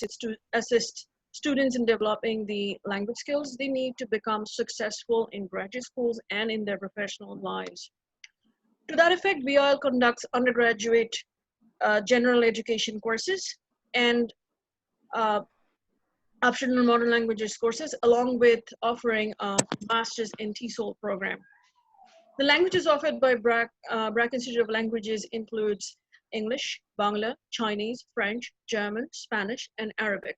it's to assist students in developing the language skills they need to become successful in graduate schools and in their professional lives. To that effect, BIL conducts undergraduate general education courses and optional modern languages courses, along with offering a master's in TESOL program. The languages offered by BRAC Institute of Languages includes English, Bangla, Chinese, French, German, Spanish, and Arabic.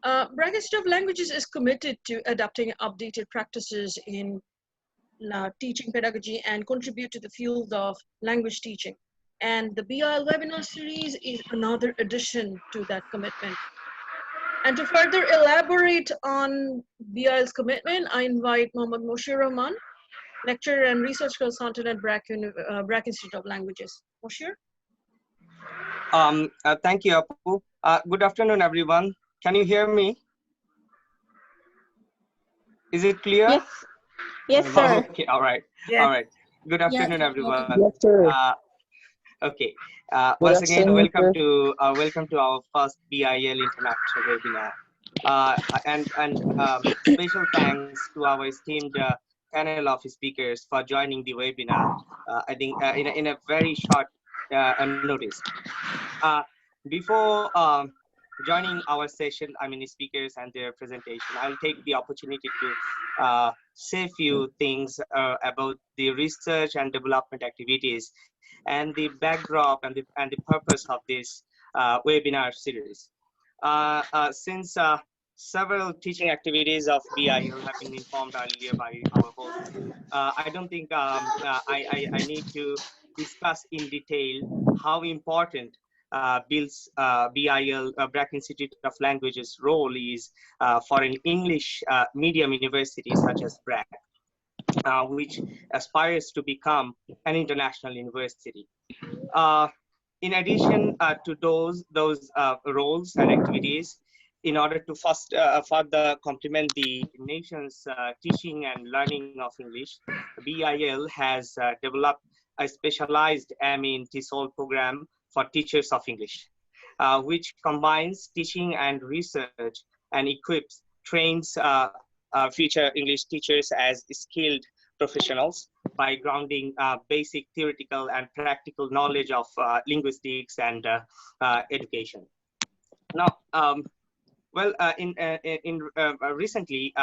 BRAC Institute of Languages is committed to adopting updated practices in teaching pedagogy and contribute to the field of language teaching. And the BIL Webinar Series is another addition to that commitment. And to further elaborate on BIL's commitment, I invite Mohammad Moshir Rahman, lecturer and research consultant at BRAC Institute of Languages. Moshir? Thank you, Apu. Good afternoon, everyone. Can you hear me? Is it clear? Yes. Yes, sir. Okay, all right. Yeah. All right. Good afternoon, everyone. Yes, sir. Okay. Good Once again, afternoon, welcome to our first BIL International webinar. And special thanks to our esteemed panel of speakers for joining the webinar. I think in a very short notice. Before joining our session, speakers and their presentation, I'll take the opportunity to say a few things about the research and development activities and the backdrop and the purpose of this webinar series. Since several teaching activities of BIL have been informed earlier by our host, I don't think I need to discuss in detail how important BIL, BRAC Institute of Languages role is for an English medium university such as BRAC, which aspires to become an international university. In addition to those roles and activities, in order to further complement the nation's teaching and learning of English, BIL has developed a specialized in TESOL program for teachers of English, which combines teaching and research and equips, trains future English teachers as skilled professionals by grounding basic theoretical and practical knowledge of linguistics and education. Now, recently,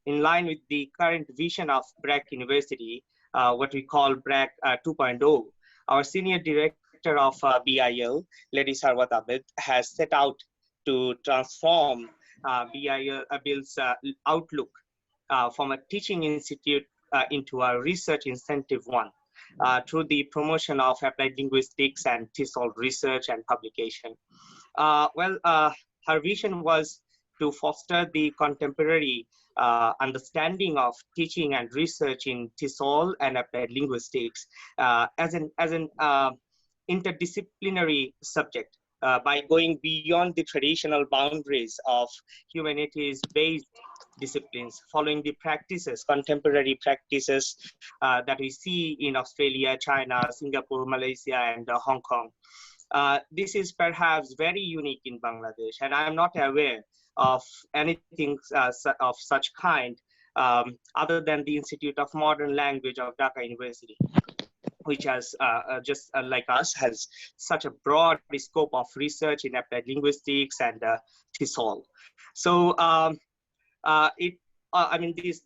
in line with the current vision of BRAC University, what we call BRAC 2.0, our senior director of BIL, Lady Sarwat Abed, has set out to transform BIL's outlook from a teaching institute into a research incentive one through the promotion of applied linguistics and TESOL research and publication. Her vision was to foster the contemporary understanding of teaching and research in TESOL and applied linguistics as an interdisciplinary subject by going beyond the traditional boundaries of humanities-based disciplines, following the practices, contemporary practices that we see in Australia, China, Singapore, Malaysia, and Hong Kong. This is perhaps very unique in Bangladesh, and I'm not aware of anything of such kind other than the Institute of Modern Language of Dhaka University, which has just like us has such a broad scope of research in applied linguistics and TESOL. So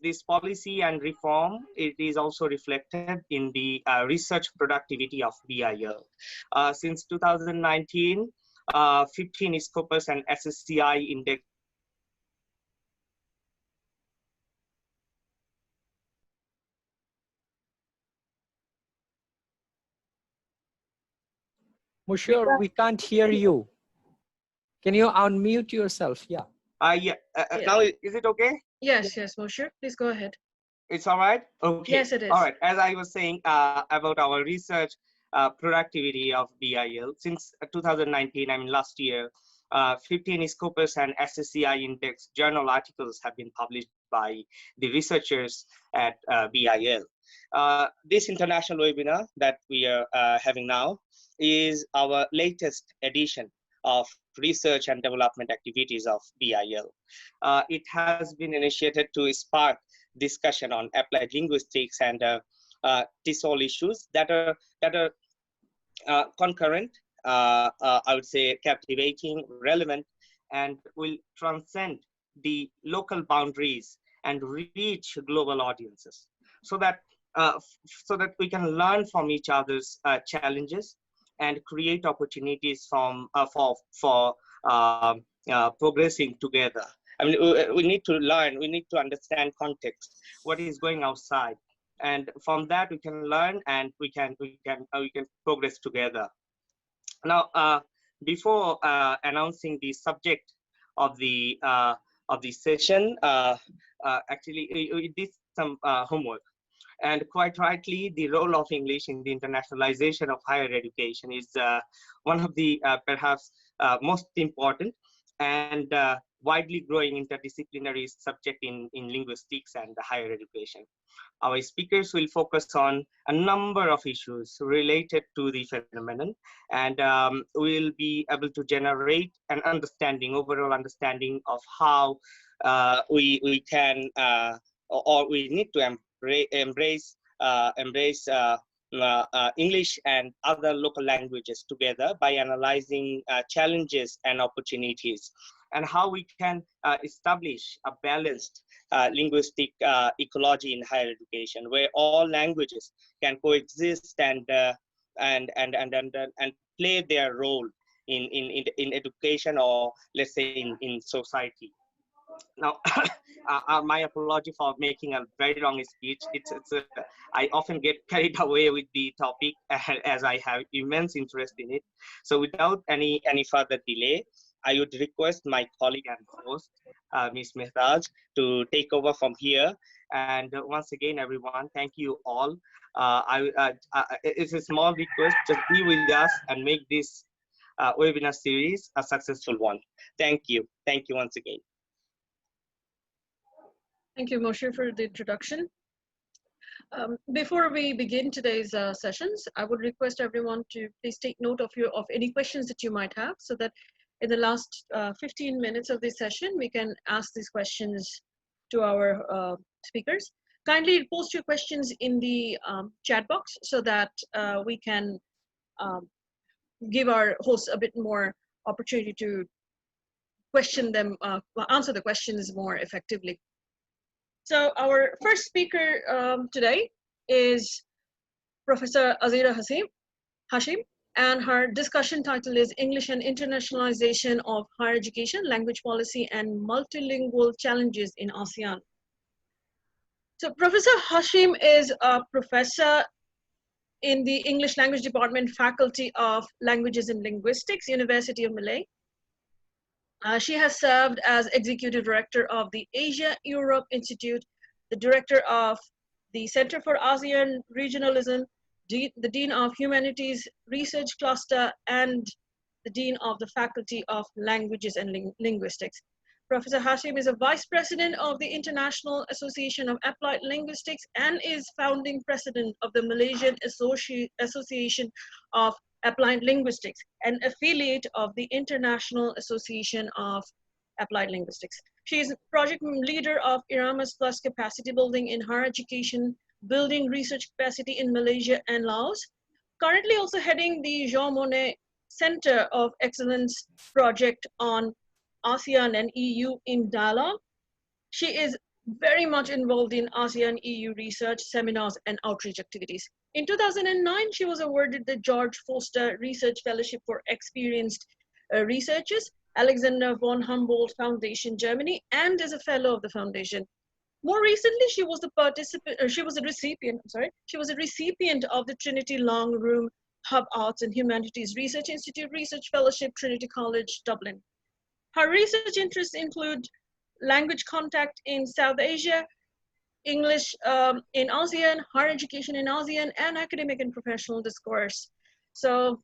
this policy and reform, it is also reflected in the research productivity of BIL. Since 2019, 15 Scopus and SSCI index Moshir, we can't hear you. Can you unmute yourself? Yeah. Yeah. Now, is it okay? Yes, Moshir, please go ahead. It's all right? Okay. Yes, it is. All right. As I was saying about our research productivity of BIL, since 2019, last year, 15 Scopus and SSCI index journal articles have been published by the researchers at BIL. This international webinar that we are having now is our latest edition of research and development activities of BIL. It has been initiated to spark discussion on applied linguistics and TESOL issues that are concurrent, I would say captivating, relevant, and will transcend the local boundaries and reach global audiences, so that we can learn from each other's challenges and create opportunities from for progressing together. I mean, we need to learn, we need to understand context, what is going outside, and from that we can learn and we can progress together. Now, before announcing the subject of the session, actually we did some homework. And quite rightly, the role of English in the internationalization of higher education is one of the perhaps most important and widely growing interdisciplinary subject in linguistics and higher education. Our speakers will focus on a number of issues related to the phenomenon, and we'll be able to generate an understanding, overall understanding of how we can or we need to embrace English and other local languages together by analyzing challenges and opportunities, and how we can establish a balanced linguistic ecology in higher education, where all languages can coexist and play their role in education, or let's say in society. Now, my apology for making a very long speech. I often get carried away with the topic as I have immense interest in it. So without any further delay, I would request my colleague and host, Ms. Mehraj, to take over from here. And once again, everyone, thank you all. It's a small request, just be with us and make this webinar series a successful one. Thank you. Thank you once again. Thank you, Moshe, for the introduction. Before we begin today's sessions, I would request everyone to please take note of any questions that you might have, so that in the last 15 minutes of this session, we can ask these questions to our speakers. Kindly post your questions in the chat box so that we can give our hosts a bit more opportunity to question them, answer the questions more effectively. So our first speaker today is Professor Azira Hashim, and her discussion title is English and Internationalization of Higher Education, Language Policy and Multilingual Challenges in ASEAN. So Professor Hashim is a professor in the English Language Department, Faculty of Languages and Linguistics, University of Malaya. She has served as Executive Director of the Asia-Europe Institute, the Director of the Center for Asean Regionalism, the Dean of Humanities Research Cluster, and the Dean of the Faculty of Languages and Linguistics. Professor Hashim is a Vice President of the International Association of Applied Linguistics and is founding President of the Malaysian Association of Applied Linguistics, an affiliate of the International Association of Applied Linguistics. She is project leader of Erasmus Plus capacity building in higher education, building research capacity in Malaysia and Laos. Currently also heading the Jean Monnet Center of Excellence project on ASEAN and EU in dialogue. She is very much involved in ASEAN EU research, seminars, and outreach activities. In 2009, she was awarded the George Foster Research Fellowship for Experienced Researchers, Alexander von Humboldt Foundation, Germany, and is a fellow of the foundation. More recently, she was a recipient of the Trinity Long Room Hub Arts and Humanities Research Institute Research Fellowship, Trinity College, Dublin. Her research interests include language contact in South Asia, English in ASEAN, higher education in ASEAN, and academic and professional discourse. So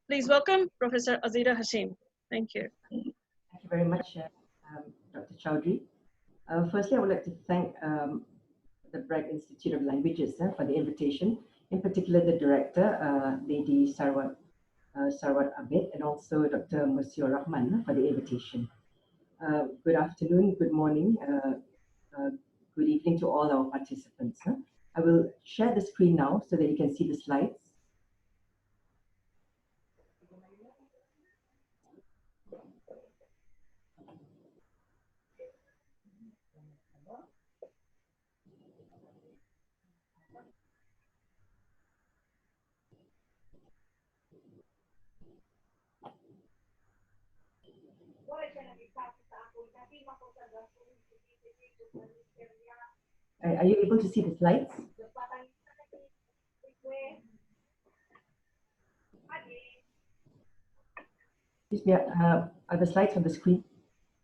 please welcome Professor Azira Hashim. Thank you. Thank you very much, Dr. Chowdhury. Firstly, I would like to thank the Bragg Institute of Languages for the invitation, in particular the director, Lady Sarwat Sarwat Abid, and also Dr. Monsieur Rahman for the invitation. Good afternoon, good morning, good evening to all our participants. I will share the screen now so that you can see the slides. Are you able to see the slides? Excuse me, are the slides on the screen?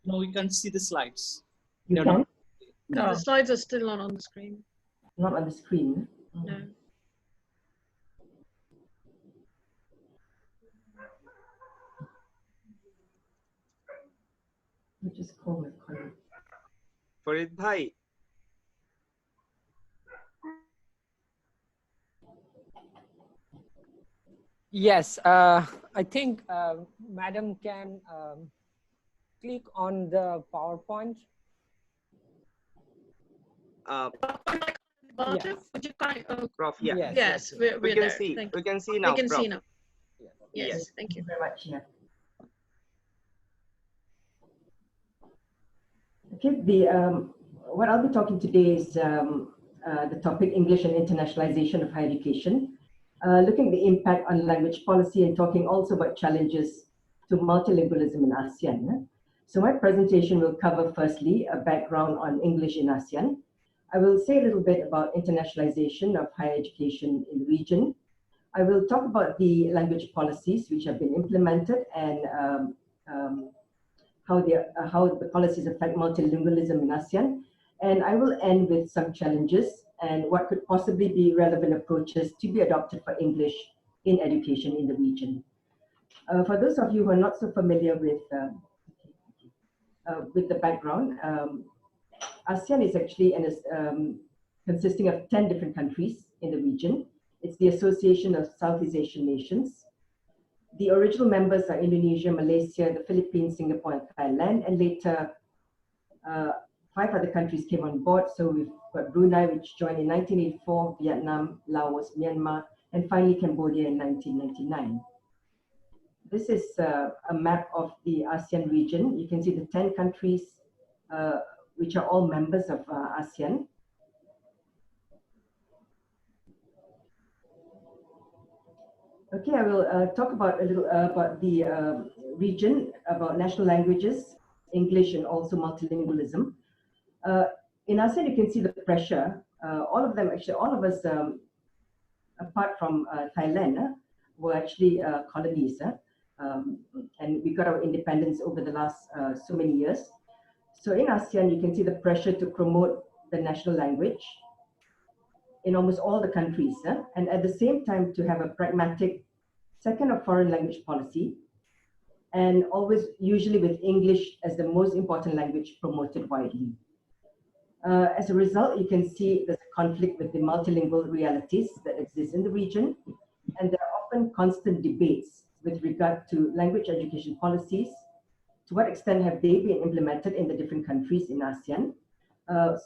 No, we can't see the slides. You They're can? not- No, No. the slides are still not on the screen. Not on the screen. No. I'll just call my colleague. Farid Bhai, Yes, I think Madam can click on the PowerPoint. Bottom, Yes. would you Prof, yeah. Yes, yes, we're We can there. see. Thank We you. can see We now, can Prof. see now. Yes. Yes, Yes. thank you. Very much, yeah. Okay, what I'll be talking today is the topic English and internationalization of higher education, looking at the impact on language policy and talking also about challenges to multilingualism in ASEAN. So my presentation will cover firstly a background on English in ASEAN. I will say a little bit about internationalization of higher education in the region. I will talk about the language policies which have been implemented and how the policies affect multilingualism in ASEAN. And I will end with some challenges and what could possibly be relevant approaches to be adopted for English in education in the region. For those of you who are not so familiar with the background, ASEAN is actually consisting of 10 different countries in the region. It's the Association of Southeast Asian Nations. The original members are Indonesia, Malaysia, the Philippines, Singapore, and Thailand, and later 5 other countries came on board. So we've got Brunei, which joined in 1984, Vietnam, Laos, Myanmar, and finally Cambodia in 1999. This is a map of the ASEAN region. You can see the 10 countries which are all members of ASEAN. Okay, I will talk about a little about the region, about national languages, English, and also multilingualism. In ASEAN, you can see the pressure. All of them, actually, all of us, apart from Thailand, were actually colonies, and we got our independence over the last so many years. So in ASEAN, you can see the pressure to promote the national language in almost all the countries, and at the same time to have a pragmatic second or foreign language policy, and always usually with English as the most important language promoted widely. As a result, you can see there's a conflict with the multilingual realities that exist in the region, and there are often constant debates with regard to language education policies. To what extent have they been implemented in the different countries in ASEAN?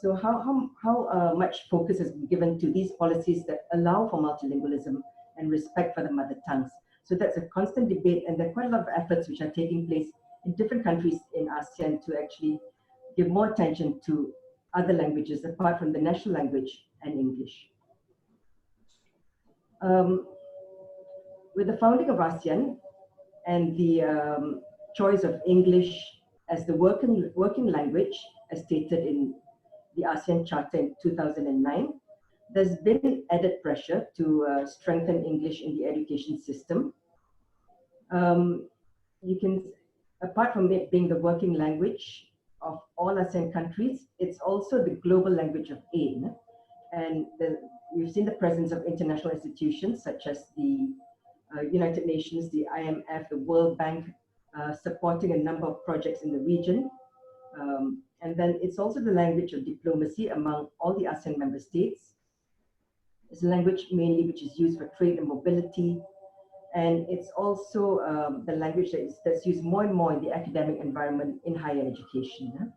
So how much focus has been given to these policies that allow for multilingualism and respect for the mother tongues? So that's a constant debate, and there are quite a lot of efforts which are taking place in different countries in ASEAN to actually give more attention to other languages apart from the national language and English. With the founding of ASEAN and the choice of English as the working language, as stated in the ASEAN Charter in 2009, there's been added pressure to strengthen English in the education system. You can, apart from it being the working language of all ASEAN countries, it's also the global language of aid. And we've seen the presence of international institutions such as the United Nations, the IMF, the World Bank, supporting a number of projects in the region. And then it's also the language of diplomacy among all the ASEAN member states. It's a language mainly which is used for trade and mobility. And it's also the language that's used more and more in the academic environment in higher education.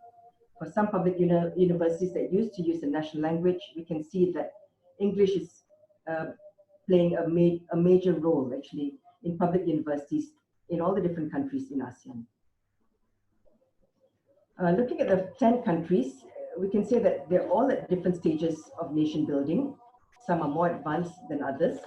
For some public universities that used to use the national language, we can see that English is playing a major role actually in public universities in all the different countries in ASEAN. Looking at the 10 countries, we can say that they're all at different stages of nation building. Some are more advanced than others.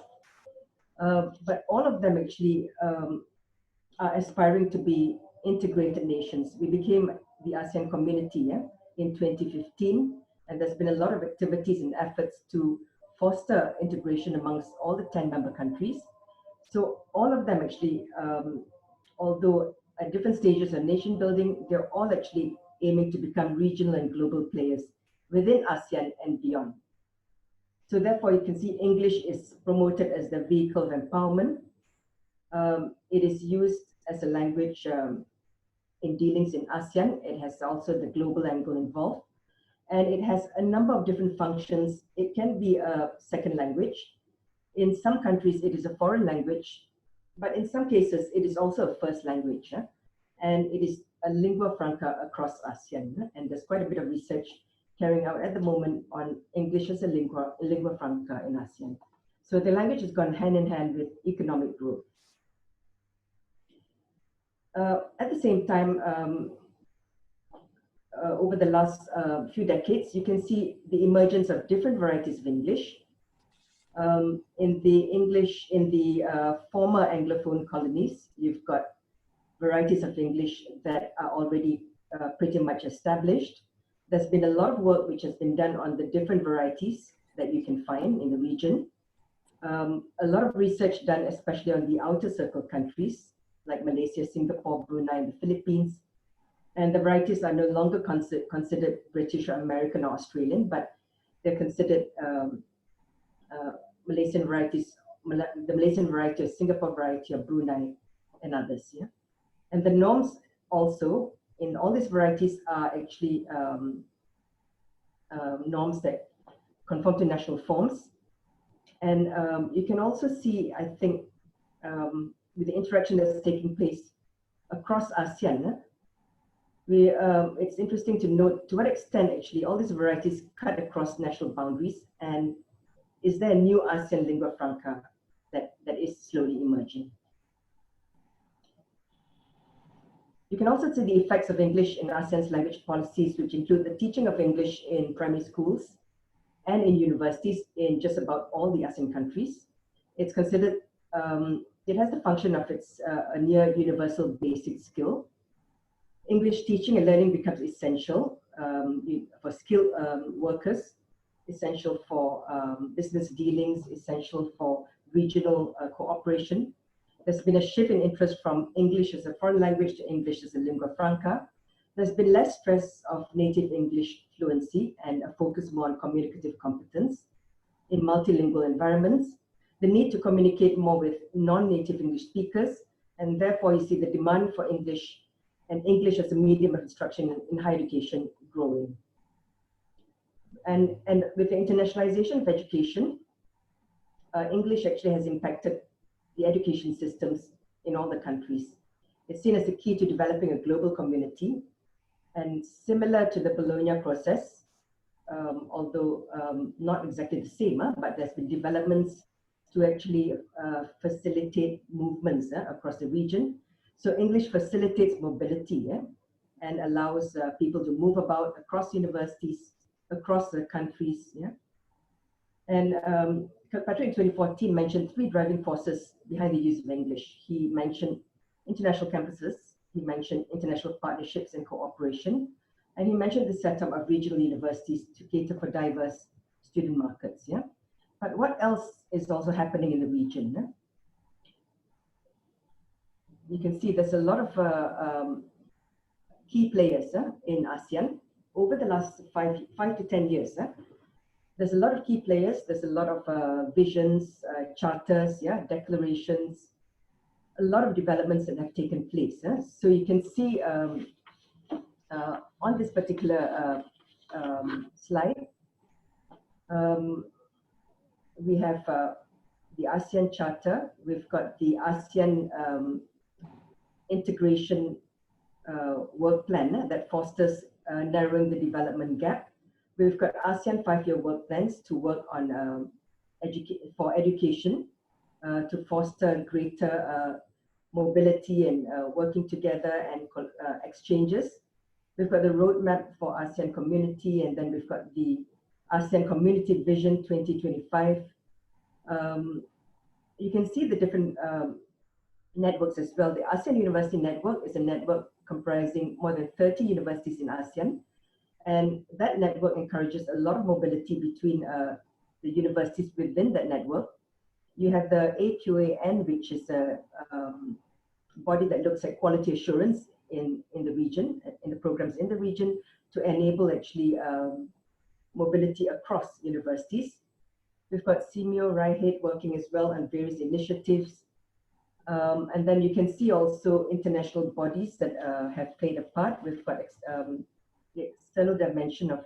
But all of them actually are aspiring to be integrated nations. We became the ASEAN community in 2015, and there's been a lot of activities and efforts to foster integration amongst all the 10 member countries. So all of them actually, although at different stages of nation building, they're all actually aiming to become regional and global players within ASEAN and beyond. So therefore, you can see English is promoted as the vehicle of empowerment. It is used as a language in dealings in ASEAN. It has also the global angle involved. And it has a number of different functions. It can be a second language. In some countries, it is a foreign language. But in some cases, it is also a first language. And it is a lingua franca across ASEAN. And there's quite a bit of research carrying out at the moment on English as a lingua franca in ASEAN. So the language has gone hand in hand with economic growth. At the same time, over the last few decades, you can see the emergence of different varieties of English. In the former Anglophone colonies, you've got varieties of English that are already pretty much established. There's been a lot of work which has been done on the different varieties that you can find in the region. A lot of research done, especially on the outer circle countries, like Malaysia, Singapore, Brunei, and the Philippines. And the varieties are no longer considered British or American or Australian, but they're considered Malaysian varieties, the Malaysian variety, or Singapore variety, of Brunei, and others. Yeah? And the norms also in all these varieties are actually norms that conform to national forms. And you can also see, I think, with the interaction that's taking place across ASEAN, it's interesting to note to what extent actually all these varieties cut across national boundaries, and is there a new ASEAN lingua franca that is slowly emerging. You can also see the effects of English in ASEAN's language policies, which include the teaching of English in primary schools and in universities in just about all the ASEAN countries. It's considered, it has the function of its a near universal basic skill. English teaching and learning becomes essential for skilled workers, essential for business dealings, essential for regional cooperation. There's been a shift in interest from English as a foreign language to English as a lingua franca. There's been less stress of native English fluency and a focus more on communicative competence in multilingual environments. The need to communicate more with non-native English speakers, and therefore you see the demand for English and English as a medium of instruction in higher education growing. And with the internationalization of education, English actually has impacted the education systems in all the countries. It's seen as the key to developing a global community, and similar to the Bologna process, although not exactly the same, but there's been developments to actually facilitate movements across the region. So English facilitates mobility and allows people to move about across universities, across the countries. And Patrick in 2014 mentioned 3 driving forces behind the use of English. He mentioned international campuses, he mentioned international partnerships and cooperation, and he mentioned the setup of regional universities to cater for diverse student markets. But what else is also happening in the region? You can see there's a lot of key players in ASEAN over the last 5 to 10 years. There's a lot of key players, there's a lot of visions, charters, declarations, a lot of developments that have taken place. So you can see on this particular slide, we have the ASEAN Charter. We've got the ASEAN integration work plan that fosters narrowing the development gap. We've got ASEAN 5-year work plans to work on for education to foster greater mobility and working together and exchanges. We've got the roadmap for ASEAN community, and then we've got the ASEAN Community Vision 2025. You can see the different networks as well. The ASEAN University Network is a network comprising more than 30 universities in ASEAN. And that network encourages a lot of mobility between the universities within that network. You have the AQAN, which is a body that looks at quality assurance in the region, in the programs in the region, to enable actually mobility across universities. We've got CMIO, RIHED working as well on various initiatives. And then you can see also international bodies that have played a part. We've got the external dimension of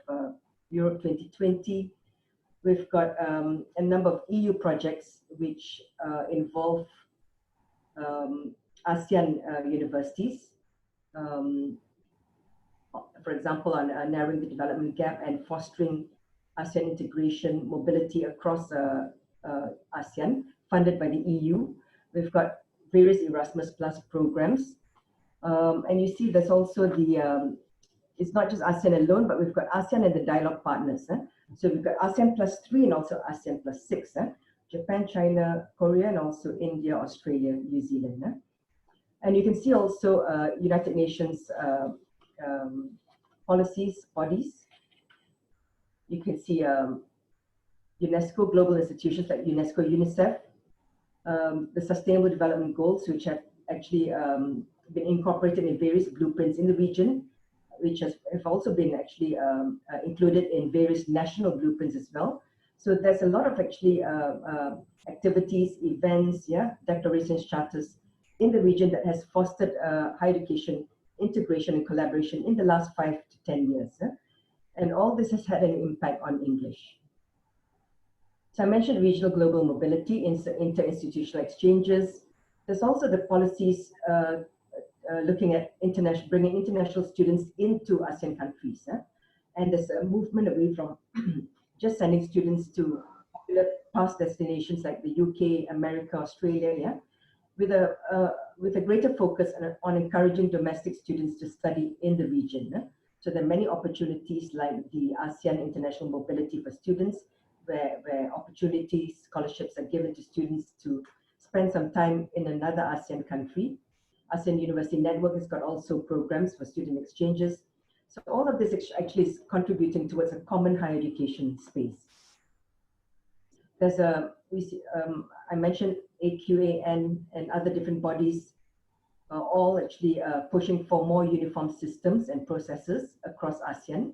Europe 2020. We've got a number of EU projects which involve ASEAN universities. For example, on narrowing the development gap and fostering ASEAN integration, mobility across ASEAN, funded by the EU. We've got various Erasmus Plus programs. And you see there's also the, it's not just ASEAN alone, but we've got ASEAN and the dialogue partners. So we've got ASEAN +3 and also ASEAN +6. Japan, China, Korea, and also India, Australia, New Zealand. And you can see also United Nations policies, bodies. You can see UNESCO, global institutions like UNESCO, UNICEF, the Sustainable Development Goals, which have actually been incorporated in various blueprints in the region, which have also been actually included in various national blueprints as well. So there's a lot of actually activities, events, declarations, charters in the region that has fostered higher education integration and collaboration in the last 5 to 10 years. And all this has had an impact on English. So I mentioned regional global mobility, inter-institutional exchanges. There's also the policies looking at bringing international students into ASEAN countries. And there's a movement away from just sending students to past destinations like the UK, America, Australia, with a greater focus on encouraging domestic students to study in the region. So there are many opportunities like the ASEAN International Mobility for Students, where opportunities, scholarships are given to students to spend some time in another ASEAN country. ASEAN University Network has got also programs for student exchanges. So all of this actually is contributing towards a common higher education space. There's I mentioned AQAN and other different bodies are all actually pushing for more uniform systems and processes across ASEAN.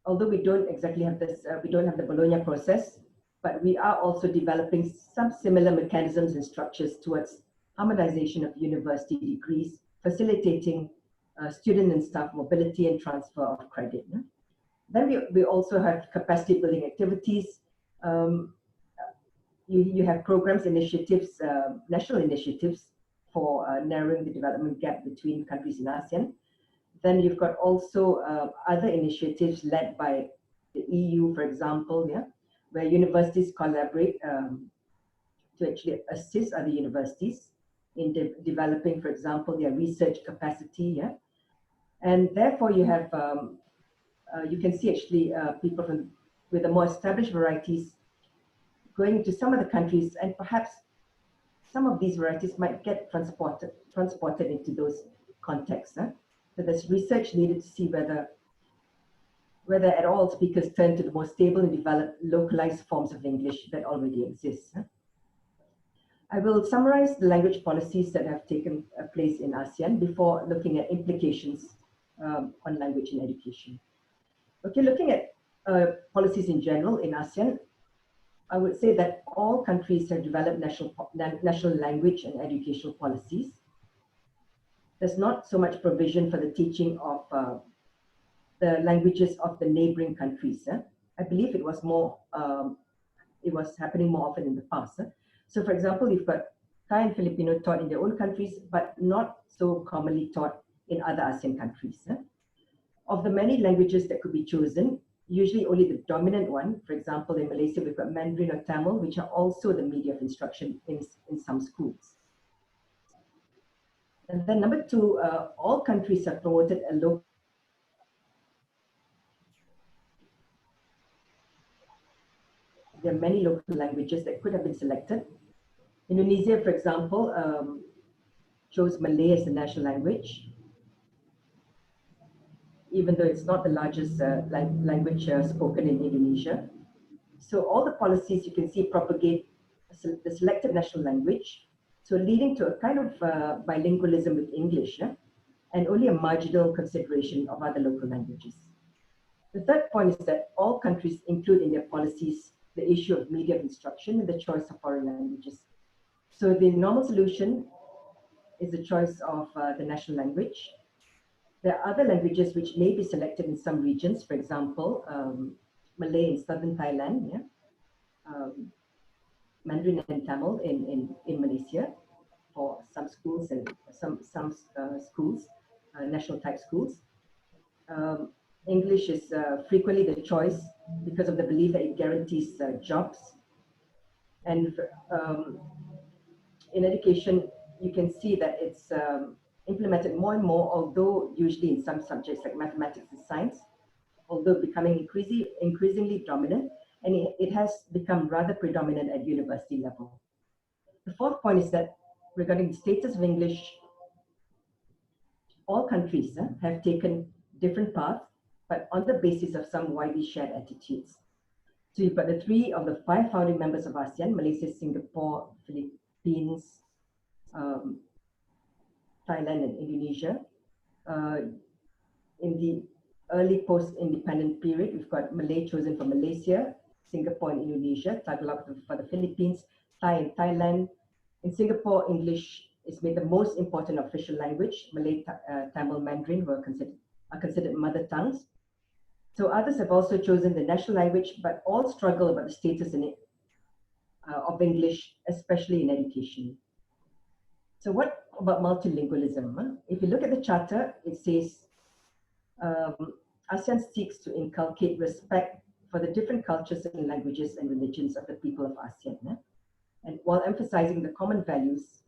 Although we don't exactly have this, we don't have the Bologna process, but we are also developing some similar mechanisms and structures towards harmonization of university degrees, facilitating student and staff mobility and transfer of credit. Then we also have capacity building activities. You have programs, initiatives, national initiatives for narrowing the development gap between countries in ASEAN. Then you've got also other initiatives led by the EU, for example, where universities collaborate to actually assist other universities in developing, for example, their research capacity. And therefore you have, you can see actually people with the more established varieties going to some of the countries, and perhaps some of these varieties might get transported into those contexts. So there's research needed to see whether at all speakers turn to the more stable and developed localized forms of English that already exist. I will summarize the language policies that have taken place in ASEAN before looking at implications on language in education. Okay, looking at policies in general in ASEAN, I would say that all countries have developed national language and educational policies. There's not so much provision for the teaching of the languages of the neighboring countries. I believe it was more it was happening more often in the past. So for example, you've got Thai and Filipino taught in their own countries, but not so commonly taught in other ASEAN countries. Of the many languages that could be chosen, usually only the dominant one, for example, in Malaysia, we've got Mandarin or Tamil, which are also the media of instruction in some schools. And then number two, all countries have promoted a local. There are many local languages that could have been selected. Indonesia, for example, chose Malay as the national language, even though it's not the largest language spoken in Indonesia. So all the policies you can see propagate the selected national language, so leading to a kind of bilingualism with English, and only a marginal consideration of other local languages. The third point is that all countries include in their policies the issue of media of instruction and the choice of foreign languages. So the normal solution is the choice of the national language. There are other languages which may be selected in some regions, for example, Malay in southern Thailand, Mandarin and Tamil in Malaysia for some schools and some schools, national type schools. English is frequently the choice because of the belief that it guarantees jobs. And in education, you can see that it's implemented more and more, although usually in some subjects like mathematics and science, although becoming increasingly dominant, and it has become rather predominant at university level. The fourth point is that regarding the status of English, all countries have taken different paths, but on the basis of some widely shared attitudes. So you've got the 3 of the 5 founding members of ASEAN, Malaysia, Singapore, Philippines, Thailand, and Indonesia. In the early post-independent period, we've got Malay chosen for Malaysia, Singapore and Indonesia, Tagalog for the Philippines, Thai and Thailand. In Singapore, English is made the most important official language. Malay, Tamil, Mandarin are considered mother tongues. So others have also chosen the national language, but all struggle about the status of English, especially in education. So what about multilingualism? If you look at the charter, it says ASEAN seeks to inculcate respect for the different cultures and languages and religions of the people of ASEAN, and while emphasizing the common values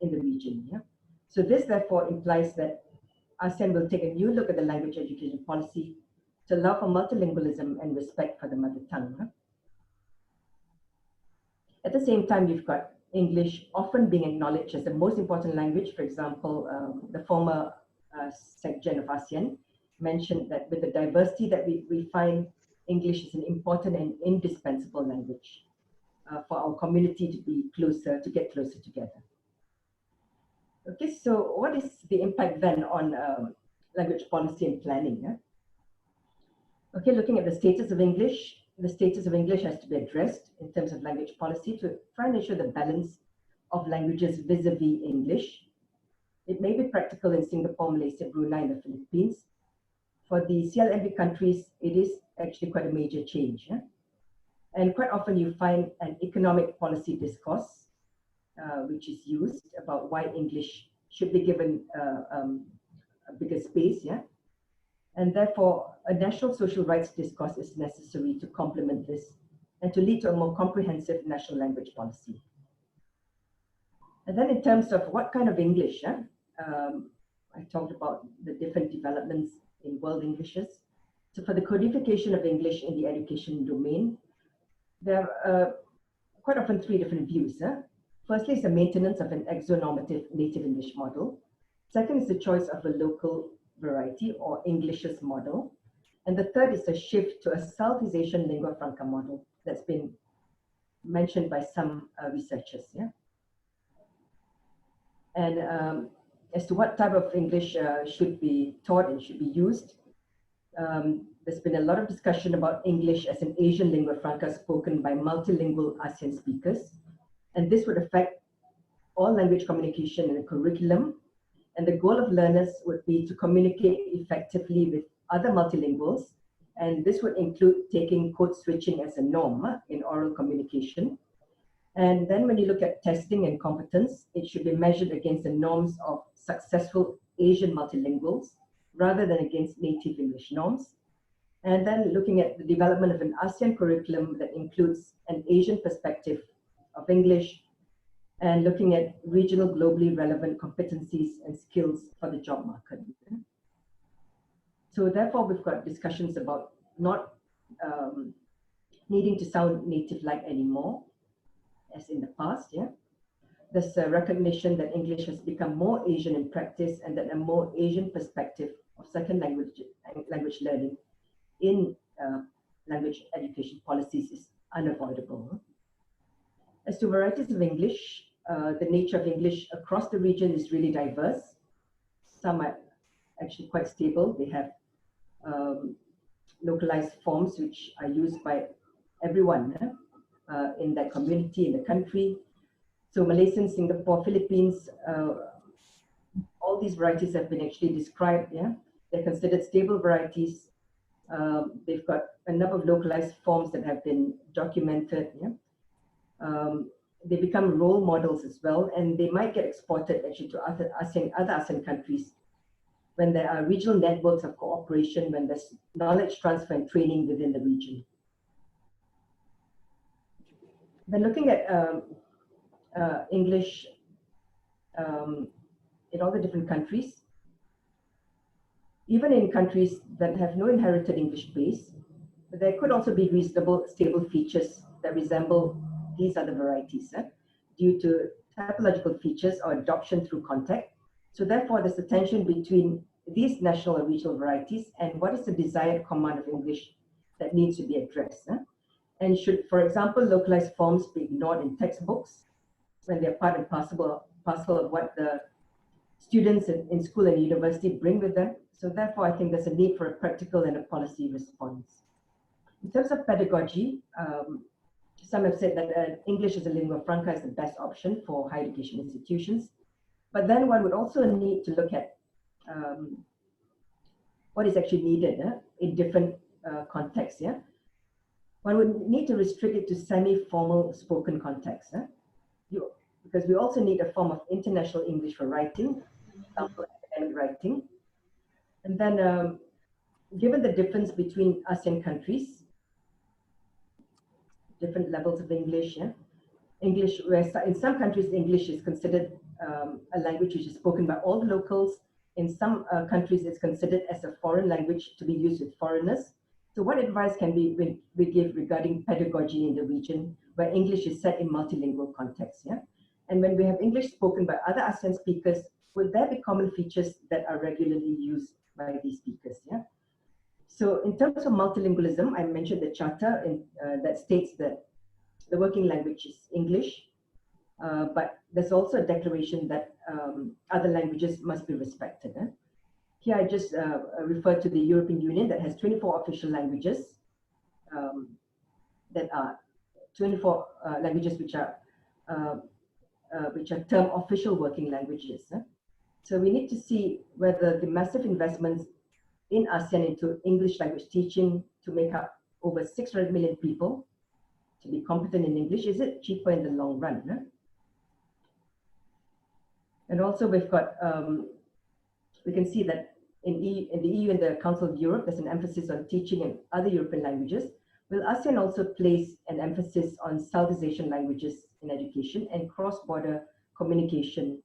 in the region. So this therefore implies that ASEAN will take a new look at the language education policy to allow for multilingualism and respect for the mother tongue. At the same time, you've got English often being acknowledged as the most important language. For example, the former SecGen of ASEAN mentioned that with the diversity that we find, English is an important and indispensable language for our community to get closer together. Okay, so what is the impact then on language policy and planning? Okay, looking at the status of English, the status of English has to be addressed in terms of language policy to try and ensure the balance of languages vis-a-vis English. It may be practical in Singapore, Malaysia, Brunei, and the Philippines. For the CLMV countries, it is actually quite a major change. And quite often you find an economic policy discourse, which is used about why English should be given a bigger space. And therefore, a national social rights discourse is necessary to complement this and to lead to a more comprehensive national language policy. And then in terms of what kind of English, I talked about the different developments in world Englishes. So for the codification of English in the education domain, there are quite often 3 different views. Firstly, is the maintenance of an exonormative native English model. Second is the choice of a local variety or Englishes model. And the third is a shift to a Southeast Asian lingua franca model that's been mentioned by some researchers. And as to what type of English should be taught and should be used, there's been a lot of discussion about English as an Asian lingua franca spoken by multilingual ASEAN speakers. And this would affect all language communication in the curriculum. And the goal of learners would be to communicate effectively with other multilinguals And this would include taking code switching as a norm in oral communication. And then when you look at testing and competence, it should be measured against the norms of successful Asian multilinguals rather than against native English norms. And then looking at the development of an ASEAN curriculum that includes an Asian perspective of English, and looking at regional globally relevant competencies and skills for the job market. So therefore, we've got discussions about not needing to sound native-like anymore, as in the past, yeah. There's a recognition that English has become more Asian in practice, and that a more Asian perspective of second language learning in language education policies is unavoidable. As to varieties of English, the nature of English across the region is really diverse. Some are actually quite stable. They have localized forms which are used by everyone in that community, in the country. So Malaysian, Singapore, Philippines, all these varieties have been actually described. Yeah, they're considered stable varieties. They've got a number of localized forms that have been documented. Yeah, they become role models as well, and they might get exported actually to other ASEAN countries when there are regional networks of cooperation, when there's knowledge transfer and training within the region. Then looking at English in all the different countries, even in countries that have no inherited English base, there could also be reasonable, stable features that resemble these other varieties due to typological features or adoption through contact. So therefore, there's a tension between these national or regional varieties and what is the desired command of English that needs to be addressed. And should, for example, localized forms be ignored in textbooks when they're part and parcel of what the students in school and university bring with them? So therefore, I think there's a need for a practical and a policy response. In terms of pedagogy, some have said that English as a lingua franca is the best option for higher education institutions. But then one would also need to look at what is actually needed in different contexts. Yeah, one would need to restrict it to semi-formal spoken contexts. Because we also need a form of international English for writing, example, academic writing. And then given the difference between ASEAN countries, different levels of English, yeah? English, where in some countries, English is considered a language which is spoken by all the locals. In some countries, it's considered as a foreign language to be used with foreigners. So what advice can we give regarding pedagogy in the region where English is set in multilingual contexts? Yeah? And when we have English spoken by other ASEAN speakers, will there be common features that are regularly used by these speakers? Yeah. So in terms of multilingualism, I mentioned the charter that states that the working language is English, but there's also a declaration that other languages must be respected. Here I just refer to the European Union that has 24 official languages that are 24 languages which are termed official working languages. So we need to see whether the massive investments in ASEAN into English language teaching to make up over 600 million people to be competent in English, is it cheaper in the long run? And also we've got, we can see that in the EU and the Council of Europe, there's an emphasis on teaching in other European languages. Will ASEAN also place an emphasis on Southeast Asian languages in education and cross-border communication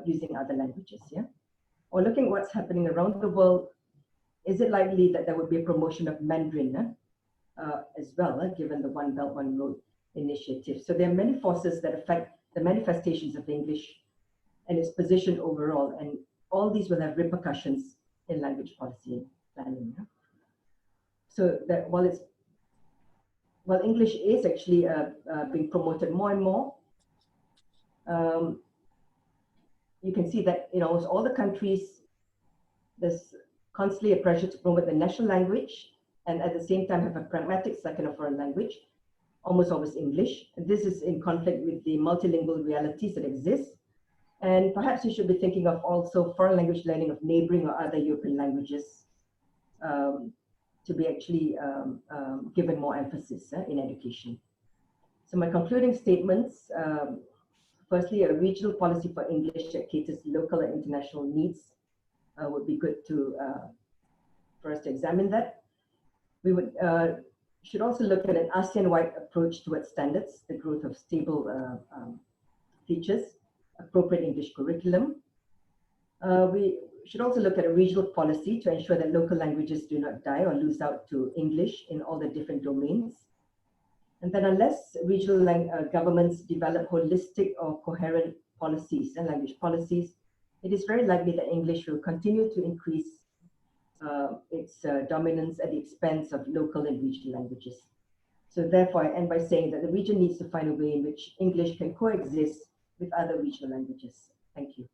using other languages? Yeah. Or looking at what's happening around the world, is it likely that there would be a promotion of Mandarin as well, given the One Belt, One Road initiative? So there are many forces that affect the manifestations of English and its position overall, and all these will have repercussions in language policy planning. Yeah? So that while English is actually being promoted more and more, you can see that in almost all the countries, there's constantly a pressure to promote the national language and at the same time have a pragmatic second or foreign language, almost always English. And this is in conflict with the multilingual realities that exist. And perhaps you should be thinking of also foreign language learning of neighboring or other European languages to be actually given more emphasis in education. So my concluding statements, firstly, a regional policy for English that caters to local and international needs would be good to for us to examine that. We would should also look at an ASEAN-wide approach towards standards, the growth of stable features, appropriate English curriculum. We should also look at a regional policy to ensure that local languages do not die or lose out to English in all the different domains. And then unless regional governments develop holistic or coherent policies and language policies, it is very likely that English will continue to increase its dominance at the expense of local and regional languages. So therefore, I end by saying that the region needs to find a way in which English can coexist with other regional languages. Thank you.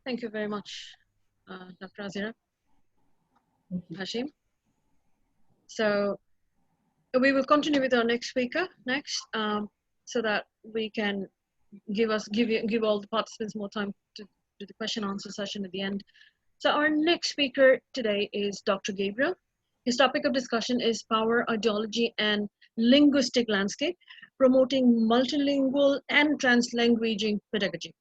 Thank you very much, Dr. Azira. Thank you. Hashim. So we will continue with our next speaker next, so that we can give all the participants more time to do the question answer session at the end. So our next speaker today is Dr. Gabriel. His topic of discussion is Power, Ideology, and Linguistic Landscape, Promoting Multilingual and Translanguaging Pedagogy.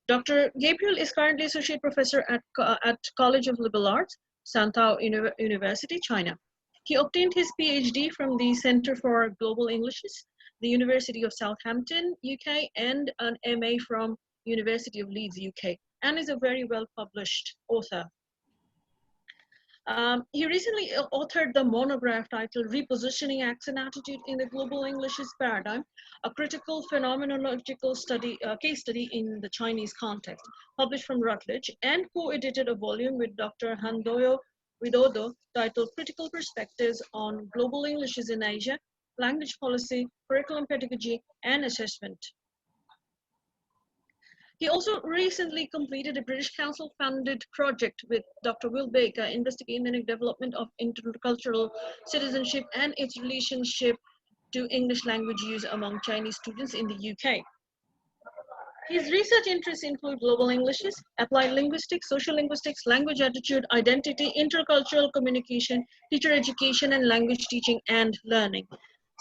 Dr. Gabriel is currently Associate Professor at College of Liberal Arts, Santao University, China. He obtained his PhD from the Center for Global Englishes, the University of Southampton, UK, and an MA from University of Leeds, UK, and is a very well-published author. He recently authored the monograph titled Repositioning Accent Attitude in the Global Englishes Paradigm, a critical phenomenological case study in the Chinese context, published from Routledge, and co-edited a volume with Dr. Handoyo Widodo titled Critical Perspectives on Global Englishes in Asia, Language Policy, Curriculum Pedagogy, and Assessment. He also recently completed a British Council-funded project with Dr. Will Baker investigating the development of intercultural citizenship and its relationship to English language use among Chinese students in the UK. His research interests include global Englishes, applied linguistics, social linguistics, language attitude, identity, intercultural communication, teacher education, and language teaching and learning.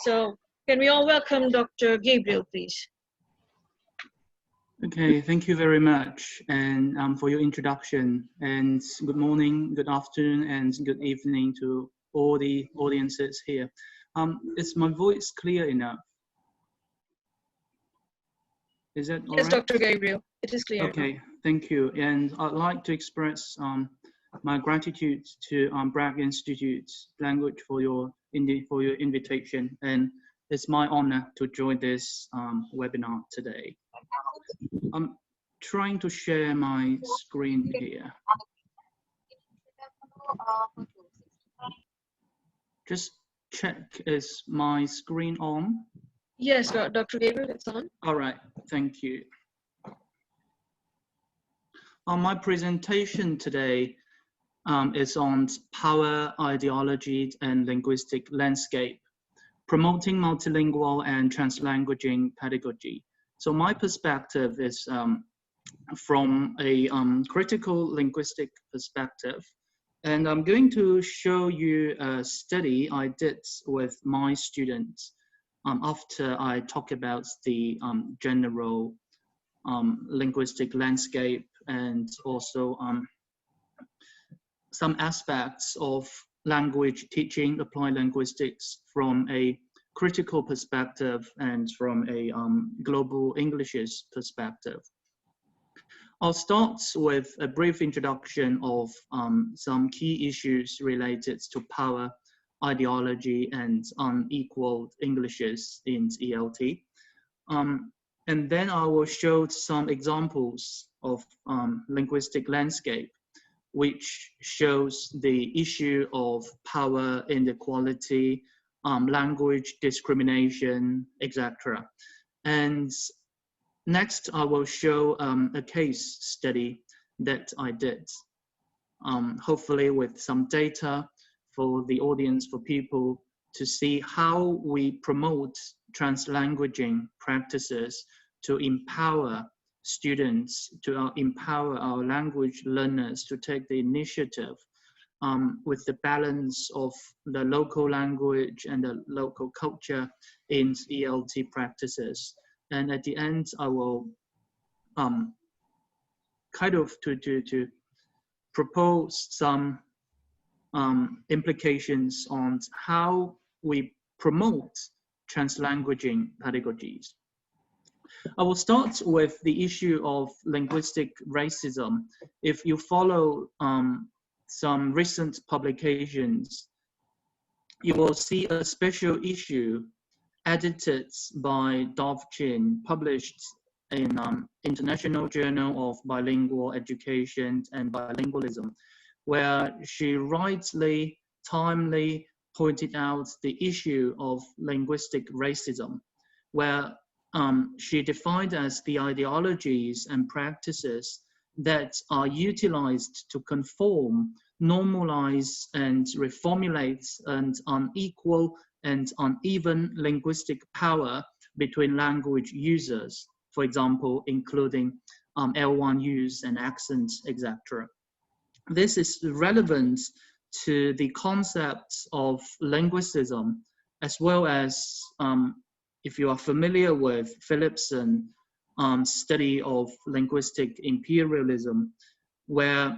So can we all welcome Dr. Gabriel, please? Okay, thank you very much and for your introduction, and good morning, good afternoon, and good evening to all the audiences here. Is my voice clear enough? Is that all yes, right? Dr. Gabriel, it is clear. Okay, thank you. And I'd like to express my gratitude to Bragg Institute Language for your invitation, and it's my honor to join this webinar today. I'm trying to share my screen here. Just check, is my screen on? Yes, Dr. Gabriel, it's on. All right, thank you. My presentation today is on power, ideology, and linguistic landscape, promoting multilingual and translanguaging pedagogy. So my perspective is from a critical linguistic perspective, and I'm going to show you a study I did with my students after I talk about the general linguistic landscape and also some aspects of language teaching, applied linguistics from a critical perspective and from a global Englishes perspective. I'll start with a brief introduction of some key issues related to power, ideology, and unequal Englishes in ELT. And then I will show some examples of linguistic landscape, which shows the issue of power inequality, language discrimination, etc. And next, I will show a case study that I did, hopefully with some data for the audience, for people to see how we promote translanguaging practices to empower students, to empower our language learners to take the initiative with the balance of the local language and the local culture in ELT practices. And at the end, I will kind of to propose some implications on how we promote translanguaging pedagogies. I will start with the issue of linguistic racism. If you follow some recent publications, you will see a special issue edited by Dov Chin, published in International Journal of Bilingual Education and Bilingualism, where she rightly, timely pointed out the issue of linguistic racism, where she defined as the ideologies and practices that are utilized to conform, normalize, and reformulate an unequal and uneven linguistic power between language users, for example, including L1 use and accents, etc. This is relevant to the concepts of linguicism, as well as if you are familiar with Phillipson's study of linguistic imperialism, where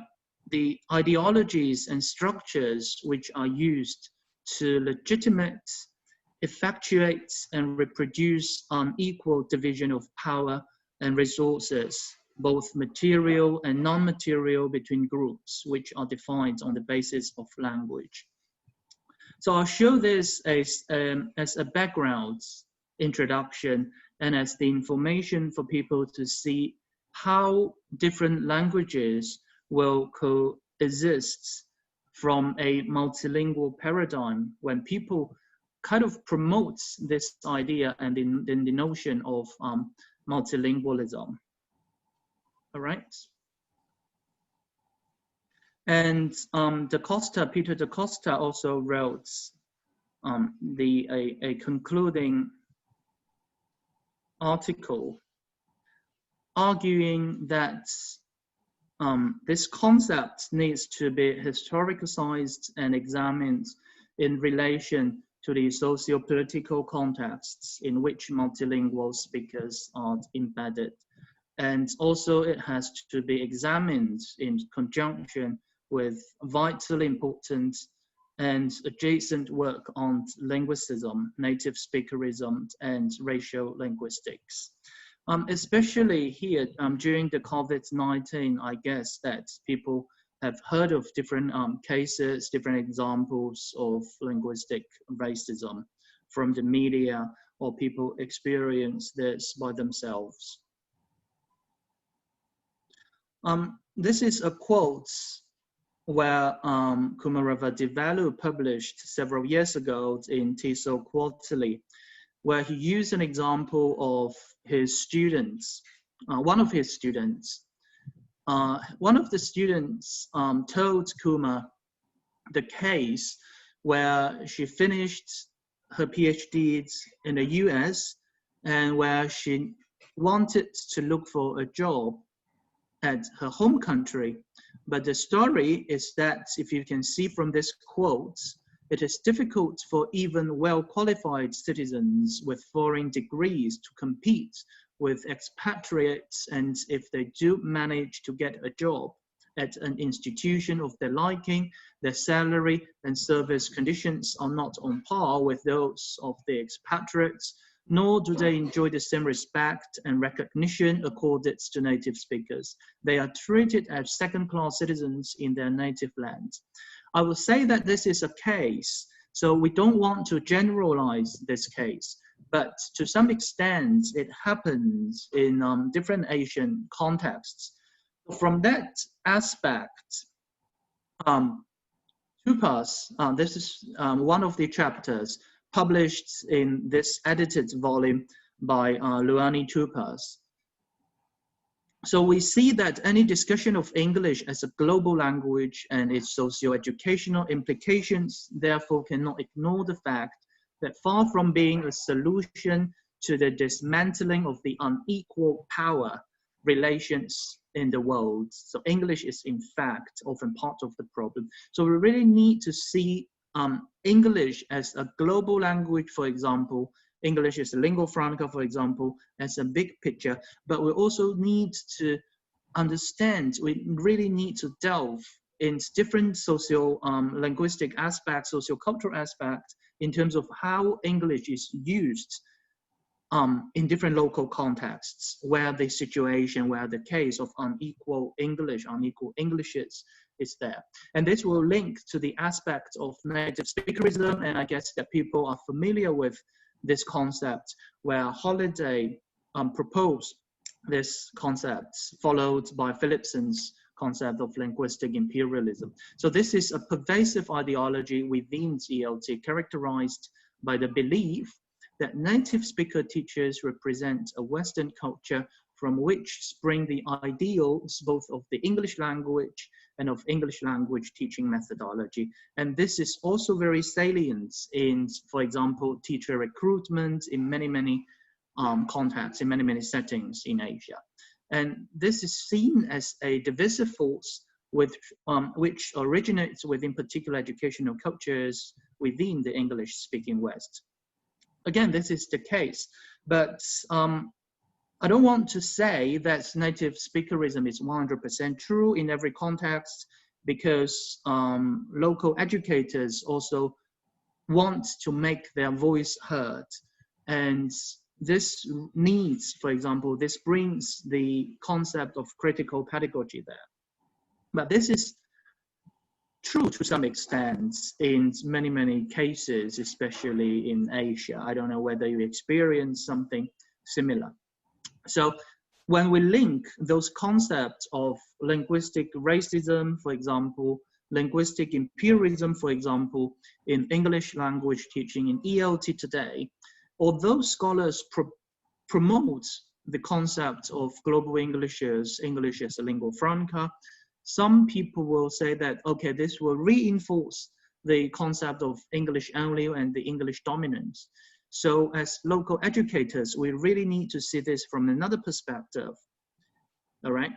the ideologies and structures which are used to legitimate, effectuate, and reproduce unequal division of power and resources, both material and non-material, between groups which are defined on the basis of language. So I'll show this as a background introduction and as the information for people to see how different languages will coexist from a multilingual paradigm when people kind of promote this idea and the notion of multilingualism. All right. And Peter da Costa also wrote a concluding article arguing that this concept needs to be historicized and examined in relation to the socio-political contexts in which multilingual speakers are embedded. And also it has to be examined in conjunction with vitally important and adjacent work on linguicism, native speakerism, and racial linguistics. Especially here during the COVID-19, I guess that people have heard of different cases, different examples of linguistic racism from the media, or people experience this by themselves. This is a quote where Kumarava Devalu published several years ago in TESOL Quarterly, where he used an example of his students, one of his students. One of the students told Kuma the case where she finished her PhD in the US and where she wanted to look for a job at her home country. But the story is that, if you can see from this quote, it is difficult for even well-qualified citizens with foreign degrees to compete with expatriates, and if they do manage to get a job at an institution of their liking, their salary and service conditions are not on par with those of the expatriates, nor do they enjoy the same respect and recognition accorded to native speakers. They are treated as second-class citizens in their native land. I will say that this is a case, so we don't want to generalize this case, but to some extent it happens in different Asian contexts. From that aspect, Tupas, this is one of the chapters published in this edited volume by Luani Tupas. So we see that any discussion of English as a global language and its socio-educational implications therefore cannot ignore the fact that far from being a solution to the dismantling of the unequal power relations in the world. So English is in fact often part of the problem. So we really need to see English as a global language, for example, English as a lingua franca, for example, as a big picture, but we also need to understand, we really need to delve in different linguistic aspects, socio-cultural aspects, in terms of how English is used in different local contexts, where the situation, where the case of unequal English, unequal Englishes is there. And this will link to the aspect of native speakerism, and I guess that people are familiar with this concept, where Holiday proposed this concept, followed by Philipson's concept of linguistic imperialism. So this is a pervasive ideology within ELT, characterized by the belief that native speaker teachers represent a Western culture from which spring the ideals both of the English language and of English language teaching methodology. And this is also very salient in, for example, teacher recruitment in many contexts, in many settings in Asia. And this is seen as a divisive force which originates within particular educational cultures within the English-speaking West. Again, this is the case, but I don't want to say that native speakerism is 100% true in every context, because local educators also want to make their voice heard. And this needs, for example, this brings the concept of critical pedagogy there. But this is true to some extent in many cases, especially in Asia. I don't know whether you experience something similar. So when we link those concepts of linguistic racism, for example, linguistic imperialism, for example, in English language teaching in ELT today, although scholars promote the concept of global Englishes, English as a lingua franca, some people will say that, okay, this will reinforce the concept of English only and the English dominance. So as local educators, we really need to see this from another perspective, all right?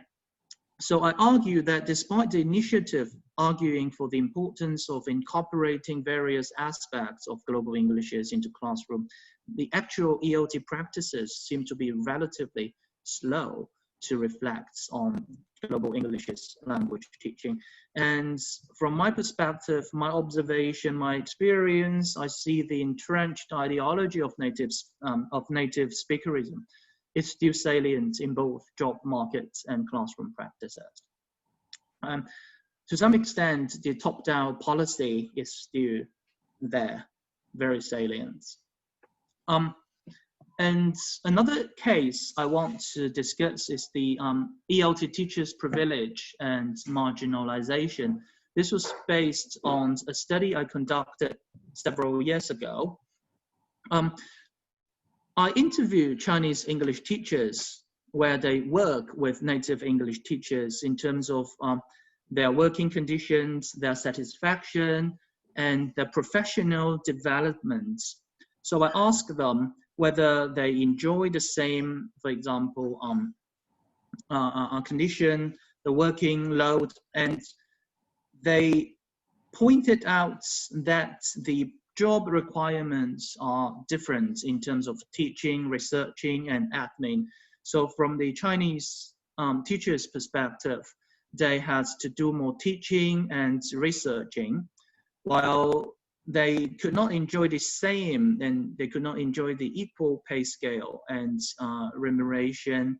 So I argue that despite the initiative arguing for the importance of incorporating various aspects of global Englishes into classroom, the actual ELT practices seem to be relatively slow to reflect on global Englishes language teaching. And from my perspective, my observation, my experience, I see the entrenched ideology of native speakerism is still salient in both job markets and classroom practices. To some extent, the top-down policy is still there, very salient. And another case I want to discuss is the ELT teachers' privilege and marginalization. This was based on a study I conducted several years ago. I interviewed Chinese English teachers where they work with native English teachers in terms of their working conditions, their satisfaction, and their professional development. So I asked them whether they enjoy the same, for example, condition, the working load, and they pointed out that the job requirements are different in terms of teaching, researching, and admin. So from the Chinese teachers' perspective, they had to do more teaching and researching, while they could not enjoy the same, and they could not enjoy the equal pay scale and remuneration,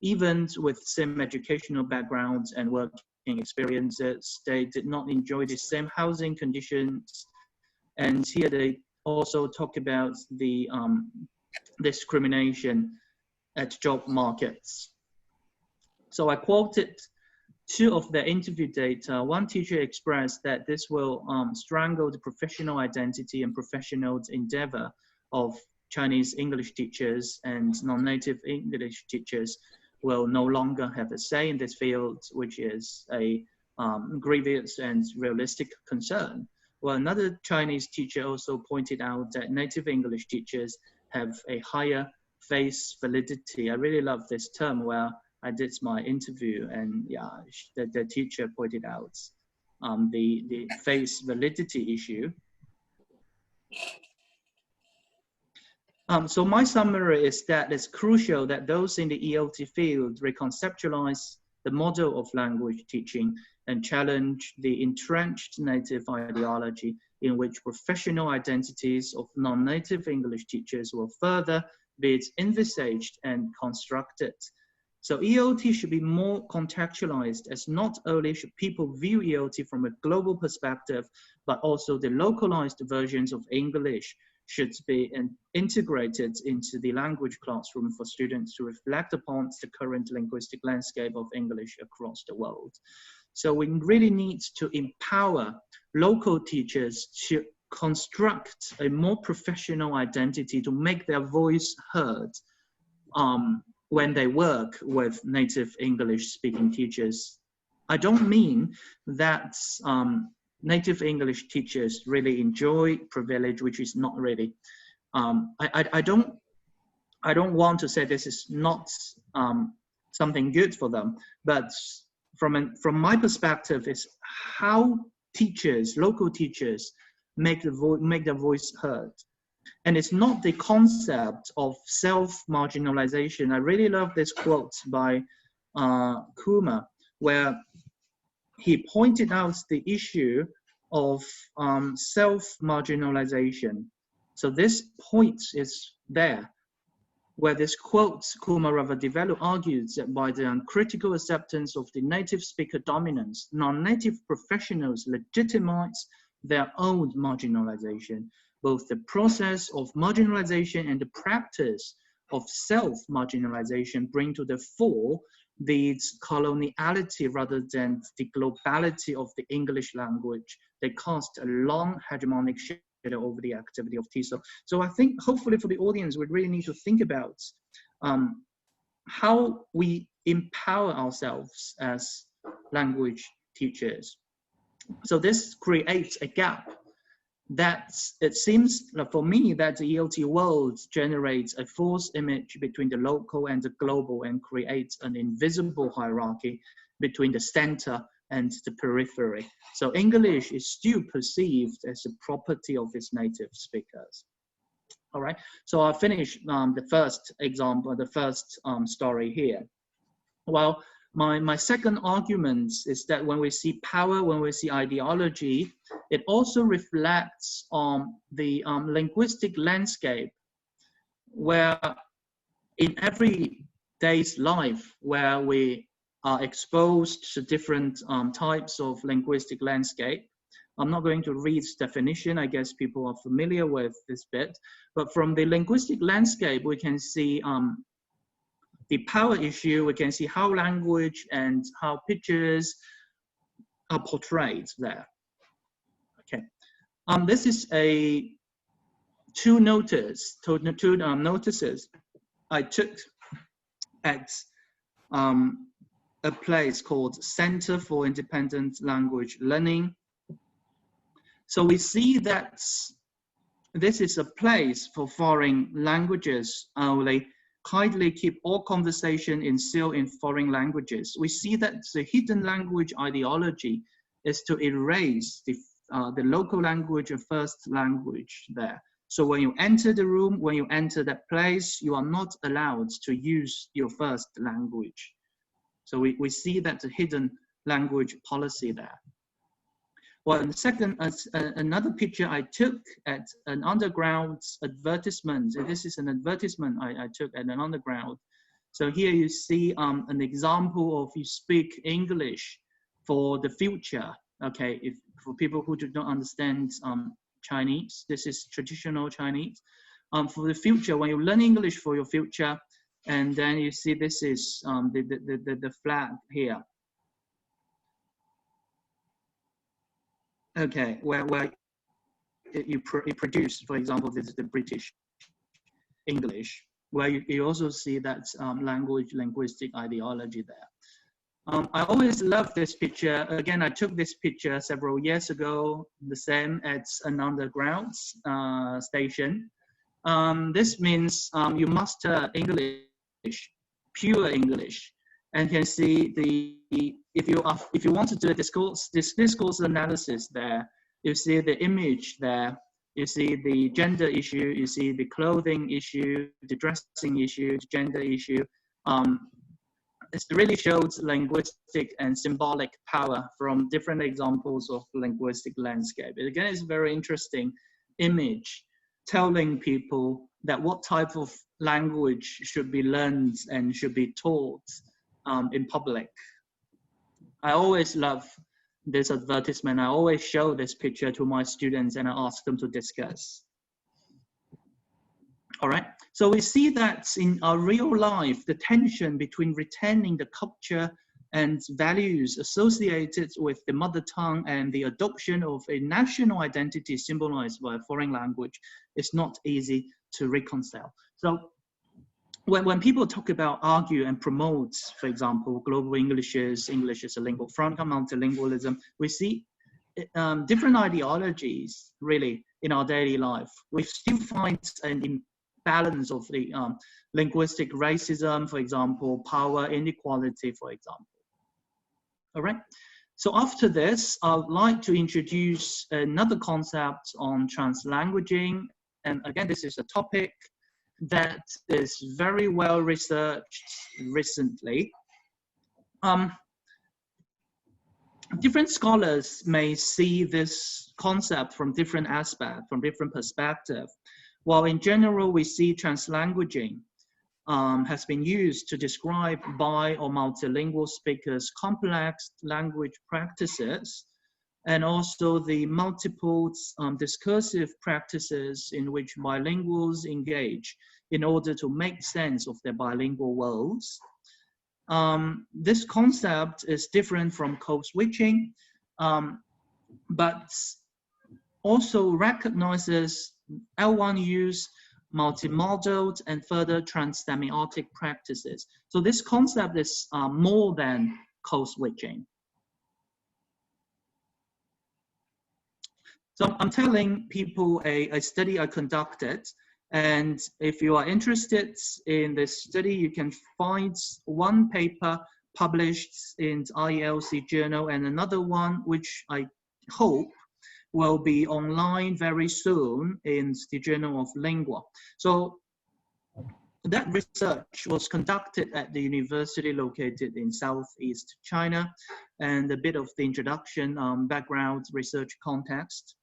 even with same educational backgrounds and working experiences. They did not enjoy the same housing conditions. And here they also talk about the discrimination at job markets. So I quoted two of their interview data. One teacher expressed that this will strangle the professional identity and professional endeavor of Chinese English teachers, and non-native English teachers will no longer have a say in this field, which is a grievous and realistic concern. Well, another Chinese teacher also pointed out that native English teachers have a higher face validity. I really love this term where I did my interview, and yeah, the teacher pointed out the face validity issue. So my summary is that it's crucial that those in the ELT field reconceptualize the model of language teaching and challenge the entrenched native ideology in which professional identities of non-native English teachers will further be envisaged and constructed. So ELT should be more contextualized, as not only should people view ELT from a global perspective, but also the localized versions of English should be integrated into the language classroom for students to reflect upon the current linguistic landscape of English across the world. So we really need to empower local teachers to construct a more professional identity to make their voice heard when they work with native English speaking teachers. I don't mean that native English teachers really enjoy privilege, which is not really. I don't want to say this is not something good for them, but from my perspective, is how teachers, local teachers, make their voice heard. And it's not the concept of self-marginalization. I really love this quote by Kumar, where he pointed out the issue of self-marginalization. So this point is there, where this quote, Kumar Ravadevalu argues that by the uncritical acceptance of the native speaker dominance, non-native professionals legitimize their own marginalization. Both the process of marginalization and the practice of self-marginalization bring to the fore the coloniality rather than the globality of the English language. They cast a long hegemonic shadow over the activity of TESOL. So I think hopefully for the audience, we really need to think about how we empower ourselves as language teachers. So this creates a gap that it seems for me that the ELT world generates a false image between the local and the global and creates an invisible hierarchy between the center and the periphery. So English is still perceived as a property of its native speakers. All right, so I'll finish the first example, the first story here. Well, my second argument is that when we see power, when we see ideology, it also reflects on the linguistic landscape, where in every day's life, where we are exposed to different types of linguistic landscape. I'm not going to read definition, I guess people are familiar with this bit, but from the linguistic landscape, we can see the power issue, we can see how language and how pictures are portrayed there. Okay, this is two notices I took at a place called Center for Independent Language Learning. So we see that this is a place for foreign languages only. Kindly keep all conversation still in foreign languages. We see that the hidden language ideology is to erase the local language and first language there. So when you enter the room, when you enter that place, you are not allowed to use your first language. So we see that the hidden language policy there. Well, and second, another picture I took at an underground advertisement. This is an advertisement I took at an underground. So here you see an example of you speak English for the future. Okay, for people who do not understand Chinese, this is traditional Chinese. For the future, when you learn English for your future, and then you see this is the flag here. Okay, where you produce, for example, this is the British English, where you also see that linguistic ideology there. I always love this picture. Again, I took this picture several years ago, the same at an underground station. This means you master English, pure English, and can see if you want to do a discourse analysis there, you see the image there, you see the gender issue, you see the clothing issue, the dressing issue, the gender issue. It really shows linguistic and symbolic power from different examples of linguistic landscape. Again, it's a very interesting image telling people that what type of language should be learned and should be taught in public. I always love this advertisement. I always show this picture to my students and I ask them to discuss. All right, so we see that in our real life, the tension between retaining the culture and values associated with the mother tongue and the adoption of a national identity symbolized by a foreign language is not easy to reconcile. So when people talk about argue and promote, for example, global English is a lingua franca, multilingualism, we see different ideologies really in our daily life. We still find an imbalance of the linguistic racism, for example, power inequality, for example. All right. So after this, I would like to introduce another concept on translanguaging. And again, this is a topic that is very well researched recently. Different scholars may see this concept from different aspects, from different perspectives. While in general, we see translanguaging has been used to describe bi or multilingual speakers' complex language practices, and also the multiple discursive practices in which bilinguals engage in order to make sense of their bilingual worlds. This concept is different from code switching, but also recognizes L1 use, multimodal, and further transsemiotic practices. So this concept is more than code switching. So I'm telling people a study I conducted, and if you are interested in this study, you can find one paper published in IELTS journal and another one which I hope will be online very soon in the Journal of Lingua. So that research was conducted at the university located in Southeast China, and a bit of the introduction, background research context.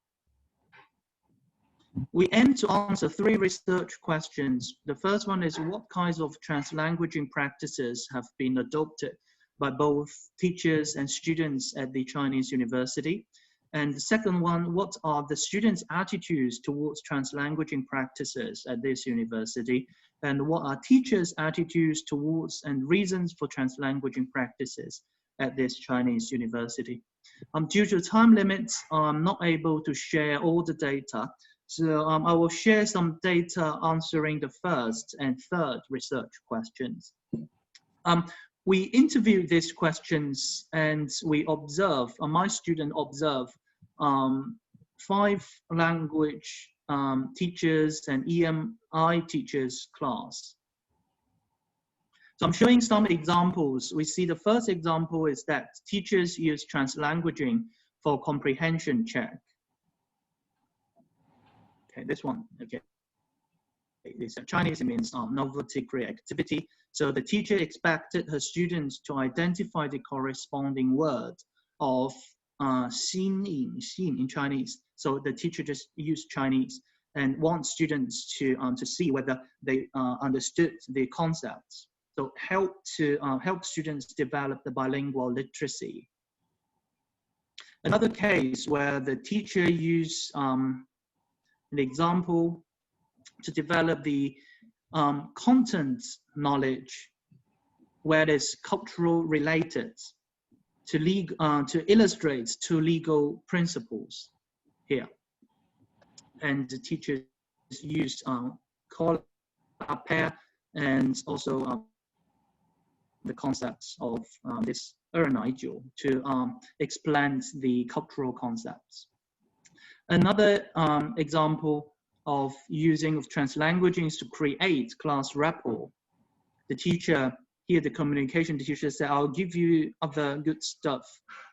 We aim to answer 3 research questions. The first one is, what kinds of translanguaging practices have been adopted by both teachers and students at the Chinese university? And the second one, what are the students' attitudes towards translanguaging practices at this university? And what are teachers' attitudes towards and reasons for translanguaging practices at this Chinese university? Due to time limits, I'm not able to share all the data. So I will share some data answering the first and third research questions. We interviewed these questions and we observe, my student observed 5 language teachers and EMI teachers class. So I'm showing some examples. We see the first example is that teachers use translanguaging for comprehension check. Okay, this one, okay. It's Chinese, it means novelty, creativity. So the teacher expected her students to identify the corresponding word of xin in Chinese. So the teacher just used Chinese and wants students to see whether they understood the concepts. So help students develop the bilingual literacy. Another case where the teacher used an example to develop the content knowledge where it is cultural related to illustrate 2 legal principles here. And the teachers use call pair and also the concepts of this Nigel to explain the cultural concepts. Another example of using of translanguaging is to create class rapport. The teacher, here the communication teacher said, I'll give you other good stuff.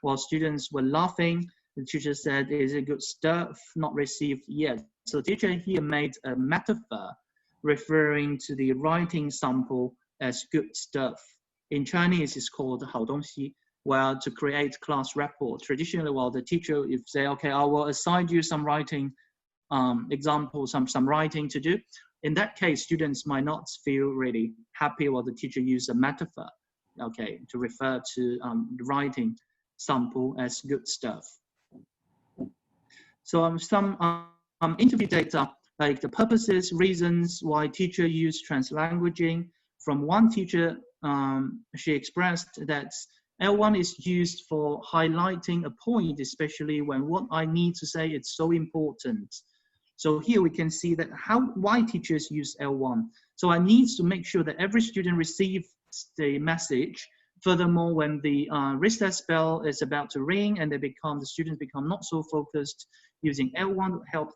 While students were laughing, the teacher said, is it good stuff not received yet? So teacher here made a metaphor referring to the writing sample as good stuff. In Chinese, it's called 好东西. Well, to create class rapport, traditionally, while the teacher if say, okay, I will assign you some writing example, some writing to do. In that case, students might not feel really happy while the teacher use a metaphor, okay, to refer to the writing sample as good stuff. So some interview data, like the purposes, reasons why teacher use translanguaging. From one teacher, she expressed that L1 is used for highlighting a point, especially when what I need to say is so important. So here we can see that why teachers use L1. So I need to make sure that every student receives the message. Furthermore, when the recess bell is about to ring and the students become not so focused, using L1 to help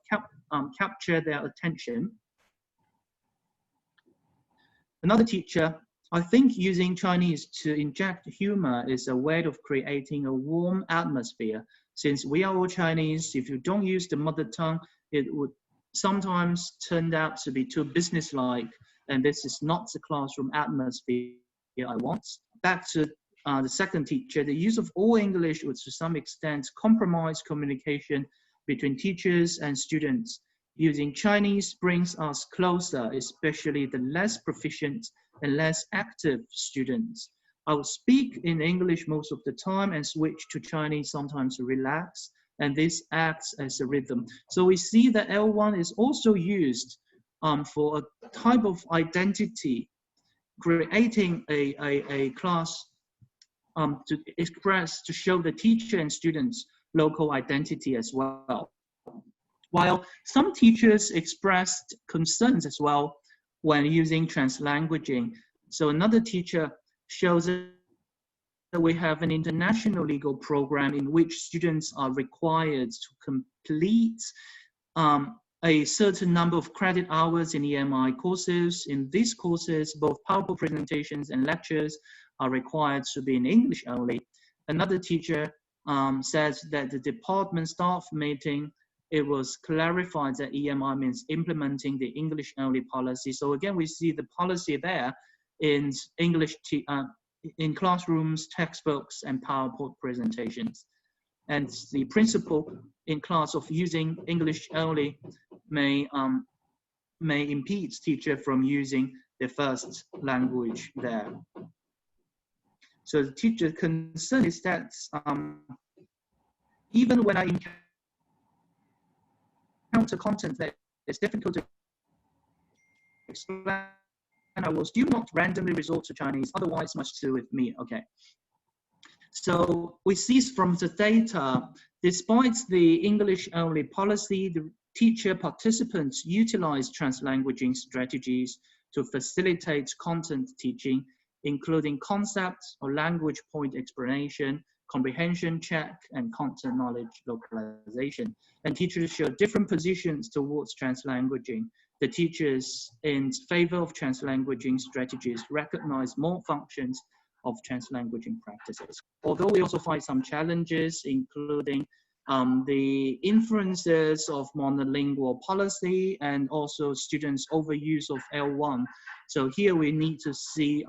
capture their attention. Another teacher, I think using Chinese to inject humor is a way of creating a warm atmosphere. Since we are all Chinese, if you don't use the mother tongue, it would sometimes turn out to be too businesslike, and this is not the classroom atmosphere I want. Back to the second teacher, the use of all English would to some extent compromise communication between teachers and students. Using Chinese brings us closer, especially the less proficient and less active students. I would speak in English most of the time and switch to Chinese sometimes to relax, and this acts as a rhythm. So we see that L1 is also used for a type of identity, creating a class to express, to show the teacher and students local identity as well. While some teachers expressed concerns as well when using translanguaging. So another teacher shows that we have an international legal program in which students are required to complete a certain number of credit hours in EMI courses. In these courses, both PowerPoint presentations and lectures are required to be in English only. Another teacher says that the department staff meeting, it was clarified that EMI means implementing the English only policy. So again, we see the policy there in English, in classrooms, textbooks, and PowerPoint presentations. And the principle in class of using English only may impede teacher from using their first language there. So the teacher's concern is that even when I encounter content that is difficult to explain, I will still not randomly resort to Chinese, otherwise much to do with me, okay. So we see from the data, despite the English-only policy, the teacher participants utilize translanguaging strategies to facilitate content teaching, including concepts or language point explanation, comprehension check, and content knowledge localization. And teachers show different positions towards translanguaging. The teachers in favor of translanguaging strategies recognize more functions of translanguaging practices. Although we also find some challenges, including the influences of monolingual policy and also students' overuse of L1. So here we need to see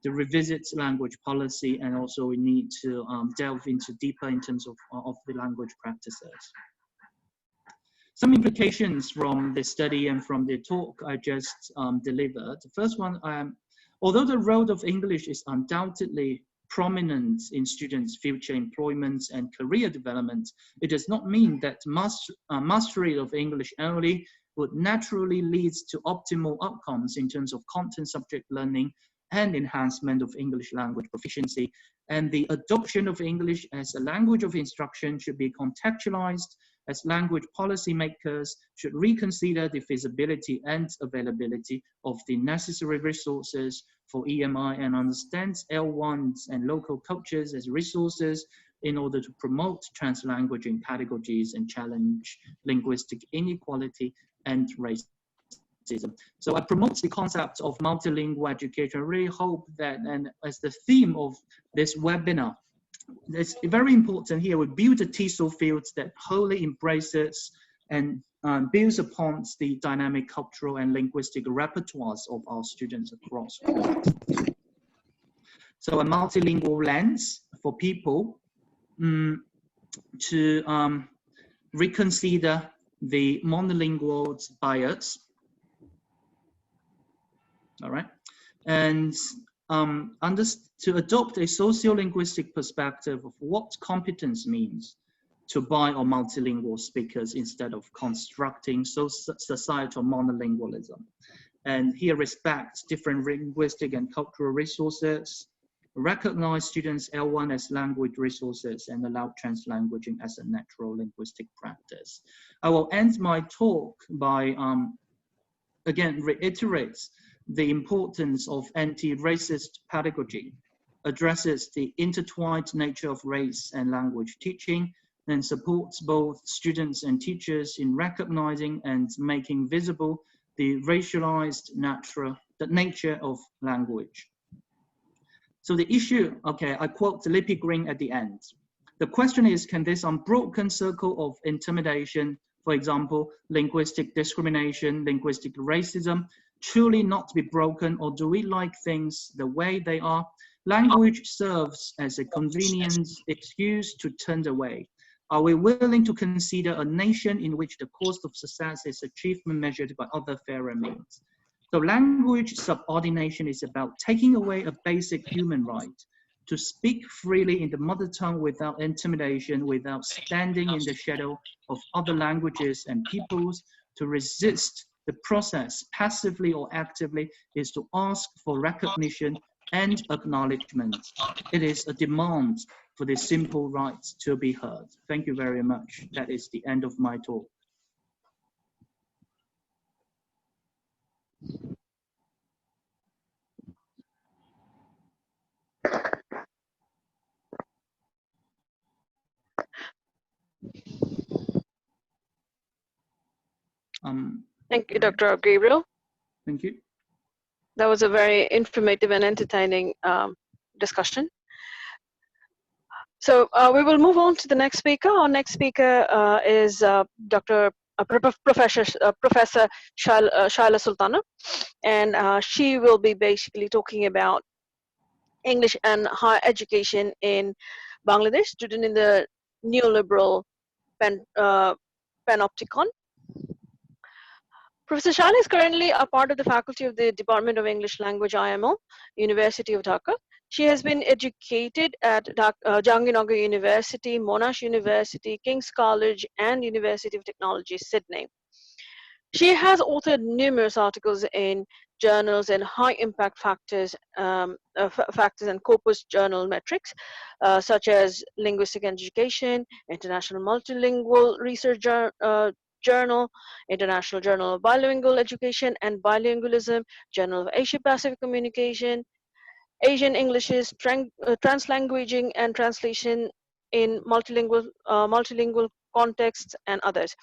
the revisit language policy, and also we need to delve into deeper in terms of the language practices. Some implications from the study and from the talk I just delivered. The first one, although the role of English is undoubtedly prominent in students' future employment and career development, it does not mean that mastery of English only would naturally lead to optimal outcomes in terms of content subject learning and enhancement of English language proficiency. And the adoption of English as a language of instruction should be contextualized, as language policymakers should reconsider the feasibility and availability of the necessary resources for EMI and understand L1s and local cultures as resources in order to promote translanguaging pedagogies and challenge linguistic inequality end racism. So I promote the concept of multilingual education. I really hope that, and as the theme of this webinar, it's very important here, we build a TESOL field that wholly embraces and builds upon the dynamic cultural and linguistic repertoires of our students across. So a multilingual lens for people to reconsider the monolingual bias, all right, and to adopt a sociolinguistic perspective of what competence means to bi or multilingual speakers instead of constructing societal monolingualism. And here respect different linguistic and cultural resources, recognize students' L1 as language resources, and allow translanguaging as a natural linguistic practice. I will end my talk by, again, reiterates the importance of anti-racist pedagogy, addresses the intertwined nature of race and language teaching, and supports both students and teachers in recognizing and making visible the racialized nature of language. So the issue, okay, I quote Lippy Green at the end. The question is, can this unbroken circle of intimidation, for example, linguistic discrimination, linguistic racism, truly not be broken, or do we like things the way they are? Language serves as a convenient excuse to turn away. Are we willing to consider a nation in which the cost of success is achievement measured by other fairer means? So language subordination is about taking away a basic human right to speak freely in the mother tongue without intimidation, without standing in the shadow of other languages and peoples. To resist the process passively or actively is to ask for recognition and acknowledgement. It is a demand for the simple right to be heard. Thank you very much. That is the end of my talk. Thank you, Dr. Gabriel. Thank you. That was a very informative and entertaining discussion. So we will move on to the next speaker. Our next speaker is Professor Shayla Sultana, and she will be basically talking about English and higher education in Bangladesh, student in the neoliberal panopticon. Professor Shayla is currently a part of the faculty of the Department of English Language IMO, University of Dhaka. She has been educated at Jahangirnagar University, Monash University, King's College, and University of Technology, Sydney. She has authored numerous articles in journals and high impact factors and corpus journal metrics, such as Linguistic Education, International Multilingual Research Journal, International Journal of Bilingual Education and Bilingualism, Journal of Asia Pacific Communication, Asian Englishes, Translanguaging and Translation in Multilingual Contexts, and others.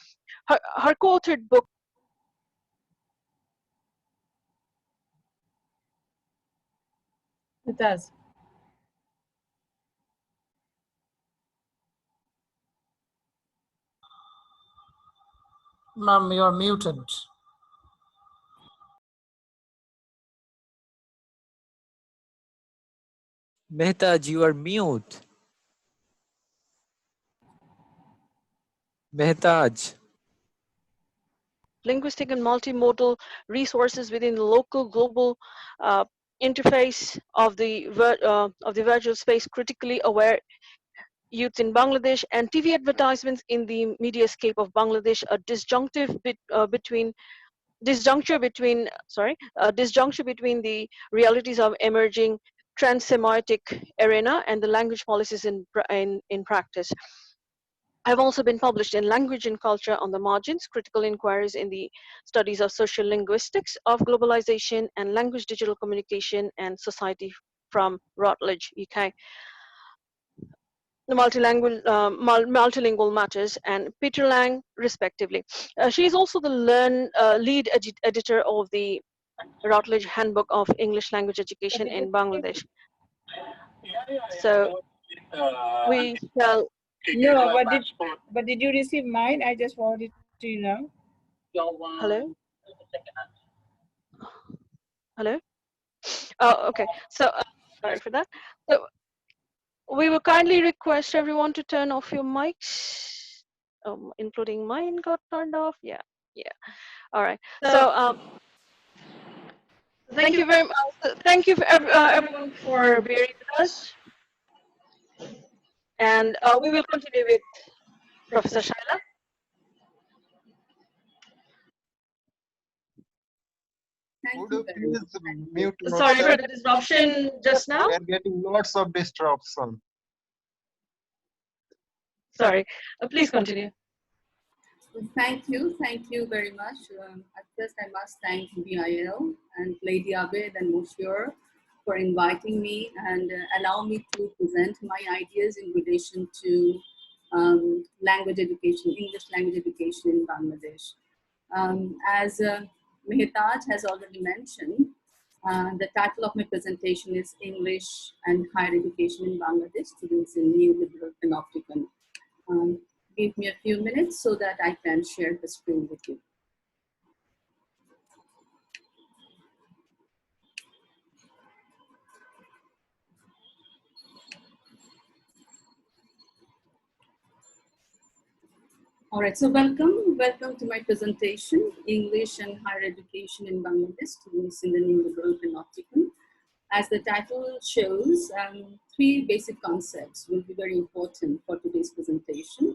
Her co-authored book, It does. Ma'am, you're muted. Mehtaj, you are mute. Mehtaj. Linguistic and Multimodal Resources within the Local Global Interface of the Virtual Space, Critically Aware Youth in Bangladesh, and TV Advertisements in the Mediascape of Bangladesh, a disjuncture between the realities of emerging trans-Semitic arena and the language policies in practice. I've also been published in Language and Culture on the Margins, Critical Inquiries in the Studies of Social Linguistics of Globalization and Language, Digital Communication and Society from Routledge, UK. the multilingual matters, and Peter Lang, respectively. She is also the lead editor of the Routledge Handbook of English Language Education in Bangladesh. So we shall. No, but did you receive mine? I just wanted to know. Hello? Hello? Oh, okay. So sorry for that. So we will kindly request everyone to turn off your mics, including mine got turned off. Yeah. All right. So thank you very much. Thank you for everyone for bearing with us, and we will continue with Professor Shayla. Would you please mute Sorry yourself? for the disruption just now. We are getting lots of disruption. Sorry. Please continue. Thank you very much. At first, I must thank BIL and Lady Abed and Monsieur for inviting me and allow me to present my ideas in relation to language education, English language education in Bangladesh. As Mehtaj has already mentioned, the title of my presentation is English and Higher Education in Bangladesh, Students in New Liberal Panopticon. Give me a few minutes so that I can share the screen with you. All right, so welcome to my presentation, English and Higher Education in Bangladesh, Students in the New Liberal Panopticon. As the title shows, three basic concepts will be very important for today's presentation.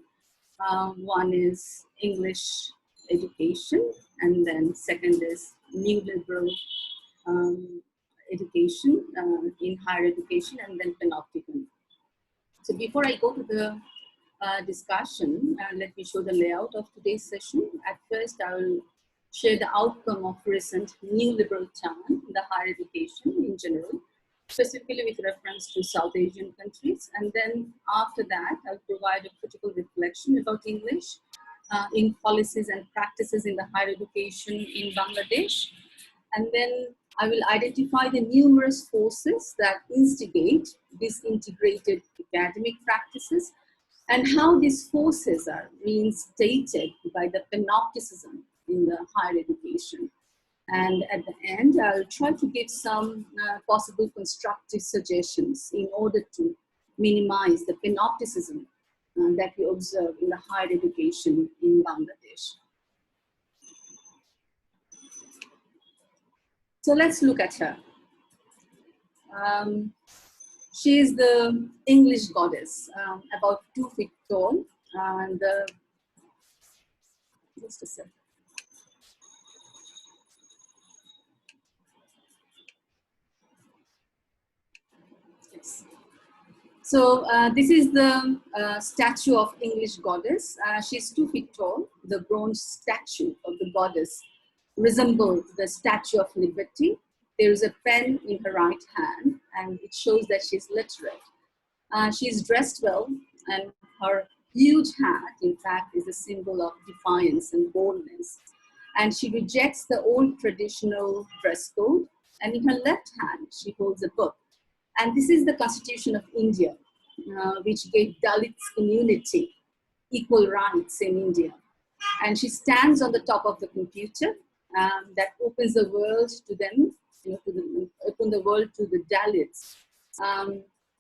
One is English education, and then second is New Liberal education in higher education, and then Panopticon. So before I go to the discussion, let me show the layout of today's session. At first, I will share the outcome of recent New Liberal turn in the higher education in general, specifically with reference to South Asian countries. And then after that, I'll provide a critical reflection about English in policies and practices in the higher education in Bangladesh. And then I will identify the numerous forces that instigate disintegrated academic practices and how these forces are reinstated by the panopticism in the higher education. And at the end, I'll try to give some possible constructive suggestions in order to minimize the panopticism that we observe in the higher education in Bangladesh. So let's look at her. She is the English goddess, about 2 feet tall, and just a second. Yes. So this is the statue of English goddess. She's 2 feet tall. The bronze statue of the goddess resembles the Statue of Liberty. There is a pen in her right hand, and it shows that she's literate. She's dressed well, and her huge hat, in fact, is a symbol of defiance and boldness. And she rejects the old traditional dress code, and in her left hand, she holds a book. And this is the Constitution of India, which gave Dalits community equal rights in India. And she stands on the top of the computer that opens the world to them, open the world to the Dalits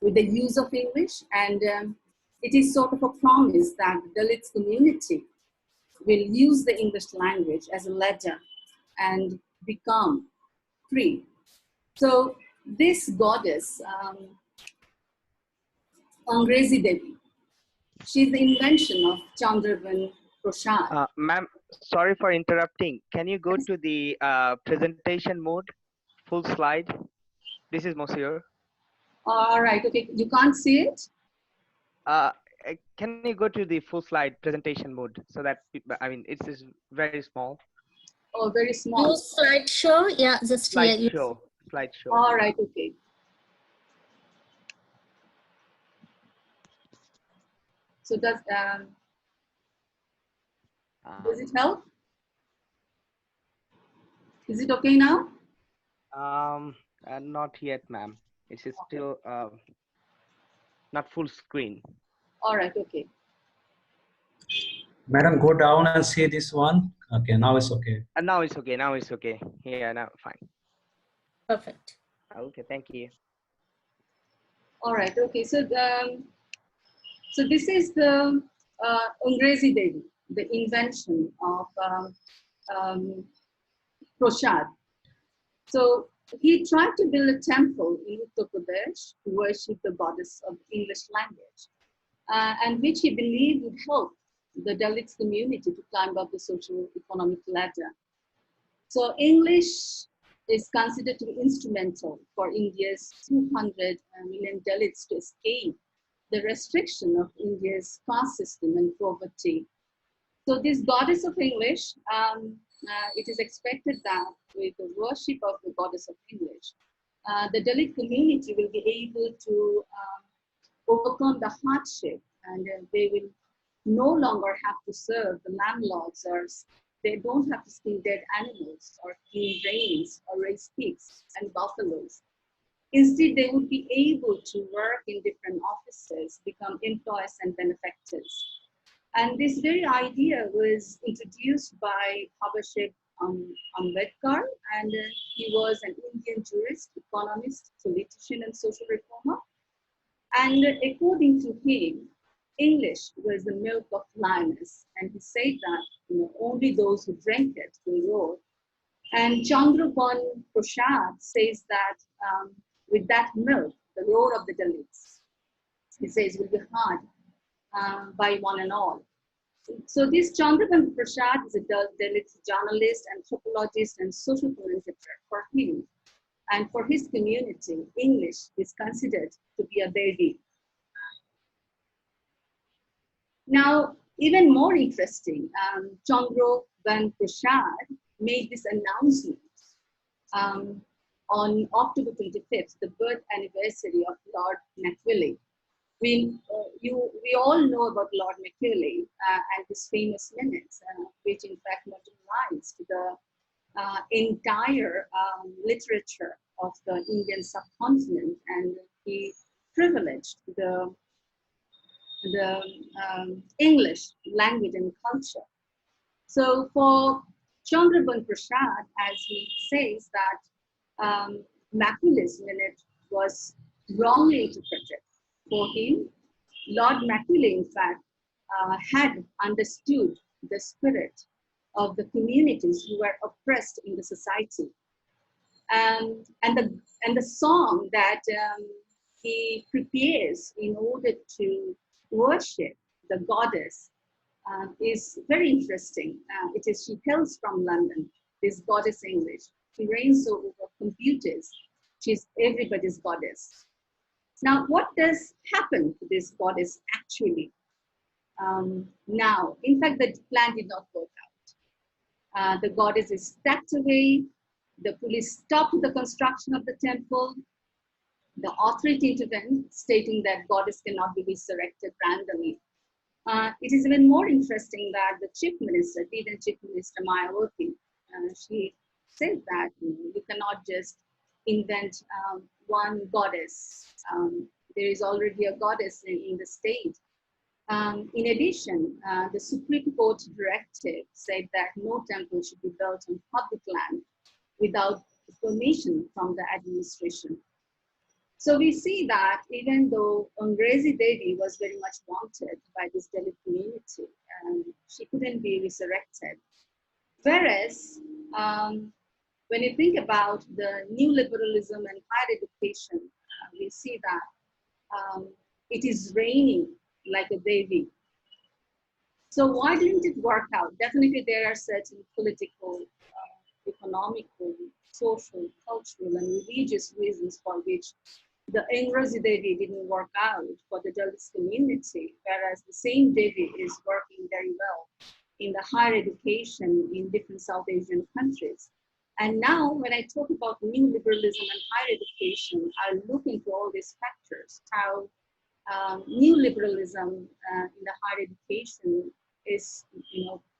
with the use of English. And it is sort of a promise that the Dalits community will use the English language as a ledger and become free. So this goddess, Angrezi Devi, she's the invention of Chandravan Prasad. Ma'am, sorry for interrupting. Can you go to the presentation mode, full slide? This is Monsieur. All right, okay, you can't see it? Can you go to the full slide presentation mode so that, I mean, it's just very small. Oh, very small. Full slideshow, yeah, just here. Slideshow. All right, okay. So does it help? Is it okay now? Not yet, ma'am. It is still not full screen. All right, okay. Madam, go down and see this one. Okay, now it's okay. Now it's okay. Now it's okay. Yeah, now fine. Perfect. Okay, thank you. All right, okay. So so this is the Angrezi Devi, the invention of Prashad. So he tried to build a temple in Uttar Pradesh to worship the goddess of English language, and which he believed would help the Dalit community to climb up the socio-economic ladder. So English is considered to be instrumental for India's 200 million Dalits to escape the restriction of India's caste system and poverty. So this goddess of English, it is expected that with the worship of the goddess of English, the Dalit community will be able to overcome the hardship, and they will no longer have to serve the landlords, or they don't have to skin dead animals or clean drains or raise pigs and buffaloes. Instead, they would be able to work in different offices, become employees and benefactors. And this very idea was introduced by Babasaheb Ambedkar, and he was an Indian jurist, economist, politician, and social reformer. And according to him, English was the milk of lioness, and he said that only those who drank it will roar. And Chandraban Prashad says that with that milk, the roar of the Dalits, he says, will be heard by one and all. So this Chandraban Prashad is a Dalit journalist, anthropologist, and social commentator. For him and for his community, English is considered to be a baby. Now, even more interesting, Chandraban Prashad made this announcement on October 25th, the birth anniversary of Lord Macaulay. We all know about Lord Macaulay and his famous minutes, which in fact marginalized the entire literature of the Indian subcontinent, and he privileged the English language and culture. So for Chandraban Prashad, as he says that Macaulay's minute was wrongly interpreted. For him, Lord Macaulay, in fact, had understood the spirit of the communities who were oppressed in the society. And the song that he prepares in order to worship the goddess is very interesting. She hails from London, this goddess English. She reigns over computers. She's everybody's goddess. Now, what does happen to this goddess actually now? In fact, the plan did not work out. The goddess is stacked away. The police stopped the construction of the temple. The authority intervened, stating that goddess cannot be resurrected randomly. It is even more interesting that the Chief Minister, then Chief Minister Mayawati, she said that you cannot just invent one goddess. There is already a goddess in the state. In addition, the Supreme Court directive said that no temple should be built on public land without permission from the administration. So we see that even though Angrezi Devi was very much wanted by this Dalit community, she couldn't be resurrected. Whereas, when you think about the new liberalism and higher education, we see that it is reigning like a Devi. So why didn't it work out? Definitely there are certain political, economical, social, cultural, and religious reasons for which the Angrezi Devi didn't work out for the Dalit community, whereas the same Devi is working very well in the higher education in different South Asian countries. And now when I talk about new liberalism and higher education, I look into all these factors, how neoliberalism in the higher education is,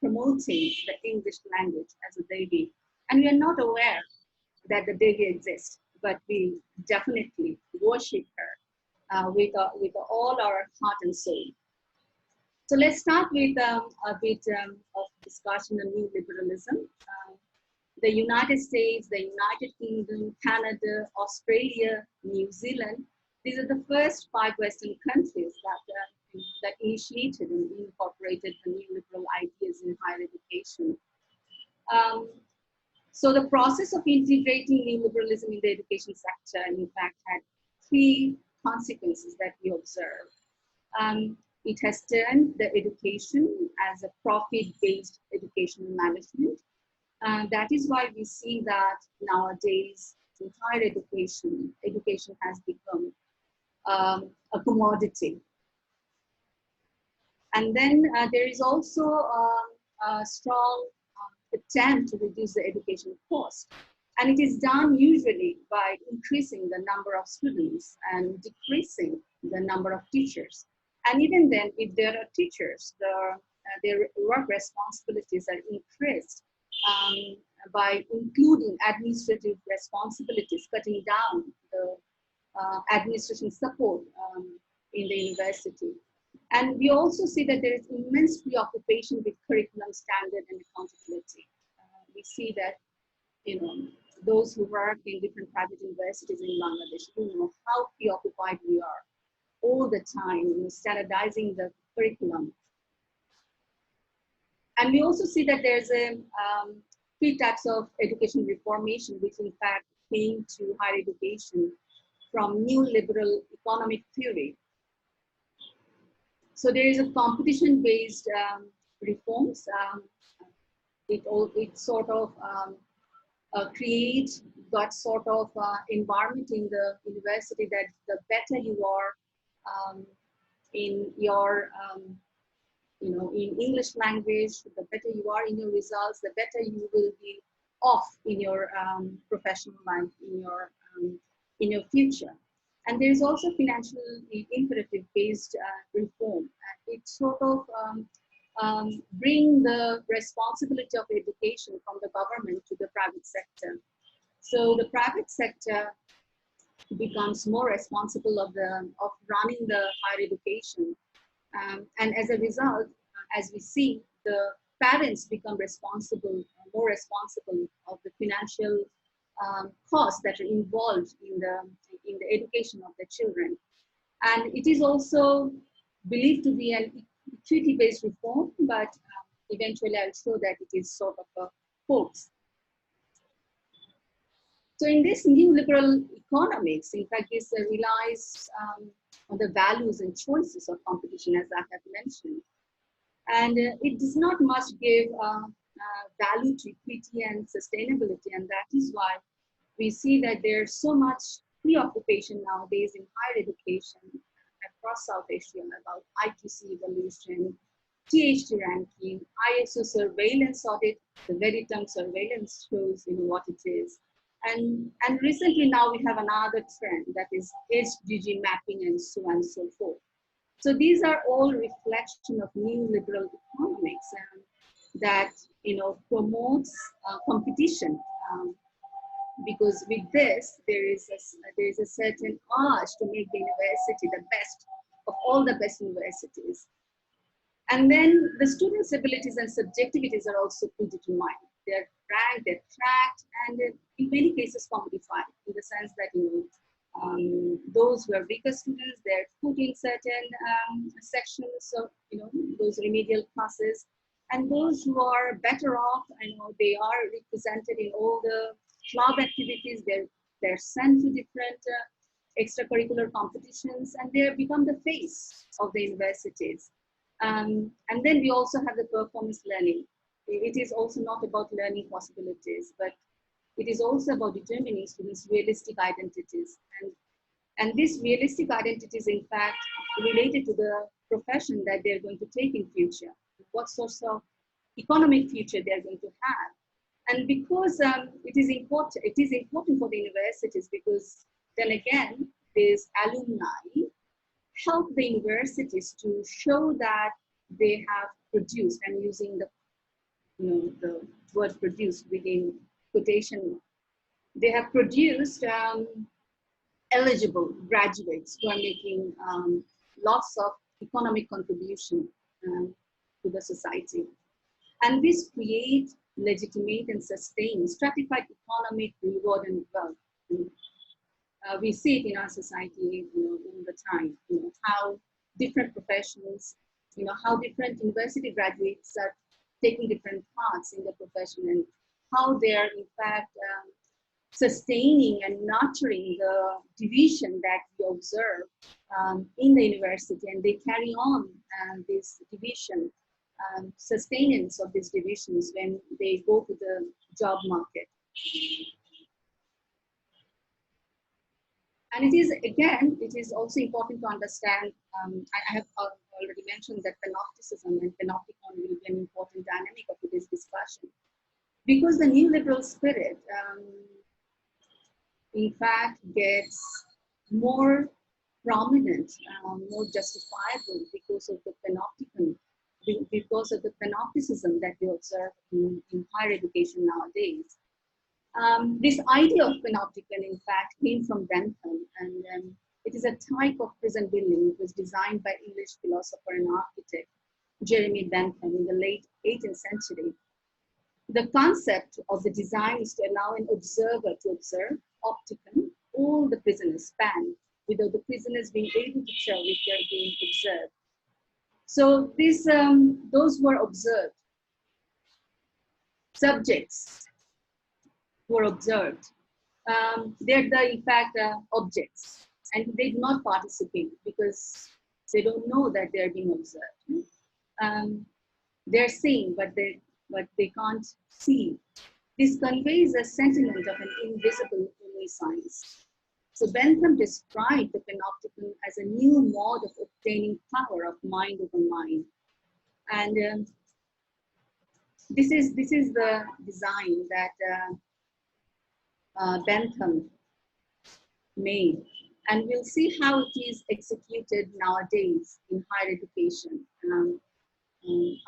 promoting the English language as a deity, and we are not aware that the deity exists, but we definitely worship her with all our heart and soul. So let's start with a bit of discussion on neoliberalism. The United States, the United Kingdom, Canada, Australia, New Zealand, these are the first 5 Western countries that initiated and incorporated the neoliberal ideas in higher education. So the process of integrating neoliberalism in the education sector, in fact, had 3 consequences that we observed. It has turned the education as a profit-based educational management. That is why we see that nowadays in higher education, education has become a commodity. And then there is also a strong attempt to reduce the education cost. And it is done usually by increasing the number of students and decreasing the number of teachers. And even then, if there are teachers, their work responsibilities are increased by including administrative responsibilities, cutting down the administration support in the university. And we also see that there is immense preoccupation with curriculum standard and accountability. We see that, those who work in different private universities in Bangladesh, how preoccupied we are all the time, standardizing the curriculum. And we also see that there's 3 types of education reformation, which in fact came to higher education from neoliberal economic theory. So there is a competition-based reforms. It sort of creates that sort of environment in the university that the better you are in your, in English language, the better you are in your results, the better you will be off in your professional life, in your future. And there is also financial imperative-based reform. It sort of bring the responsibility of education from the government to the private sector. So the private sector becomes more responsible of running the higher education. And as a result, as we see, the parents become more responsible of the financial costs that are involved in the education of the children. And it is also believed to be an equity-based reform, but eventually I'll show that it is sort of a hoax. So in this new liberal economics, in fact, this relies on the values and choices of competition, as I have mentioned. And it does not much give value to equity and sustainability, and that is why we see that there's so much preoccupation nowadays in higher education across South Asia about ITC evaluation, THT ranking, ISO surveillance audit. The very term surveillance shows what it is. And recently now we have another trend that is SDG mapping and so on and so forth. So these are all reflection of new liberal economics that promotes competition. Because with this, there is a certain urge to make the university the best of all the best universities. And then the students' abilities and subjectivities are also predetermined. They're ranked, they're tracked, and in many cases commodified, in the sense that those who are weaker students, they're put in certain sections of those remedial classes, and those who are better off, they are represented in all the club activities. They're sent to different extracurricular competitions, and they become the face of the universities. And then we also have the performance learning. It is also not about learning possibilities, but it is also about determining students' realistic identities. And these realistic identities, in fact, related to the profession that they're going to take in future, what sorts of economic future they're going to have. And because it is important for the universities, because then again, these alumni help the universities to show that they have produced, I'm using the word produced within quotation, they have produced eligible graduates who are making lots of economic contribution to the society. And this creates legitimate and sustained stratified economic reward and wealth. We see it in our society, all the time, how different professions, how different university graduates are taking different paths in the profession, and how they are in fact sustaining and nurturing the division that we observe in the university, and they carry on this division, sustenance of these divisions when they go to the job market. And it is also important to understand, I have already mentioned that panopticism and panopticon will be an important dynamic of today's discussion, because the neoliberal spirit, in fact, gets more prominent, more justifiable because of the panopticon, because of the panopticism that we observe in higher education nowadays. This idea of panopticon, in fact, came from Bentham, and it is a type of prison building. It was designed by English philosopher and architect Jeremy Bentham in the late 18th century. The concept of the design is to allow an observer to observe opticon all the prisoners span, without the prisoners being able to tell if they are being observed. So this, those who are observed, subjects who are observed, they're the, in fact, objects, and they do not participate because they don't know that they're being observed. They're seeing, but they can't see. This conveys a sentiment of an invisible omniscience. So Bentham described the panopticon as a new mode of obtaining power of mind over mind. And this is the design that Bentham made. And we'll see how it is executed nowadays in higher education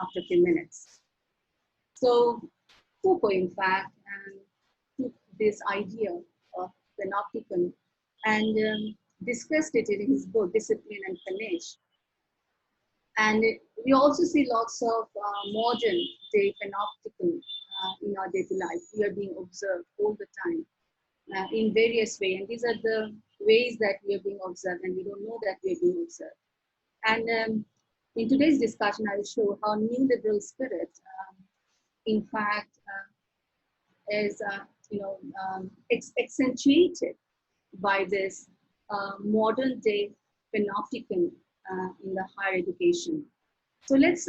after a few minutes. So Foucault, in fact, took this idea of panopticon and discussed it in his book, Discipline and Punish. And we also see lots of modern day panopticon in our daily life. We are being observed all the time in various ways. And these are the ways that we are being observed, and we don't know that we are being observed. And in today's discussion, I will show how neoliberal spirit, in fact, is accentuated by this modern day panopticon in the higher education. So let's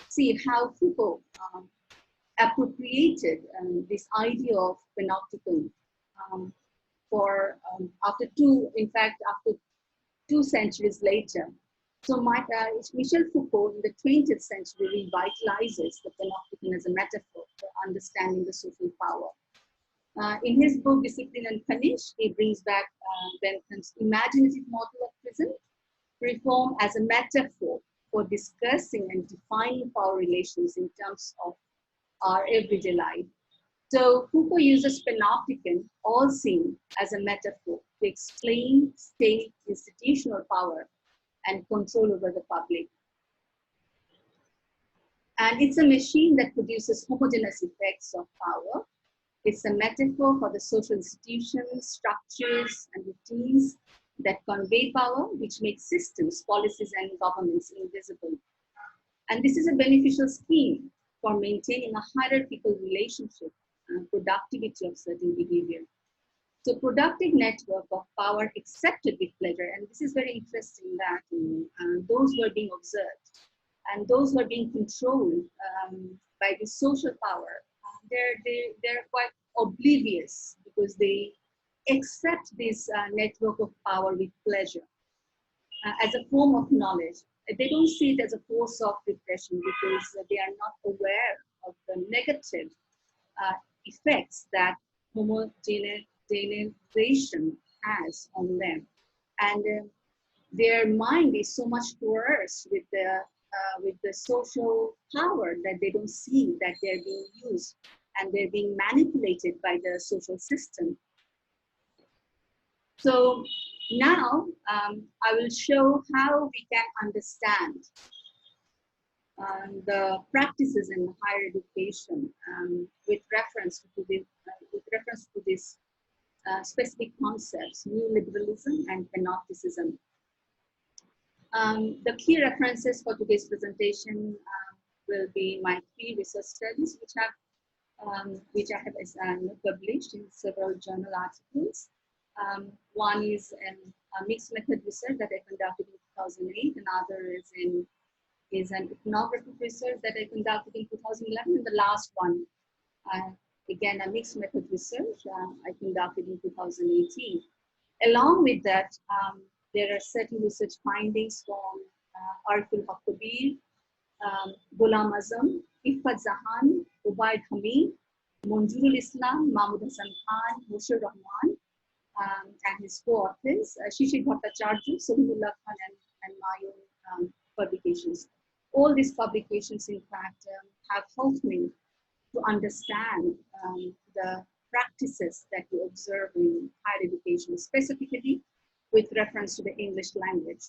see how Foucault appropriated this idea of panopticon for after 2 centuries later. So Michel Foucault in the 20th century revitalizes the panopticon as a metaphor for understanding the social power. In his book, Discipline and Punish, he brings back Bentham's imaginative model of prison reform as a metaphor for discussing and defining power relations in terms of our everyday life. So Foucault uses panopticon, all seen, as a metaphor to explain state institutional power and control over the public. And it's a machine that produces homogeneous effects of power. It's a metaphor for the social institutions, structures, and routines that convey power, which make systems, policies, and governments invisible. And this is a beneficial scheme for maintaining a hierarchical relationship and productivity of certain behavior. So productive network of power accepted with pleasure, and this is very interesting that those who are being observed and those who are being controlled by the social power, they're quite oblivious because they accept this network of power with pleasure as a form of knowledge. They don't see it as a force of repression because they are not aware of the negative effects that homogenization has on them. And their mind is so much coerced with the social power that they don't see that they're being used and they're being manipulated by the social system. So now I will show how we can understand the practices in higher education with reference to this specific concepts, neoliberalism and panopticism. The key references for today's presentation will be my 3 research studies, which I have published in several journal articles. One is a mixed method research that I conducted in 2008. Another is an ethnographic research that I conducted in 2011. And the last one, again, a mixed method research I conducted in 2018. Along with that, there are certain research findings from Ariful Haqqabir, Ghulam Azam, Ifat Zahan, Ubaid Hamid, Munjurul Islam, Mahmud Hassan Khan, Mushur Rahman, and his co-authors, Shishir Bhattacharya, Salimullah Khan, and my own publications. All these publications, in fact, have helped me to understand the practices that we observe in higher education, specifically with reference to the English language.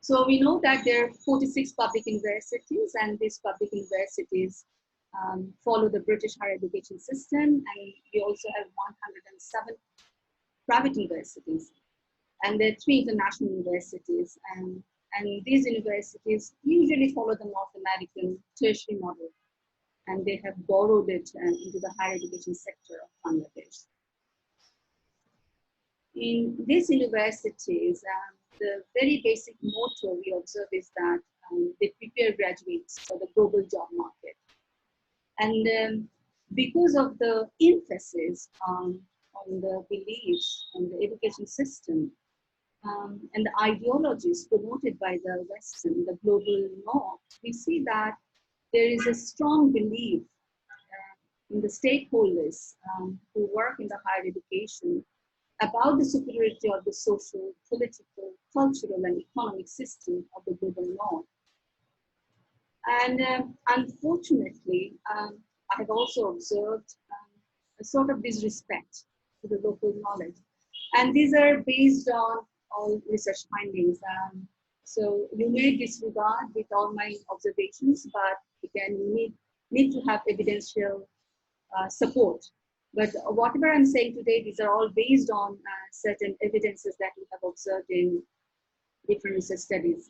So we know that there are 46 public universities, and these public universities follow the British higher education system, and we also have 107 private universities, and there are 3 international universities, and these universities usually follow the North American tertiary model, and they have borrowed it into the higher education sector of Bangladesh. In these universities, the very basic motto we observe is that they prepare graduates for the global job market. And because of the emphasis on the beliefs on the education system and the ideologies promoted by the Western, the global north, we see that there is a strong belief in the stakeholders who work in the higher education about the superiority of the social, political, cultural, and economic system of the global north. And unfortunately, I have also observed a sort of disrespect to the local knowledge. And these are based on all research findings. So you may disregard with all my observations, but again, you need to have evidential support. But whatever I'm saying today, these are all based on certain evidences that we have observed in different research studies.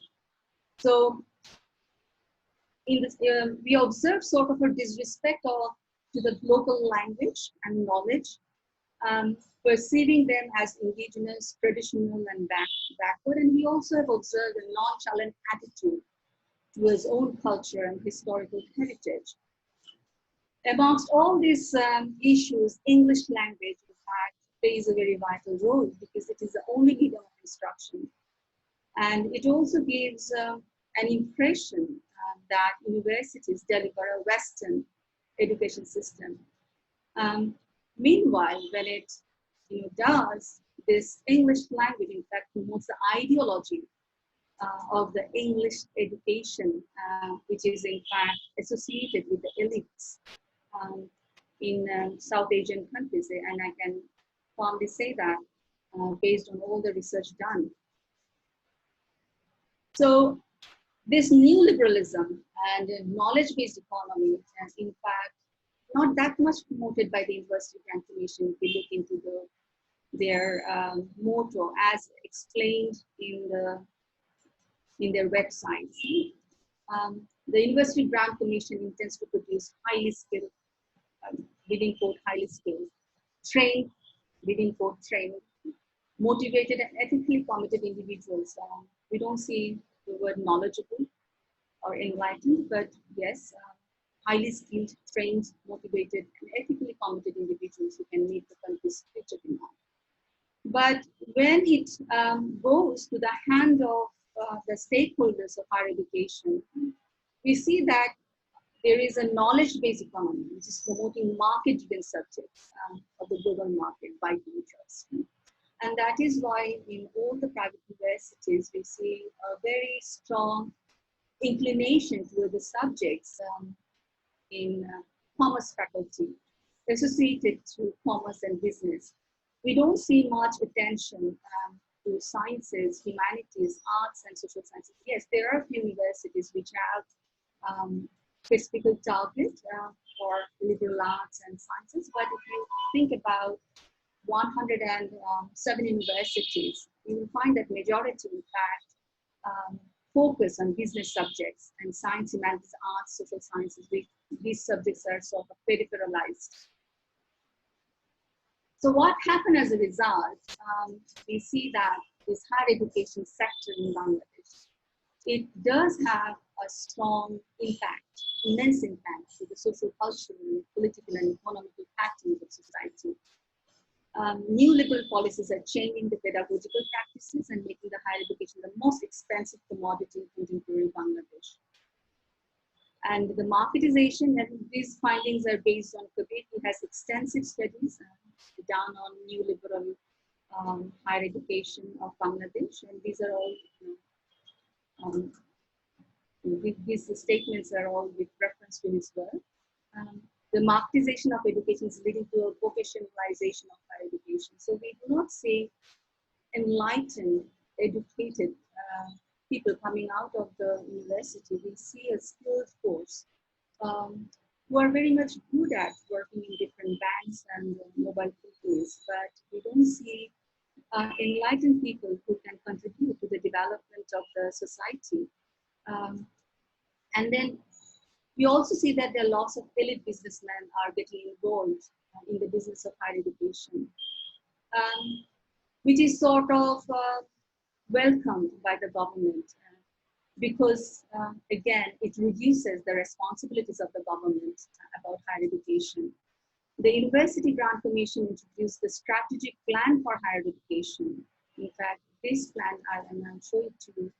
So in this, we observe sort of a disrespect to the local language and knowledge, perceiving them as indigenous, traditional, and backward. And we also have observed a nonchalant attitude towards own culture and historical heritage. Amongst all these issues, English language, in fact, plays a very vital role because it is the only medium of instruction. And it also gives an impression that universities deliver a Western education system. Meanwhile, when it does, this English language, in fact, promotes the ideology of the English education, which is, in fact, associated with the elites in South Asian countries, and I can firmly say that based on all the research done. So this neoliberalism and knowledge-based economy is, in fact, not that much promoted by the University Grant Commission if we look into their motto as explained in their websites. The University Grant Commission intends to produce highly skilled, within quote, highly skilled, trained, within quote, trained, motivated and ethically committed individuals. We don't see the word knowledgeable or enlightened, but yes, highly skilled, trained, motivated, and ethically committed individuals who can meet the country's future demand. But when it goes to the hand of the stakeholders of higher education, we see that there is a knowledge-based economy, which is promoting market-driven subjects of the global market by interest. And that is why in all the private universities, we see a very strong inclination toward the subjects in commerce faculty associated to commerce and business. We don't see much attention to sciences, humanities, arts, and social sciences. Yes, there are a few universities which have specific target for liberal arts and sciences, but if you think about 107 universities, you will find that majority, in fact, focus on business subjects and science, humanities, arts, social sciences. These subjects are sort of peripheralized. So what happened as a result? We see that this higher education sector in Bangladesh, it does have a strong impact, immense impact to the social, cultural, political, and economical patterns of society. New liberal policies are changing the pedagogical practices and making the higher education the most expensive commodity in contemporary Bangladesh. And the marketization, and these findings are based on Kabir. He has extensive studies done on new liberal higher education of Bangladesh, and these are all, these statements are all with reference to his work. The marketization of education is leading to a vocationalization of higher education. So we do not see enlightened, educated people coming out of the university. We see a skilled force who are very much good at working in different banks and mobile companies, but we don't see enlightened people who can contribute to the development of the society. And then we also see that there are lots of elite businessmen are getting involved in the business of higher education, which is sort of welcomed by the government because, again, it reduces the responsibilities of the government about higher education. The University Grant Commission introduced the strategic plan for higher education. In fact, this plan, and I'll show it to you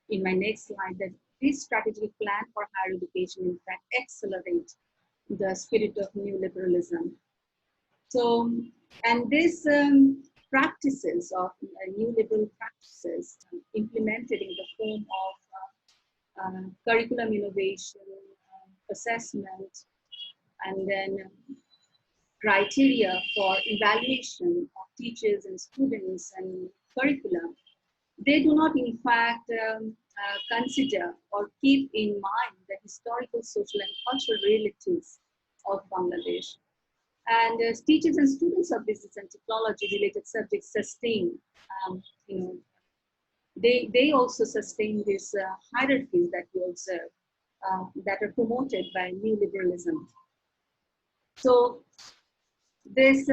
in my next slide, that this strategic plan for higher education, in fact, accelerates the spirit of new liberalism. So, and this practices of new liberal practices implemented in the form of curriculum innovation, assessment, and then criteria for evaluation of teachers and students and curriculum, they do not in fact consider or keep in mind the historical, social, and cultural realities of Bangladesh. And teachers and students of business and technology related subjects sustain, they also sustain these hierarchies that we observe that are promoted by new liberalism. So this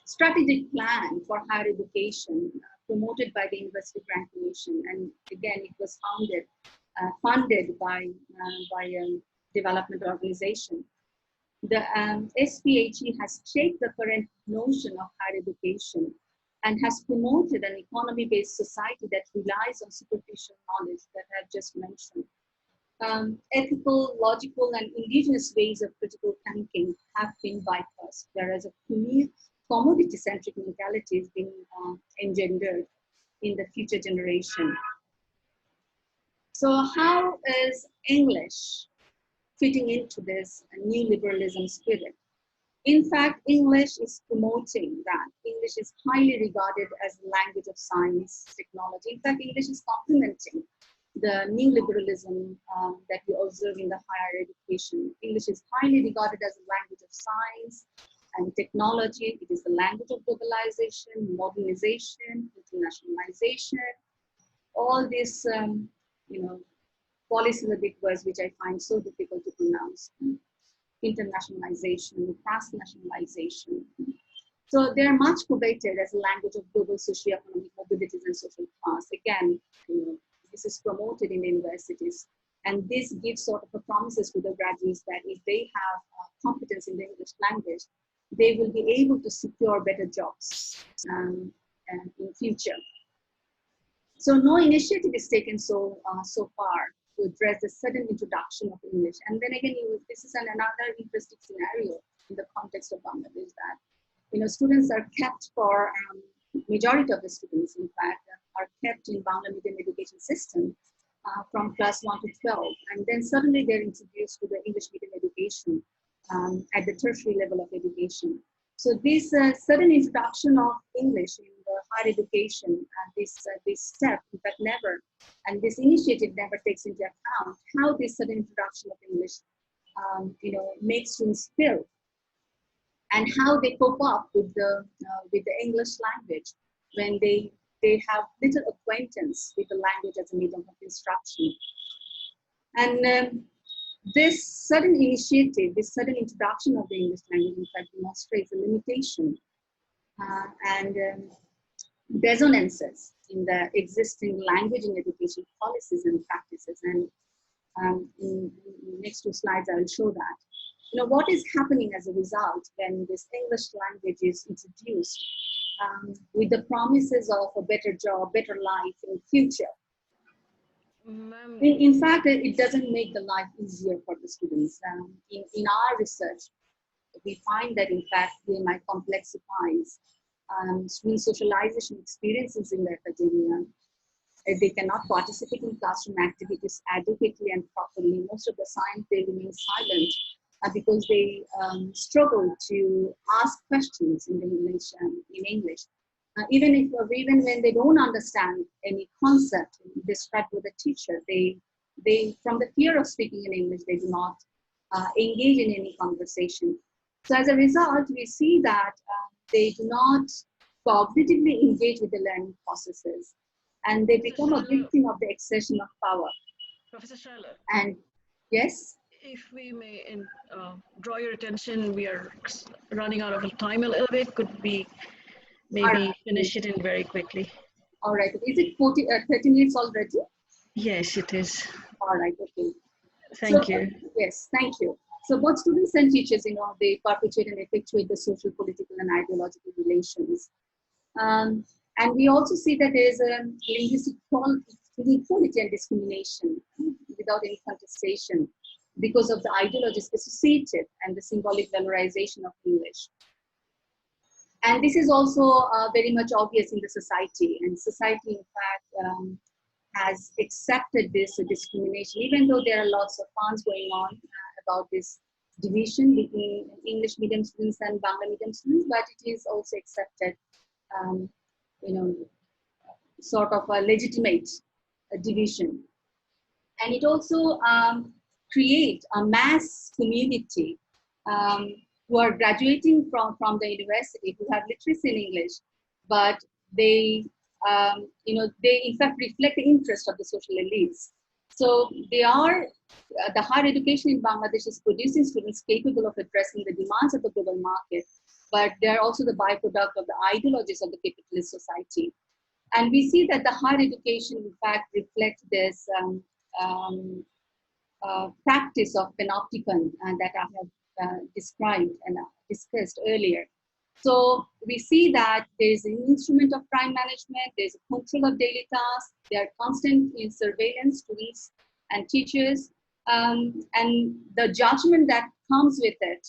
strategic plan for higher education promoted by the University Grant Commission, and again it was funded by a development organization. The SPHE has shaped the current notion of higher education and has promoted an economy-based society that relies on superficial knowledge that I've just mentioned. Ethical, logical, and indigenous ways of critical thinking have been bypassed, whereas a commodity-centric mentality is being engendered in the future generation. So how is English fitting into this new liberalism spirit? In fact, English is promoting that. English is highly regarded as a language of science, technology. In fact, English is complementing the new liberalism that we observe in the higher education. English is highly regarded as a language of science and technology. It is the language of globalization, modernization, internationalization. All these, policies are big words which I find so difficult to pronounce. Internationalization, transnationalization. So they are much coveted as a language of global socioeconomic mobilities and social class. Again, this is promoted in the universities, and this gives sort of a promises to the graduates that if they have competence in the English language, they will be able to secure better jobs in future. So no initiative is taken so far to address the sudden introduction of English. And then again, this is another interesting scenario in the context of Bangladesh, that students are kept for, majority of the students, in fact, are kept in Bangla medium education system from class 1 to 12. And then suddenly they're introduced to the English medium education at the tertiary level of education. So this sudden introduction of English in the higher education, this step, in fact, never, and this initiative never takes into account how this sudden introduction of English, makes students feel, and how they cope up with the English language when they have little acquaintance with the language as a medium of instruction. And this sudden initiative, this sudden introduction of the English language, in fact, demonstrates a limitation and dissonances in the existing language and education policies and practices. And in the next 2 slides, I will show that. What is happening as a result when this English language is introduced with the promises of a better job, better life in the future? In fact, it doesn't make the life easier for the students. In our research, we find that, in fact, they might complexifies student socialization experiences in the academia. They cannot participate in classroom activities adequately and properly. Most of the time, they remain silent because they struggle to ask questions in English. Even when they don't understand any concept described with the teacher, they from the fear of speaking in English, they do not engage in any conversation. So as a result, we see that they do not cognitively engage with the learning processes, and they become a victim of the accession of power. Professor Shayla. And yes? If we may draw your attention, we are running out of time a little bit. Could we maybe finish it in very quickly? All right. Is it 30 minutes already? Yes, it is. All right. Okay. Thank you. Yes, thank you. So both students and teachers, they perpetuate and effectuate the social, political, and ideological relations. And we also see that there is a linguistic inequality and discrimination without any contestation because of the ideologies associated and the symbolic valorization of English. And this is also very much obvious in the society. And society, in fact, has accepted this discrimination, even though there are lots of funds going on about this division between English medium students and Bangla medium students, but it is also accepted, sort of a legitimate division. And it also creates a mass community who are graduating from the university who have literacy in English, but they in fact reflect the interest of the social elites. So they are, the higher education in Bangladesh is producing students capable of addressing the demands of the global market, but they are also the byproduct of the ideologies of the capitalist society. And we see that the higher education, in fact, reflects this practice of panopticon that I have described and discussed earlier. So we see that there is an instrument of crime management, there's a control of daily tasks, they are constant in surveillance, students and teachers, and the judgment that comes with it,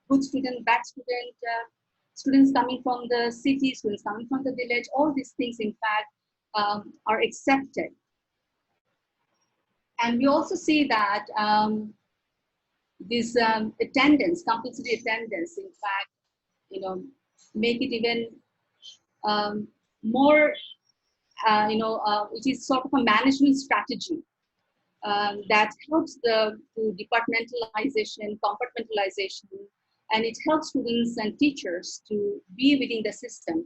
good student, bad student, students coming from the city, students coming from the village, all these things, in fact, are accepted. And we also see that this attendance, compulsory attendance, in fact, make it even more, it is sort of a management strategy that helps to departmentalization, compartmentalization, and it helps students and teachers to be within the system.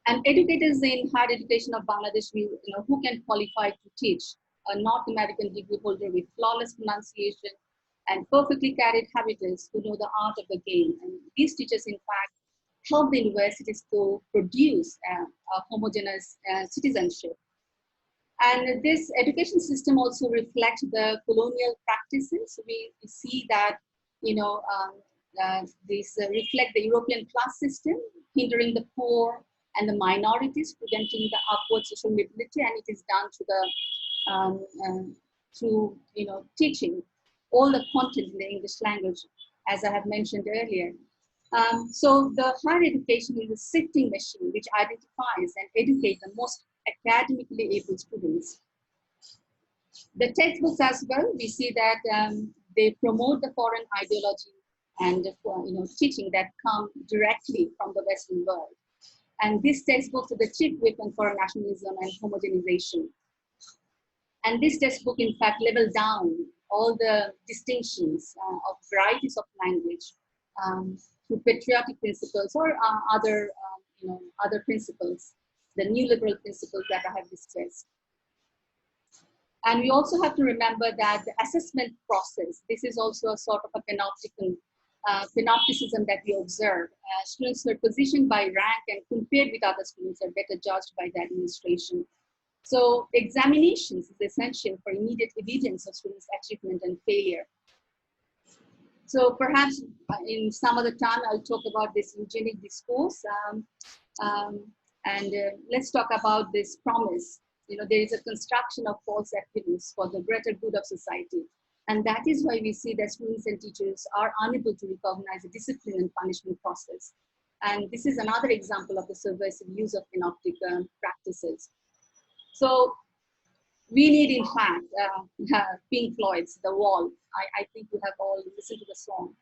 And educators in higher education of Bangladesh, who can qualify to teach a North American degree holder with flawless pronunciation and perfectly carried habitus to know the art of the game. And these teachers, in fact, help the universities to produce a homogeneous citizenship. And this education system also reflects the colonial practices. We see that, these reflect the European class system, hindering the poor and the minorities, preventing the upward social mobility, and it is done to the through teaching all the content in the English language as I have mentioned earlier. So the higher education is a sifting machine which identifies and educates the most academically able students. The textbooks as well, we see that they promote the foreign ideology and teaching that come directly from the Western world. And these textbooks are the chief weapon for nationalism and homogenization. And this textbook, in fact, level down all the distinctions of varieties of language through patriotic principles or other principles, the neoliberal principles that I have discussed. And we also have to remember that the assessment process, this is also a sort of a panopticism that we observe. Students who are positioned by rank and compared with other students are better judged by the administration. So examinations is essential for immediate evidence of students' achievement and failure. So perhaps in some other time, I'll talk about this eugenic discourse. Let's talk about this promise. There is a construction of false evidence for the greater good of society. And that is why we see that students and teachers are unable to recognize the discipline and punishment process. And this is another example of the subversive use of panoptic practices. So we need, in fact, Pink Floyd's The Wall. I think you have all listened to the song.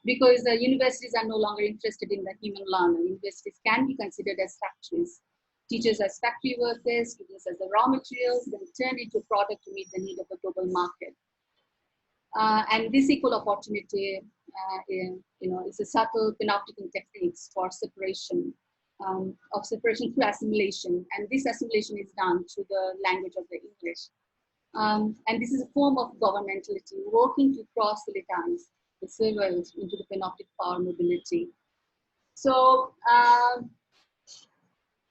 Because universities are no longer interested in the human learner. Universities can be considered as factories. Teachers as factory workers, students as the raw materials, then turned into a product to meet the need of the global market. And this equal opportunity, is a subtle panoptical techniques for separation, of separation through assimilation. And this assimilation is done through the language of the English. And this is a form of governmentality, working to proselytize the civils into the panoptic power mobility. So,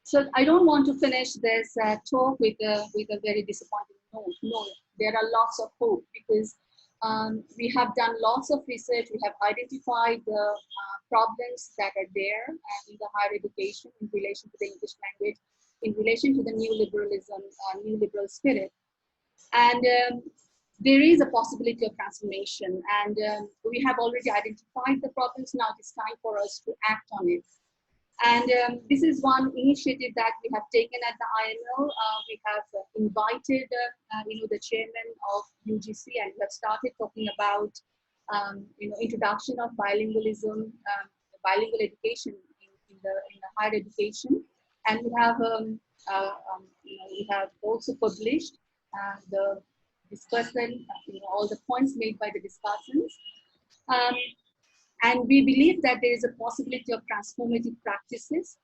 so I don't want to finish this talk with a very disappointing note. No, there are lots of hope because we have done lots of research. We have identified the problems that are there in the higher education in relation to the English language, in relation to the neoliberalism, neoliberal spirit. And there is a possibility of transformation. And we have already identified the problems. Now it is time for us to act on it. And this is one initiative that we have taken at the IML. We have invited, the chairman of UGC, and we have started talking about, introduction of bilingualism, bilingual education in the higher education. And we have also published the discussion, all the points made by the discussants. And we believe that there is a possibility of transformative practices,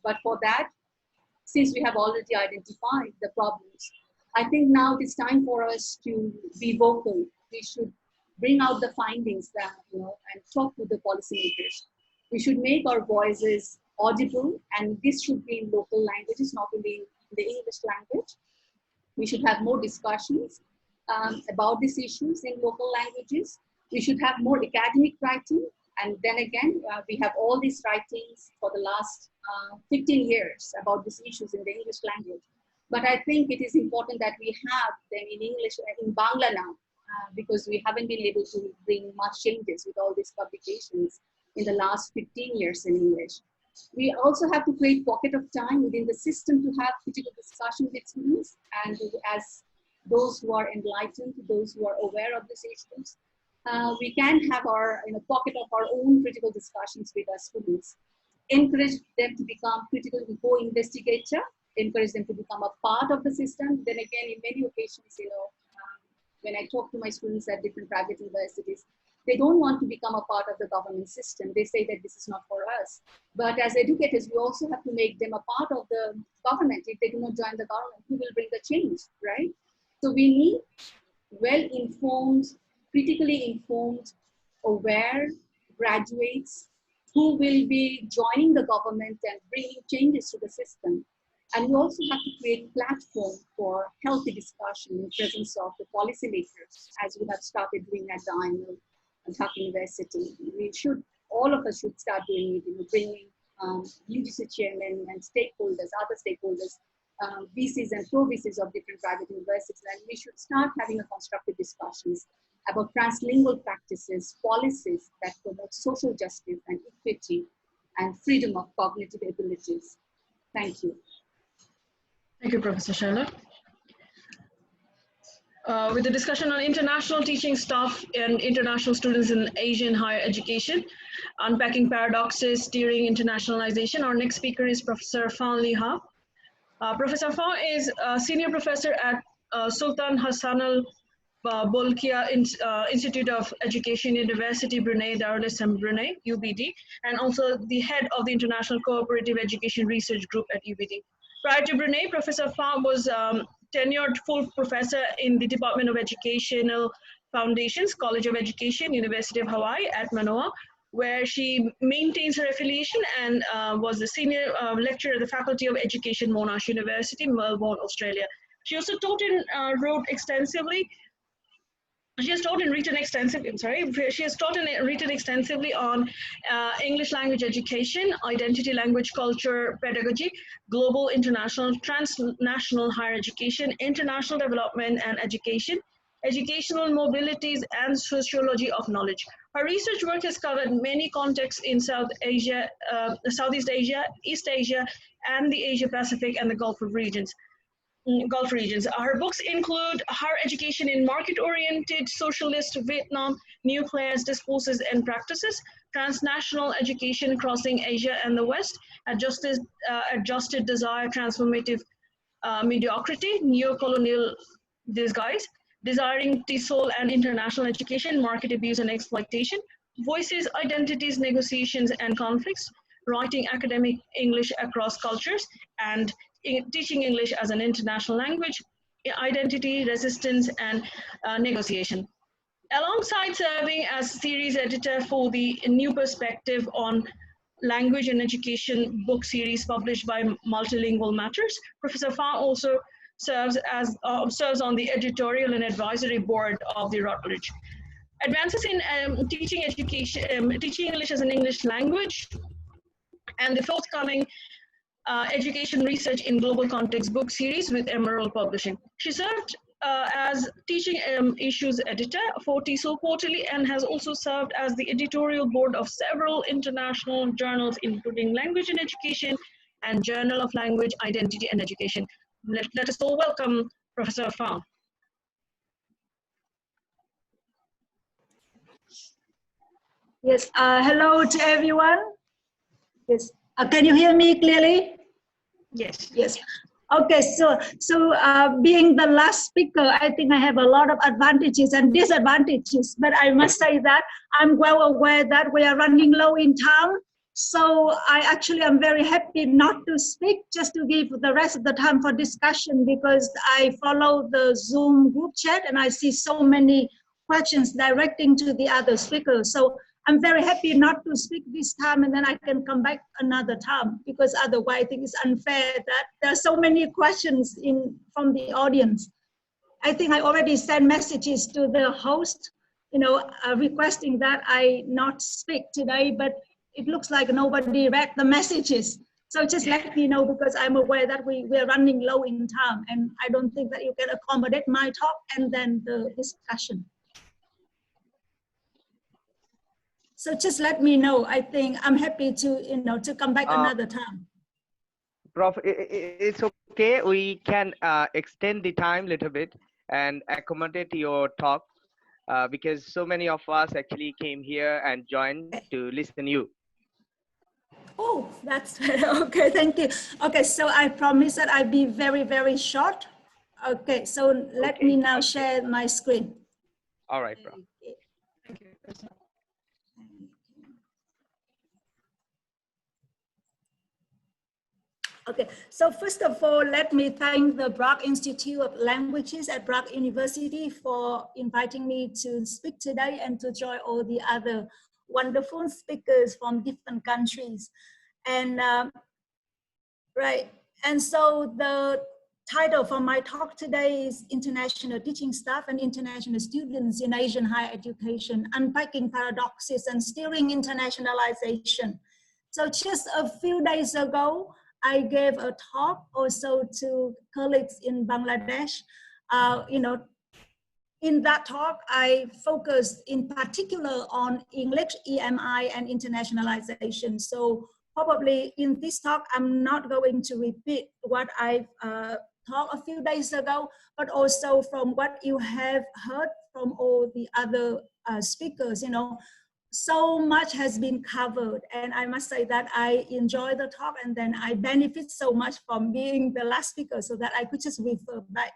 but for that, since we have already identified the problems, I think now it is time for us to be vocal. We should bring out the findings that, and talk to the policymakers. We should make our voices audible, and this should be in local languages, not only in the English language. We should have more discussions about these issues in local languages. We should have more academic writing. And then again, we have all these writings for the last 15 years about these issues in the English language. But I think it is important that we have them in English, in Bangla now, because we haven't been able to bring much changes with all these publications in the last 15 years in English. We also have to create pocket of time within the system to have critical discussion with students, and as those who are enlightened, those who are aware of these issues, we can have our pocket of our own critical discussions with our students. Encourage them to become critical co-investigator, encourage them to become a part of the system. Then again, in many occasions, when I talk to my students at different private universities, they don't want to become a part of the government system. They say that this is not for us. But as educators, we also have to make them a part of the government. If they do not join the government, who will bring the change, right? So we need well-informed, critically informed, aware graduates who will be joining the government and bringing changes to the system. And we also have to create platform for healthy discussion in presence of the policymakers, as we have started doing at the IML and Dhaka University. All of us should start doing it, bringing UGC chairmen and stakeholders, other stakeholders, VCs and pro-VCs of different private universities, and we should start having a constructive discussions. about translingual practices, policies that promote social justice and equity and freedom of cognitive abilities. Thank you. Thank you, Professor Shayla. With the discussion on international teaching staff and international students in Asian higher education, unpacking paradoxes, steering internationalization, our next speaker is Professor Fan Lee Ha. Professor Fan is a senior professor at Sultan Hassan Al Bolkiah Institute of Education, University Brunei Darul Brunei, UBD, and also the head of the International Cooperative Education Research Group at UBD. Prior to Brunei, Professor Fan was tenured full professor in the Department of Educational Foundations, College of Education, University of Hawaii at Manoa, where she maintains her affiliation and was the senior lecturer at the Faculty of Education, Monash University, Melbourne, Australia. She also taught and wrote extensively. She has taught and written extensively. She has taught and written extensively on English language education, identity, language, culture, pedagogy, global, international, transnational higher education, international development and education, educational mobilities, and sociology of knowledge. Her research work has covered many contexts in Southeast Asia, East Asia, and the Asia Pacific and the Gulf regions. Her books include Higher Education in Market-Oriented Socialist Vietnam, New Players, Discourses and Practices, Transnational Education Crossing Asia and the West, Adjusted Desire, Transformative Mediocrity, Neo-Colonial Disguise, Desiring the Soul and International Education, Market Abuse and Exploitation, Voices, Identities, Negotiations and Conflicts, Writing Academic English Across Cultures, and Teaching English as an International Language, Identity, Resistance, and Negotiation. Alongside serving as series editor for the New Perspective on Language and Education book series published by Multilingual Matters, Professor Fan also serves on the editorial and advisory board of the Routledge. Advances in teaching English as an English language, and the forthcoming Education Research in Global Context book series with Emerald Publishing. She served as teaching issues editor for TESOL Quarterly and has also served as the editorial board of several international journals, including Language and Education and Journal of Language, Identity and Education. Let us all welcome Professor Fan. Yes, hello to everyone. Yes, can you hear me clearly? Yes. Yes. Okay, so being the last speaker, I think I have a lot of advantages and disadvantages, but I must say that I'm well aware that we are running low in time. So I actually am very happy not to speak, just to give the rest of the time for discussion, because I follow the Zoom group chat and I see so many questions directing to the other speakers. So I'm very happy not to speak this time, and then I can come back another time, because otherwise I think it's unfair that there are so many questions from the audience. I think I already sent messages to the host, requesting that I not speak today, but it looks like nobody read the messages. So just let me know, because I'm aware that we are running low in time, and I don't think that you can accommodate my talk and then the discussion. So just let me know. I think I'm happy to, to come back another time. Prof, it's okay. We can extend the time a little bit and accommodate your talk because so many of us actually came here and joined to listen to you. Oh, that's okay. Thank you. Okay, so I promise that I'll be very, very short. Okay, so let me now share my screen. All right, Prof. Thank you. Okay, so first of all, let me thank the Prague Institute of Languages at Prague University for inviting me to speak today and to join all the other wonderful speakers from different countries. And and so the title for my talk today is International Teaching Staff and International Students in Asian Higher Education, Unpacking Paradoxes and Steering Internationalization. So just a few days ago, I gave a talk also to colleagues in Bangladesh, in that talk, I focused in particular on English, EMI, and internationalization. So probably in this talk, I'm not going to repeat what I've talked a few days ago, but also from what you have heard from all the other speakers, you know, so much has been covered. And I must say that I enjoy the talk, and then I benefit so much from being the last speaker so that I could just refer back.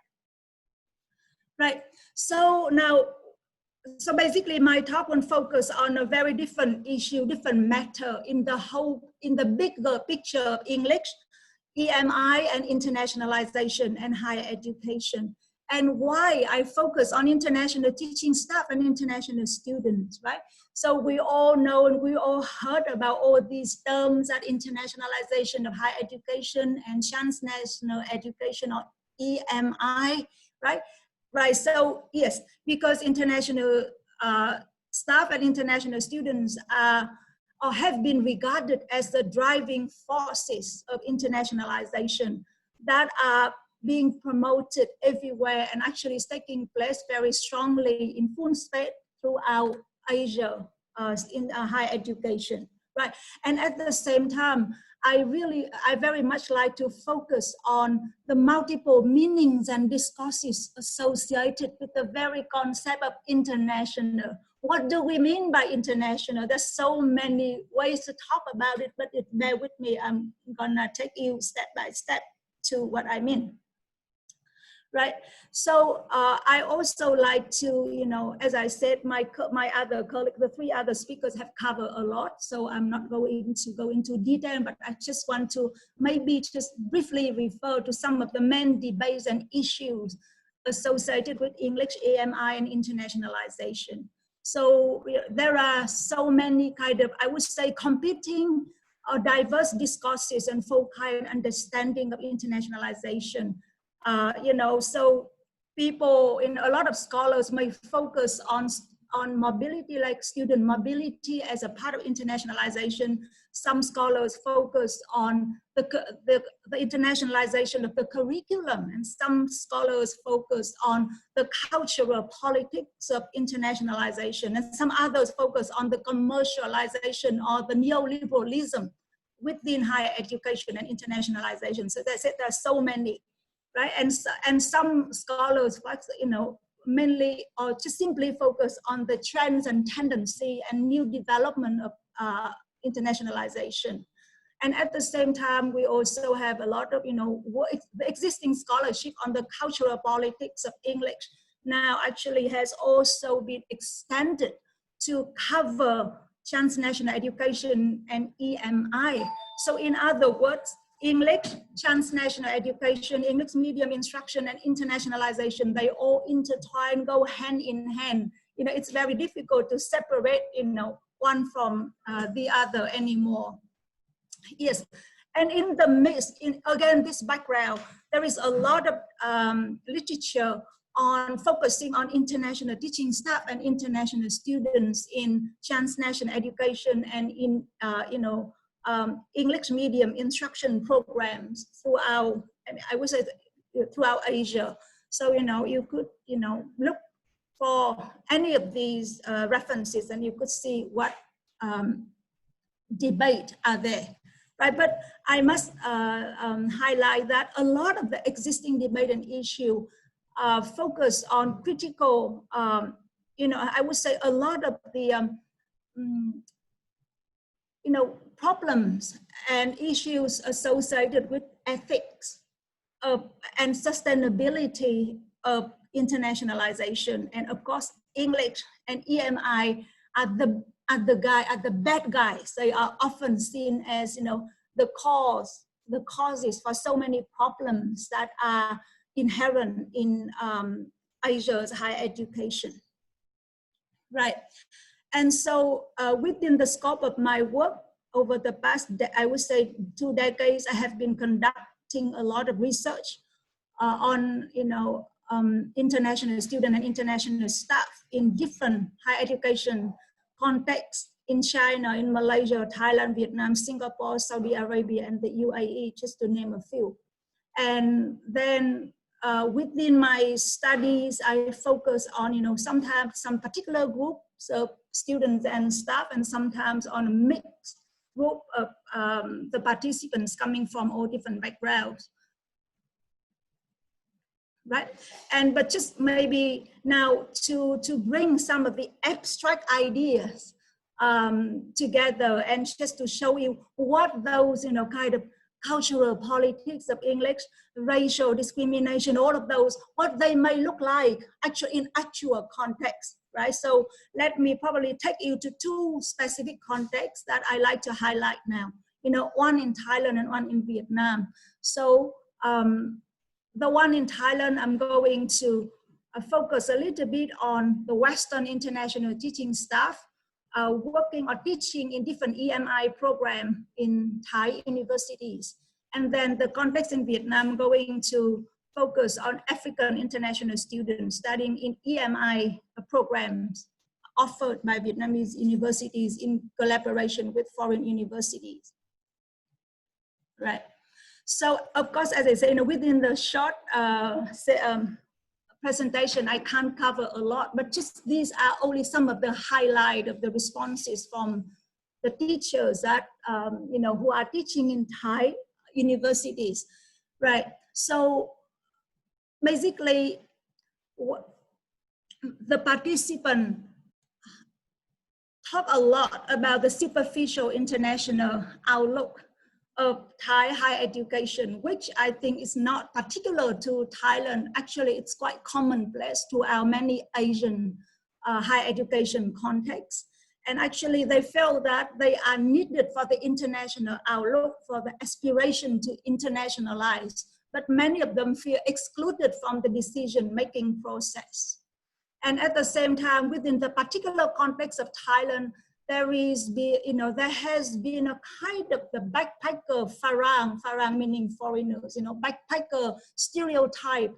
Right, so now, so basically my talk will focus on a very different issue, different matter in the bigger picture of English, EMI, and internationalization and higher education. And why I focus on international teaching staff and international students, right? So we all know and we all heard about all these terms at internationalization of higher education and transnational education, or EMI, right? Right, so yes, because international staff and international students are or have been regarded as the driving forces of internationalization that are being promoted everywhere and actually is taking place very strongly in full speed throughout Asia in higher education, right? And at the same time, I very much like to focus on the multiple meanings and discourses associated with the very concept of international. What do we mean by international? There's so many ways to talk about it, but bear with me. I'm gonna take you step by step to what I mean. Right, so I also like to, you know, as I said, my other colleague, the three other speakers have covered a lot, so I'm not going to go into detail, but I just want to maybe just briefly refer to some of the main debates and issues associated with English, AMI, and internationalization. So there are so many kind of, I would say, competing or diverse discourses and foci and understanding of internationalization. You know, so people, in a lot of scholars may focus on mobility, like student mobility as a part of internationalization. Some scholars focus on the internationalization of the curriculum, and some scholars focus on the cultural politics of internationalization, and some others focus on the commercialization or the neoliberalism within higher education and internationalization. So that's it, there's so many. Right, and some scholars, you know, mainly or just simply focus on the trends and tendency and new development of internationalization. And at the same time, we also have a lot of, you know, the existing scholarship on the cultural politics of English now actually has also been extended to cover transnational education and EMI. So in other words, English, transnational education, English medium instruction, and internationalization, they all intertwine, go hand in hand. You know, it's very difficult to separate, you know, one from the other anymore. Yes, and in the midst, again, this background, there is a lot of literature on focusing on international teaching staff and international students in transnational education and in, you know, English medium instruction programs throughout, I would say, throughout Asia. So, you know, you could, you know, look for any of these references and you could see what debate are there, right? But I must highlight that a lot of the existing debate and issue focus on critical, you know, I would say a lot of the, you know, problems and issues associated with ethics and sustainability of internationalization. And of course, English and EMI are the bad guys. They are often seen as, you know, the causes for so many problems that are inherent in Asia's higher education, right? And so within the scope of my work over the past, I would say 2 decades, I have been conducting a lot of research on, you know, international student and international staff in different higher education contexts in China, in Malaysia, Thailand, Vietnam, Singapore, Saudi Arabia, and the UAE, just to name a few. And then within my studies, I focus on, sometimes some particular groups of students and staff, and sometimes on a mixed group of the participants coming from all different backgrounds. Right, but just maybe now to bring some of the abstract ideas together, and just to show you what those kind of cultural politics of English, racial discrimination, all of those, what they may look like actually in actual context, right? So let me probably take you to two specific contexts that I like to highlight now. One in Thailand and one in Vietnam. So the one in Thailand, I'm going to focus a little bit on the Western international teaching staff working or teaching in different EMI programs in Thai universities. And then the context in Vietnam, I'm going to focus on African international students studying in EMI programs offered by Vietnamese universities in collaboration with foreign universities. Right. So, of course, as I say, within the short presentation, I can't cover a lot, but just these are only some of the highlight of the responses from the teachers that, who are teaching in Thai universities, right? So, basically, the participant talk a lot about the superficial international outlook of Thai higher education, which I think is not particular to Thailand. Actually, it's quite commonplace to our many Asian higher education contexts. And actually, they feel that they are needed for the international outlook, for the aspiration to internationalize. But many of them feel excluded from the decision-making process. And at the same time, within the particular context of Thailand, there has been a kind of the backpacker farang meaning foreigners, backpacker stereotype,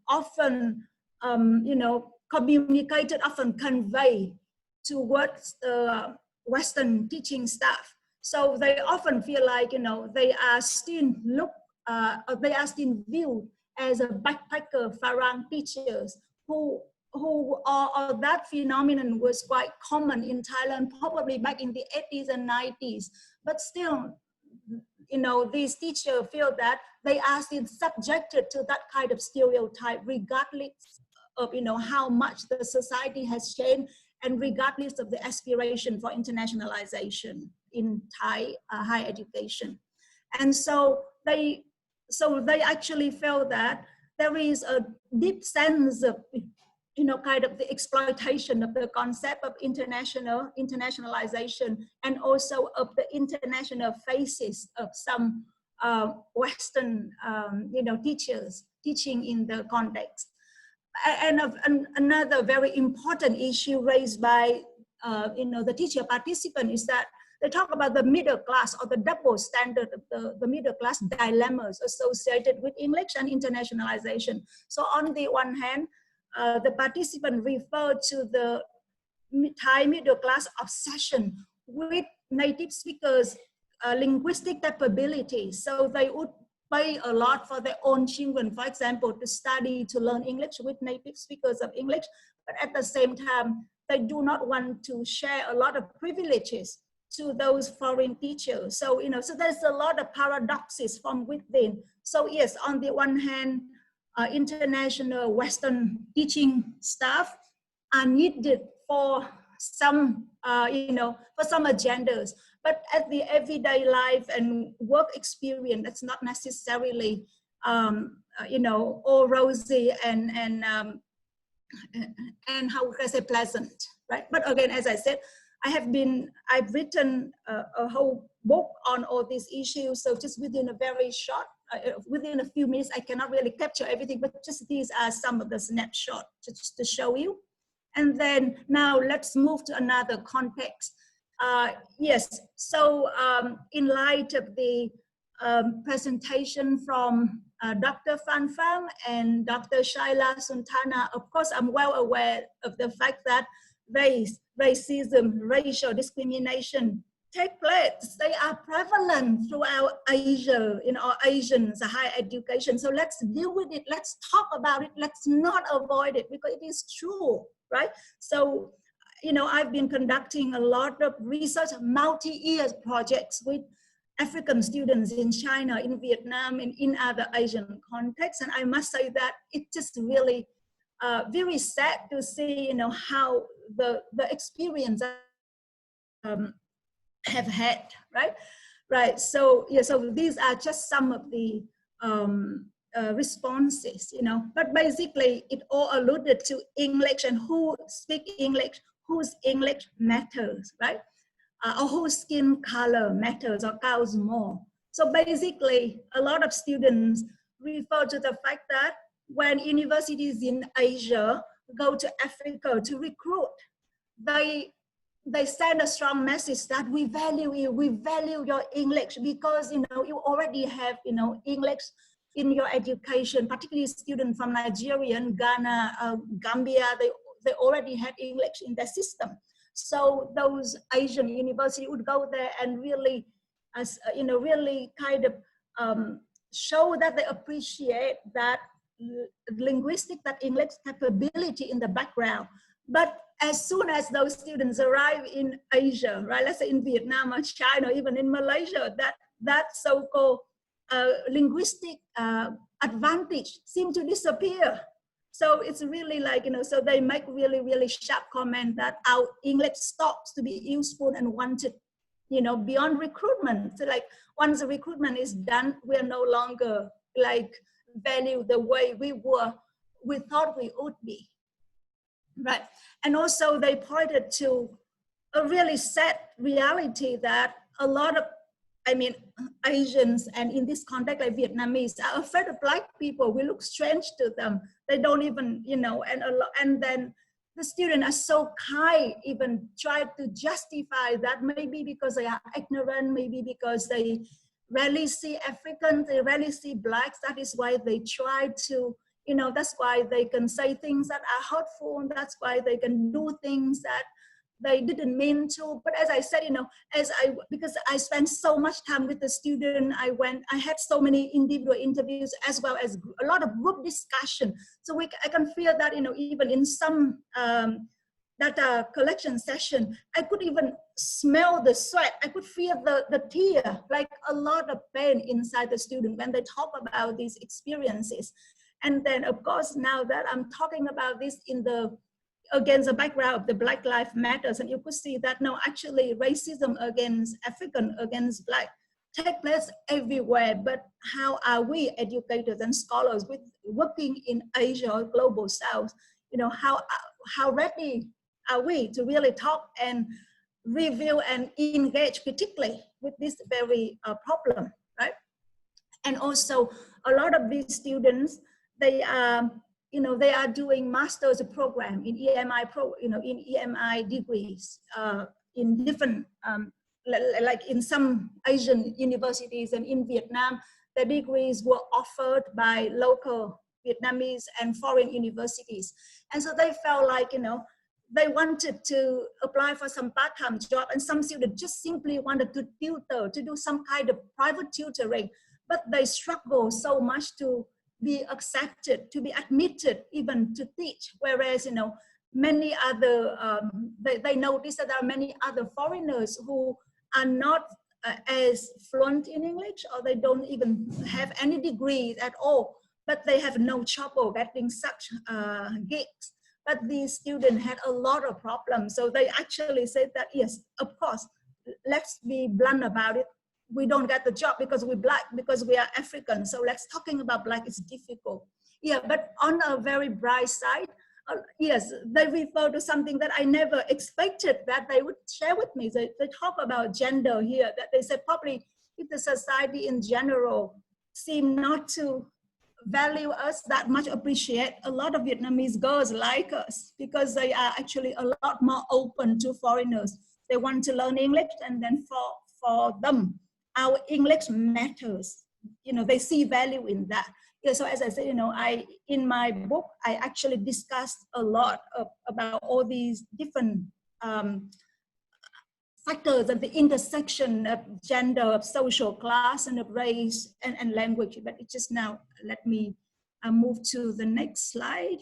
often, communicated, often conveyed towards the Western teaching staff. So they often feel like, they are still viewed as a backpacker farang teachers who that phenomenon was quite common in Thailand, probably back in the 80s and 90s. But still, these teachers feel that they are still subjected to that kind of stereotype, regardless of, how much the society has changed and regardless of the aspiration for internationalization in Thai higher education. And so they actually feel that there is a deep sense of kind of the exploitation of the concept of internationalization, and also of the international faces of some Western, teachers teaching in the context. And another very important issue raised by, the teacher participant is that they talk about the middle class, or the double standard of the middle class dilemmas associated with English and internationalization. So on the one hand, the participant referred to the Thai middle class obsession with native speakers' linguistic capabilities. So they would pay a lot for their own children, for example, to study, to learn English with native speakers of English. But at the same time, they do not want to share a lot of privileges to those foreign teachers. So, so there's a lot of paradoxes from within. So yes, on the one hand, international Western teaching staff are needed for some, for some agendas, but at the everyday life and work experience, that's not necessarily, all rosy and how can I say pleasant, right? But again, as I said, I've written a whole book on all these issues. So just within a very short, within a few minutes, I cannot really capture everything, but just these are some of the snapshots just to show you. And then now let's move to another context. Yes, so in light of the presentation from Dr. Phan Pham and Dr. Shayla Sultana, of course, I'm well aware of the fact that racism, racial discrimination take place. They are prevalent throughout Asia, in our Asians, higher education. So let's deal with it. Let's talk about it. Let's not avoid it, because it is true, right? So, you know, I've been conducting a lot of research, multi-year projects with African students in China, in Vietnam, and in other Asian contexts. And I must say that it's just really very sad to see, you know, how the experience have had, right? Right. So yeah. So these are just some of the responses, you know. But basically, it all alluded to English and who speak English, whose English matters, right? Or whose skin color matters or counts more. So basically, a lot of students refer to the fact that when universities in Asia go to Africa to recruit, they send a strong message that we value you, we value your English, because, you know, you already have, you know, English in your education, particularly students from Nigeria and Ghana, Gambia, they already had English in their system. So those Asian universities would go there and really, you know, really kind of show that they appreciate that linguistic, that English capability in the background. But as soon as those students arrive in Asia, right, let's say in Vietnam or China, even in Malaysia, that so-called linguistic advantage seems to disappear. So it's really like, you know, so they make really, really sharp comment that our English stops to be useful and wanted, you know, beyond recruitment. So like once the recruitment is done, we are no longer like value the way we thought we would be. Right. And also they pointed to a really sad reality that a lot of, I mean, Asians, and in this context, like Vietnamese, are afraid of Black people. We look strange to them. They don't even, you know, and then the students are so kind, even try to justify that, maybe because they are ignorant, maybe because they rarely see Africans, they rarely see Blacks. That is why they try to, you know, that's why they can say things that are hurtful, and that's why they can do things that they didn't mean to. But as I said, you know, because I spent so much time with the student, I had so many individual interviews as well as a lot of group discussion. So I can feel that, you know, even in some data collection session, I could even smell the sweat. I could feel the tear, like a lot of pain inside the student when they talk about these experiences. And then, of course, now that I'm talking about this against the background of the Black Lives Matters, and you could see that no, actually racism against African, against Black, take place everywhere. But how are we educators and scholars working in Asia or global South, you know, how ready are we to really talk and review and engage particularly with this very problem, right? And also a lot of these students, they are, you know, they are doing master's program in EMI degrees in different, like in some Asian universities, and in Vietnam, the degrees were offered by local Vietnamese and foreign universities. And so they felt like, you know, they wanted to apply for some part-time job, and some students just simply wanted to tutor, to do some kind of private tutoring, but they struggle so much to be accepted, to be admitted, even to teach. Whereas, you know, many other, they notice that there are many other foreigners who are not as fluent in English, or they don't even have any degrees at all, but they have no trouble getting such gigs. But these students had a lot of problems. So they actually said that, yes, of course, let's be blunt about it. We don't get the job because we're Black, because we are African. So let's talking about Black is difficult. Yeah, but on a very bright side, yes, they refer to something that I never expected that they would share with me. They talk about gender here, that they said probably if the society in general seem not to value us that much, appreciate a lot of Vietnamese girls like us, because they are actually a lot more open to foreigners. They want to learn English, and then for them, our English matters. You know, they see value in that. Yeah, so as I said, you know, in my book, I actually discussed a lot about all these different factors of the intersection of gender, of social class, and of race and language. But it just now, let me move to the next slide.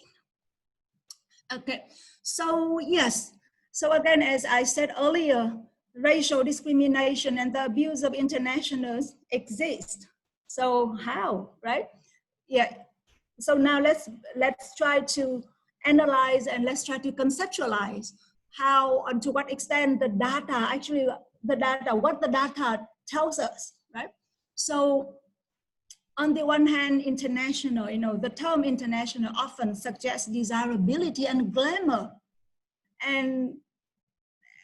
Okay, so yes, so again, as I said earlier, racial discrimination and the abuse of internationals exist. So how, right? Yeah, so now let's try to analyze and let's try to conceptualize how and to what extent the data, actually what the data tells us, right? So on the one hand, international, the term international often suggests desirability and glamour. And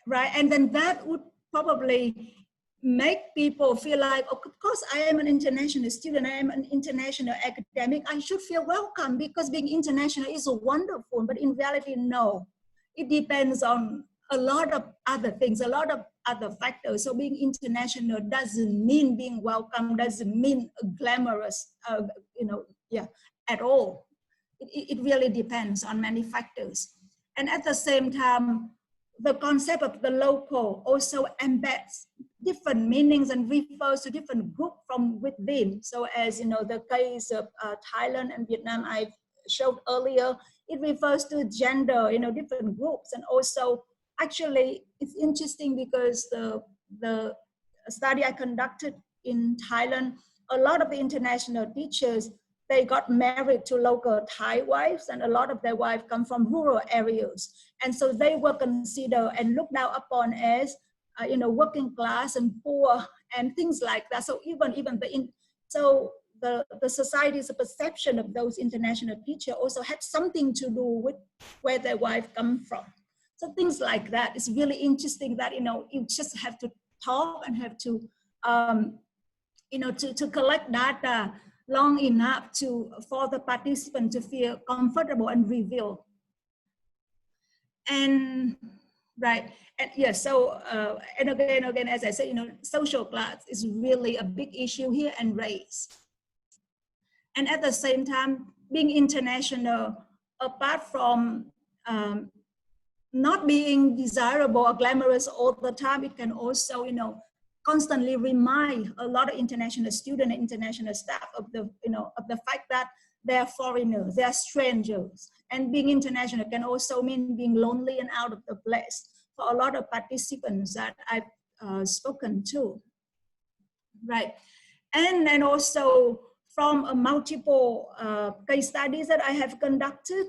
right, and then that would probably make people feel like, oh, of course, I am an international student, I am an international academic, I should feel welcome because being international is wonderful. But in reality, no. It depends on a lot of other things, a lot of other factors. So being international doesn't mean being welcome, doesn't mean glamorous, at all. It really depends on many factors. And at the same time, the concept of the local also embeds different meanings and refers to different groups from within. So as the case of Thailand and Vietnam I showed earlier, it refers to gender, different groups. And also, actually, it's interesting because the study I conducted in Thailand, a lot of the international teachers, they got married to local Thai wives, and a lot of their wives come from rural areas. And so they were considered and looked down upon as, working class and poor and things like that. So the society's perception of those international teachers also had something to do with where their wife come from. So things like that. It's really interesting that, you just have to talk and have to, to collect data long enough for the participant to feel comfortable and reveal. And right, and yes, so and again, as I said, social class is really a big issue here, and race. And at the same time, being international, apart from not being desirable or glamorous all the time, it can also, constantly remind a lot of international students and international staff of the fact that they are foreigners, they are strangers. And being international can also mean being lonely and out of the place for a lot of participants that I've spoken to, right? And also from multiple case studies that I have conducted,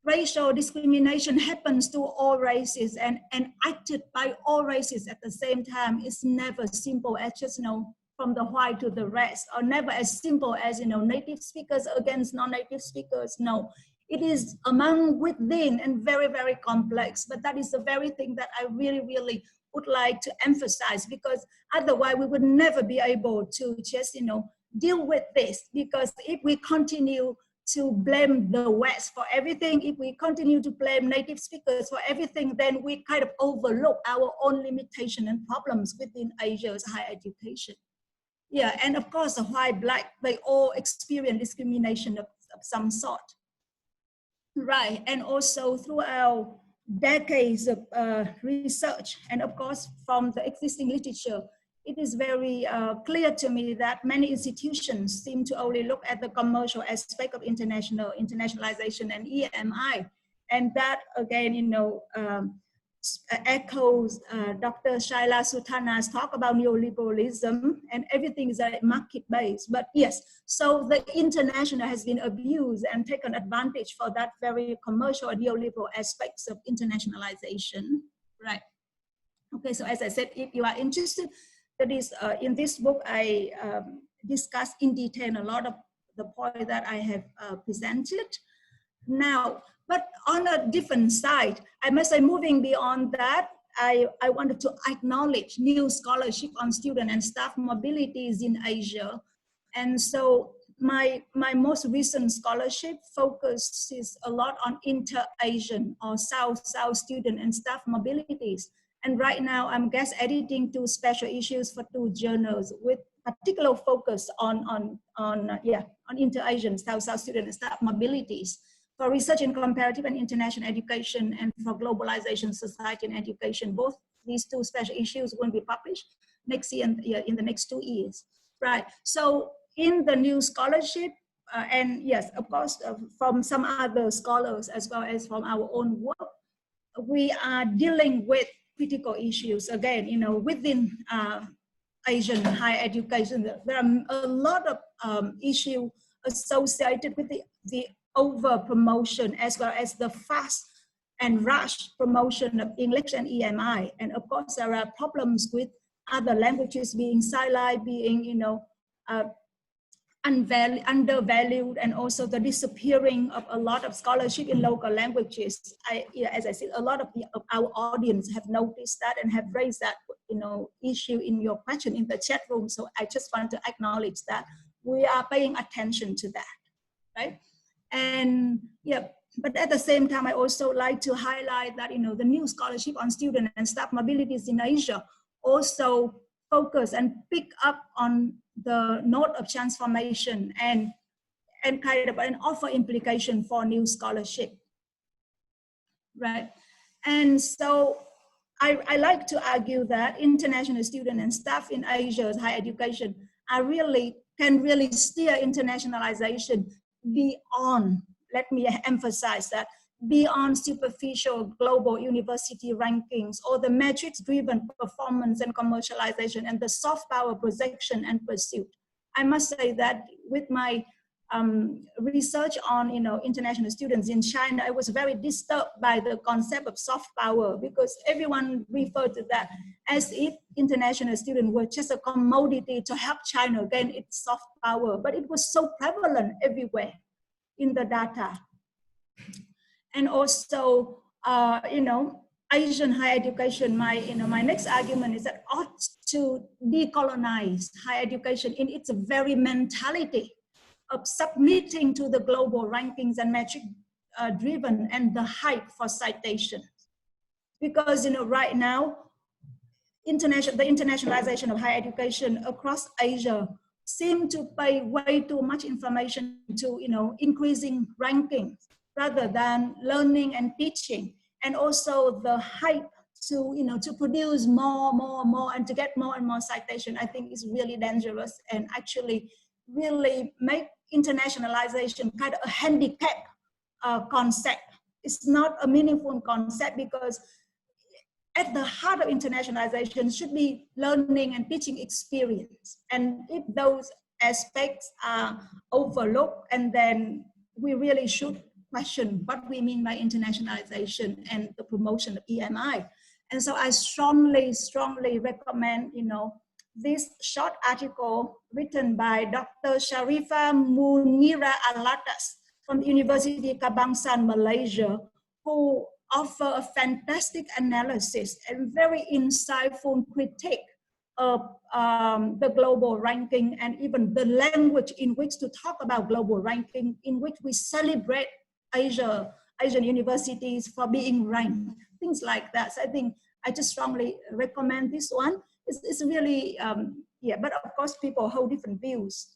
racial discrimination happens to all races and acted by all races at the same time. It's never simple as just, from the white to the rest, or never as simple as, native speakers against non-native speakers. No, it is among within and very, very complex. But that is the very thing that I really, really would like to emphasize, because otherwise we would never be able to just, deal with this. Because if we continue to blame the West for everything, if we continue to blame native speakers for everything, then we kind of overlook our own limitation and problems within Asia's higher education. Yeah, and of course, the white, black, they all experience discrimination of some sort. Right, and also throughout decades of research, and of course, from the existing literature, it is very clear to me that many institutions seem to only look at the commercial aspect of internationalization and EMI. And that, again, echoes Dr. Shayla Sultana's talk about neoliberalism, and everything is market-based. But yes, so the international has been abused and taken advantage for that very commercial neoliberal aspects of internationalization, right? Okay, so as I said, if you are interested, that is, in this book, I discuss in detail a lot of the point that I have presented. Now, but on a different side, I must say, moving beyond that, I wanted to acknowledge new scholarship on student and staff mobilities in Asia. And so my most recent scholarship focuses a lot on inter-Asian or South-South student and staff mobilities. And right now I'm guest editing 2 special issues for 2 journals with particular focus on inter-Asian South-South student and staff mobilities for research in comparative and international education and for globalization, society and education, both these two special issues will be published next year and in the next 2 years, right? So in the new scholarship, and yes, of course, from some other scholars as well as from our own work, we are dealing with critical issues again, you know, within Asian higher education. There are a lot of issues associated with the over promotion as well as the fast and rush promotion of English and EMI. And of course, there are problems with other languages being sidelined, being, you know, undervalued, and also the disappearing of a lot of scholarship in local languages. As I said, a lot of our audience have noticed that and have raised that, you know, issue in your question in the chat room. So I just want to acknowledge that we are paying attention to that, right? And yeah, but at the same time, I also like to highlight that, you know, the new scholarship on student and staff mobilities in Asia also focus and pick up on the note of transformation and kind of an offer implication for new scholarship, right? And so I like to argue that international student and staff in Asia's higher education can really steer internationalization beyond, let me emphasize that, beyond superficial global university rankings or the metrics-driven performance and commercialization and the soft power projection and pursuit. I must say that with my research on, you know, international students in China, I was very disturbed by the concept of soft power, because everyone referred to that as if international students were just a commodity to help China gain its soft power, but it was so prevalent everywhere in the data. And also, you know, Asian higher education, my next argument is that ought to decolonize higher education in its very mentality of submitting to the global rankings and metric driven and the hype for citation. Because, you know, right now, the internationalization of higher education across Asia seem to pay way too much information to, you know, increasing rankings rather than learning and teaching, and also the hype to, you know, to produce more and to get more and more citation. I think is really dangerous and actually really make internationalization kind of a handicap concept. It's not a meaningful concept, because at the heart of internationalization should be learning and teaching experience. And if those aspects are overlooked, and then we really should question what we mean by internationalization and the promotion of EMI. And so I strongly recommend, you know, this short article written by Dr. Sharifa Munira Alatas from the University Kebangsaan, Malaysia, who offer a fantastic analysis and very insightful critique of the global ranking and even the language in which to talk about global ranking, in which we celebrate Asian universities for being ranked, things like that. So I think I just strongly recommend this one. It's really, yeah, but of course people hold different views.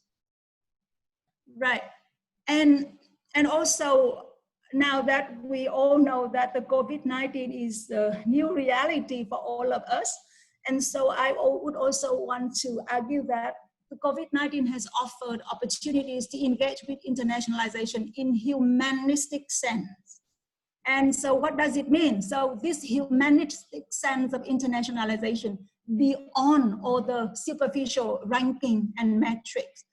Right, and also now that we all know that the COVID-19 is the new reality for all of us, and so I would also want to argue that the COVID-19 has offered opportunities to engage with internationalization in humanistic sense. And so what does it mean? So this humanistic sense of internationalization beyond all the superficial ranking and metrics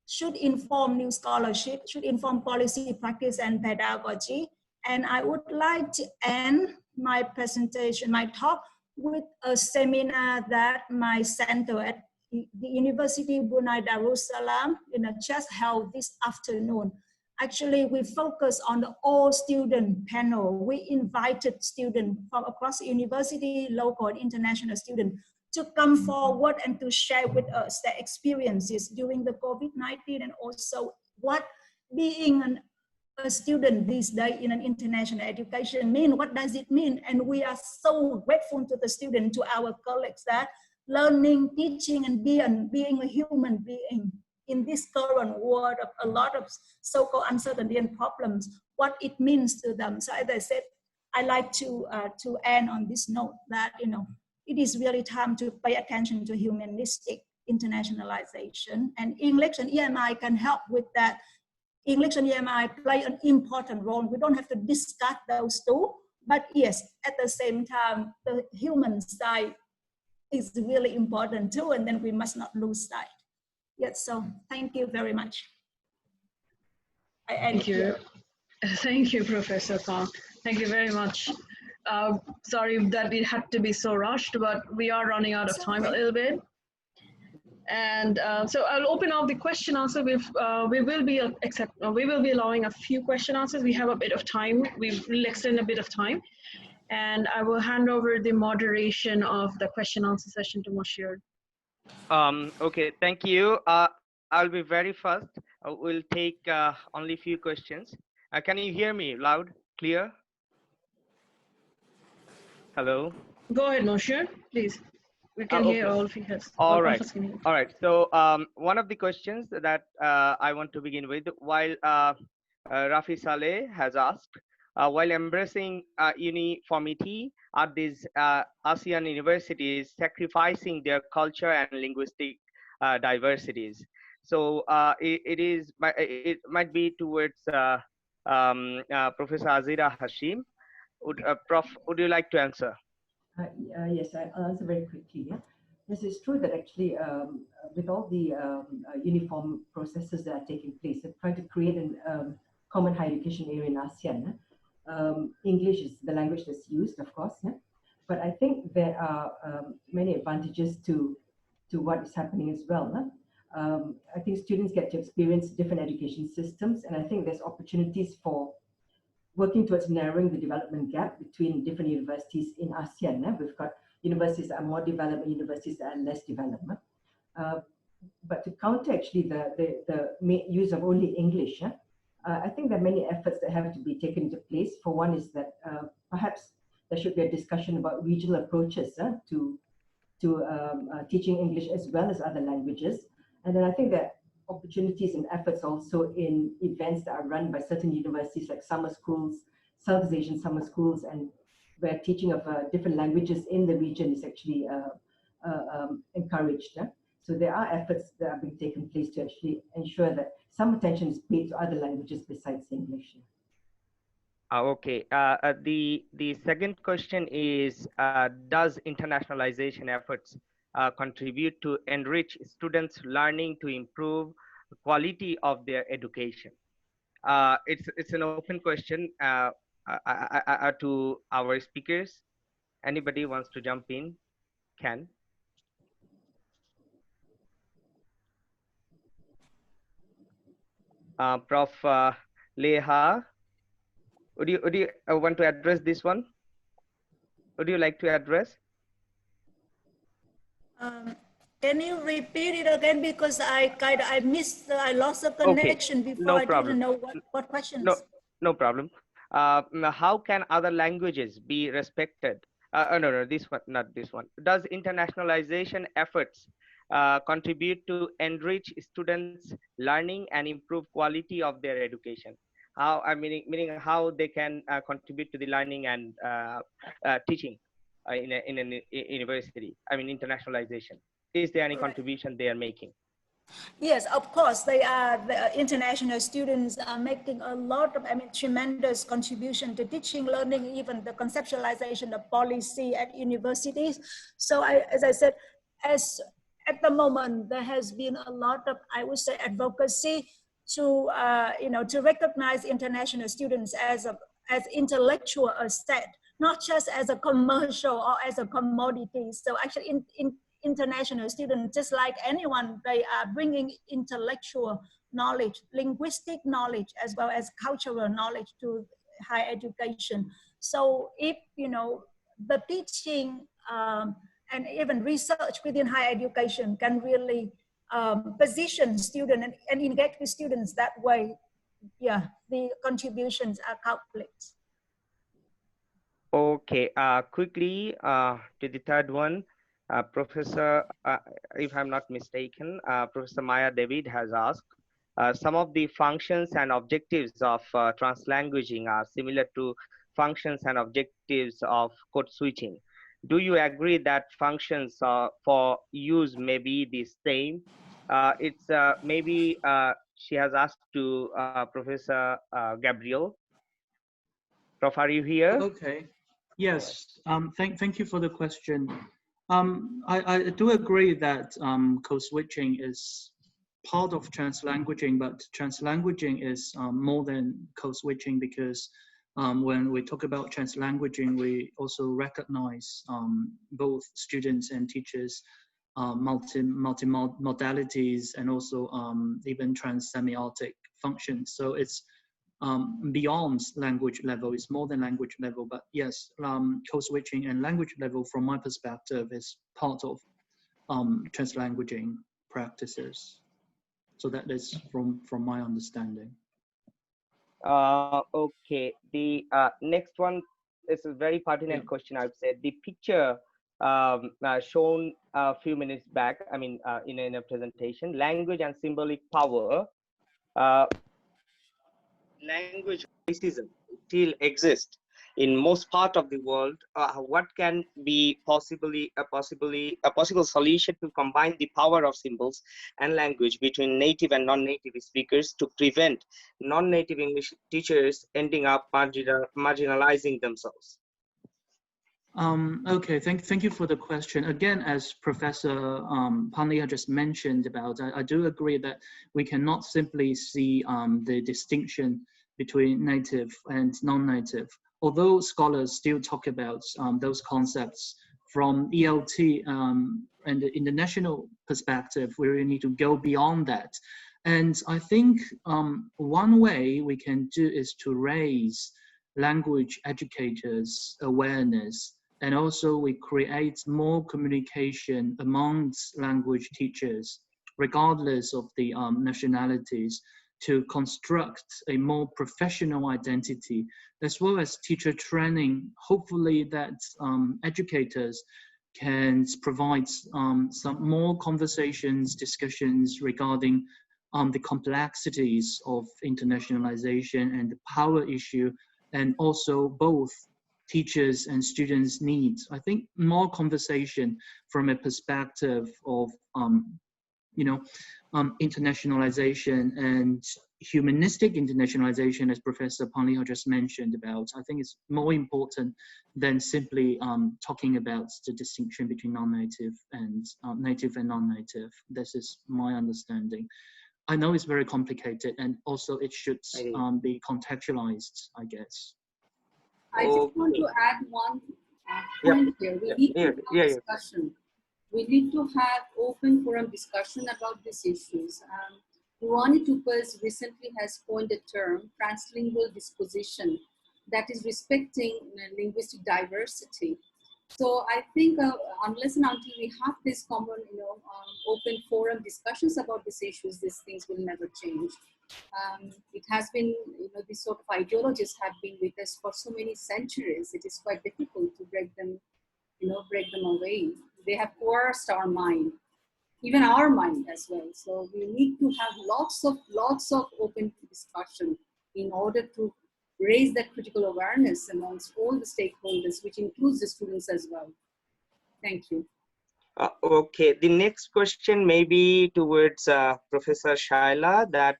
should inform new scholarship, should inform policy, practice, and pedagogy. And I would like to end my presentation, my talk, with a seminar that my center at the University Brunei Darussalam, you know, just held this afternoon. Actually, we focus on the all-student panel. We invited students from across the university, local and international students, to come forward and to share with us their experiences during the COVID-19, and also what being a student these days in an international education mean. What does it mean? And we are so grateful to the students, to our colleagues, that learning, teaching, and being a human being in this current world of a lot of so-called uncertainty and problems, what it means to them. So as I said, I like to end on this note that, you know, it is really time to pay attention to humanistic internationalization, and English and EMI can help with that. English and EMI play an important role. We don't have to discard those two, but yes, at the same time, the human side is really important too, and then we must not lose sight. Yes, so thank you very much. Thank you. Thank you, Professor Kong. Thank you very much. Sorry that it had to be so rushed, but we are running out of time a little bit. And so I'll open up the question answer. We will be allowing a few question answers. We have a bit of time. We will extend a bit of time, and I will hand over the moderation of the question answer session to Moshir. Okay, thank you. I'll be very fast. We'll take only few questions. Can you hear me loud, clear? Hello. Go ahead, Moshir, please. We can Okay. hear all of you. All right. All right. So one of the questions that I want to begin with, while Rafi Saleh has asked, while embracing uniformity, are these ASEAN universities sacrificing their culture and linguistic diversities? So it might be towards Professor Azira Hashim. Prof, would you like to answer? Yes, I'll answer very quickly. Yeah? Yes, it's true that actually with all the uniform processes that are taking place, they're trying to create a common higher education area in ASEAN. English is the language that's used, of course, yeah? But I think there are many advantages to what is happening as well. I think students get to experience different education systems, and I think there's opportunities for working towards narrowing the development gap between different universities in ASEAN. We've got universities that are more developed and universities that are less developed. But to counter actually the use of only English, I think there are many efforts that have to be taken into place. For one is that perhaps there should be a discussion about regional approaches to teaching English as well as other languages. And then I think that opportunities and efforts also in events that are run by certain universities like summer schools, Southeast Asian summer schools, and where teaching of different languages in the region is actually encouraged. So there are efforts that are being taken place to actually ensure that some attention is paid to other languages besides English. Okay. The second question is, does internationalization efforts contribute to enrich students' learning to improve the quality of their education? It's an open question to our speakers. Anybody wants to jump in? Can. Prof. Leha, would you want to address this one? Would you like to address? Can you repeat it again, because I missed, I lost the connection before. No I problem. didn't know what questions. No problem. How can other languages be respected? No, this one, not this one. Does internationalization efforts contribute to enrich students' learning and improve quality of their education? How, meaning how they can contribute to the learning and teaching in a university? Internationalization. Is there any contribution they are making? Yes, of course, they are. The international students are making a lot of, tremendous contribution to teaching, learning, even the conceptualization of policy at universities. So as I said, at the moment, there has been a lot of, I would say, advocacy to, to recognize international students as intellectual asset, not just as a commercial or as a commodity. So actually international students, just like anyone, they are bringing intellectual knowledge, linguistic knowledge, as well as cultural knowledge to higher education. So if, the teaching and even research within higher education can really position students and engage with students that way, yeah, the contributions are countless. Okay, quickly to the third one. Professor, if I'm not mistaken, Professor Maya David has asked, some of the functions and objectives of translanguaging are similar to functions and objectives of code switching. Do you agree that functions for use may be the same? It's maybe she has asked to Professor Gabriel. Prof, are you here? Okay. Yes. Thank you for the question. I do agree that code switching is part of translanguaging, but translanguaging is more than code switching, because when we talk about translanguaging, we also recognize both students and teachers multimodalities, and also even trans-semiotic functions. So it's beyond language level, it's more than language level. But yes, code switching and language level, from my perspective, is part of translanguaging practices. So that is from my understanding. Okay, the next one is a very pertinent question. I've said the picture shown a few minutes back, I mean, in a presentation, language and symbolic power. Language racism still exists in most part of the world. What can be a possible solution to combine the power of symbols and language between native and non-native speakers to prevent non-native English teachers ending up marginalizing themselves? Okay, thank you for the question. Again, as Professor Panlia just mentioned about, I do agree that we cannot simply see the distinction between native and non-native. Although scholars still talk about those concepts from ELT and the international perspective, we really need to go beyond that. And I think one way we can do is to raise language educators' awareness, and also we create more communication amongst language teachers, regardless of the nationalities, to construct a more professional identity, as well as teacher training. Hopefully that educators can provide some more conversations, discussions regarding the complexities of internationalization and the power issue, and also both teachers and students' needs. I think more conversation from a perspective of internationalization and humanistic internationalization, as Professor Panliho just mentioned about, I think it's more important than simply talking about the distinction between non-native and native and non-native. This is my understanding. I know it's very complicated, and also it should be contextualized, I guess. I just want to add one point here. We need to have discussion. We need to have open forum discussion about these issues. Ruani Tupers recently has coined a term, translingual disposition, that is respecting linguistic diversity. So I think unless and until we have this common, open forum discussions about these issues, these things will never change. It has been, these sort of ideologies have been with us for so many centuries. It is quite difficult to break them, break them away. They have coerced our mind, even our mind as well. So we need to have lots of open discussion in order to raise that critical awareness amongst all the stakeholders, which includes the students as well. Thank you. Okay, the next question may be towards Professor Shayla, that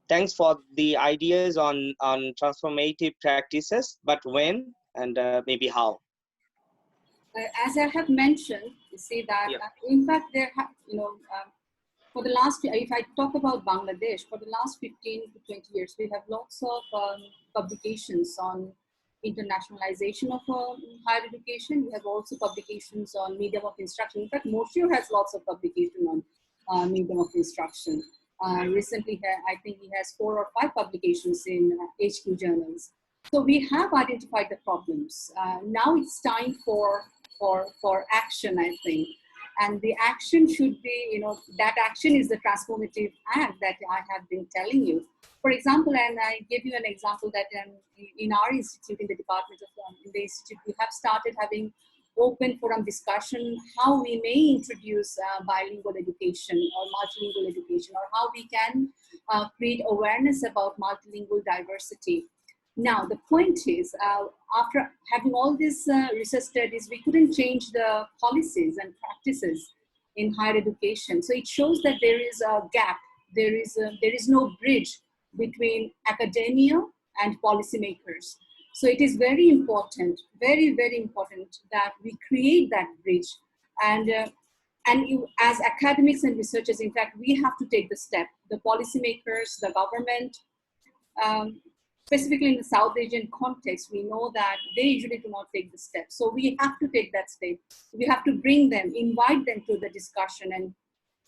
thanks for the ideas on transformative practices, but when and maybe how? As I have mentioned, you see that in fact there have, for the last, if I talk about Bangladesh, for the last 15 to 20 years, we have lots of publications on internationalization of higher education. We have also publications on medium of instruction. In fact, Moshir has lots of publication on medium of instruction. Recently, I think he has 4 or 5 publications in HQ journals. So we have identified the problems. Now it's time for action, I think. And the action should be, that action is the transformative act that I have been telling you. For example, and I give you an example that in our institute, in the department of, in the institute, we have started having open forum discussion, how we may introduce bilingual education or multilingual education, or how we can create awareness about multilingual diversity. Now, the point is, after having all these research studies, we couldn't change the policies and practices in higher education. So it shows that there is a gap. There is no bridge between academia and policymakers. So it is very important, very, very important that we create that bridge. And you, as academics and researchers, in fact, we have to take the step. The policymakers, the government, specifically in the South Asian context, we know that they usually do not take the step. So we have to take that step. We have to bring them, invite them to the discussion and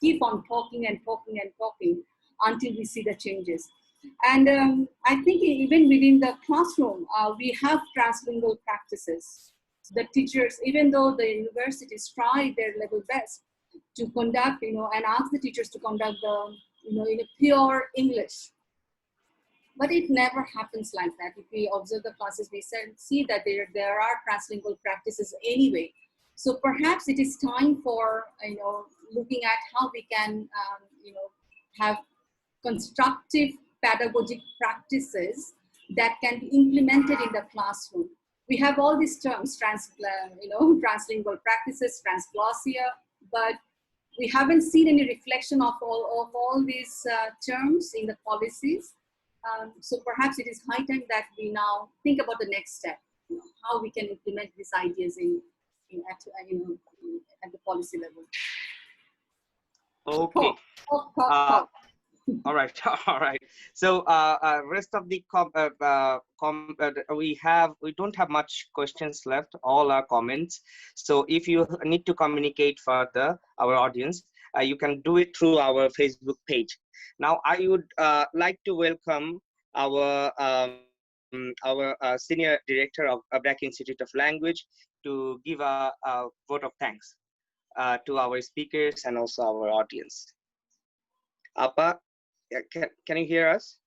keep on talking and talking and talking until we see the changes. And I think even within the classroom, we have translingual practices. The teachers, even though the universities try their level best to conduct, and ask the teachers to conduct the, in a pure English, but it never happens like that. If we observe the classes, we see that there are translingual practices anyway. So perhaps it is time for, looking at how we can, have constructive pedagogic practices that can be implemented in the classroom. We have all these terms, translingual practices, transglossia, but we haven't seen any reflection of all these terms in the policies. So perhaps it is high time that we now think about the next step, how we can implement these ideas at the policy level. Okay. All right, all right. So rest of the we don't have much questions left. All are comments. So if you need to communicate further our audience, you can do it through our Facebook page. Now I would like to welcome our senior director of BRAC Institute of Language to give a vote of thanks to our speakers and also our audience. Appa, can you hear us?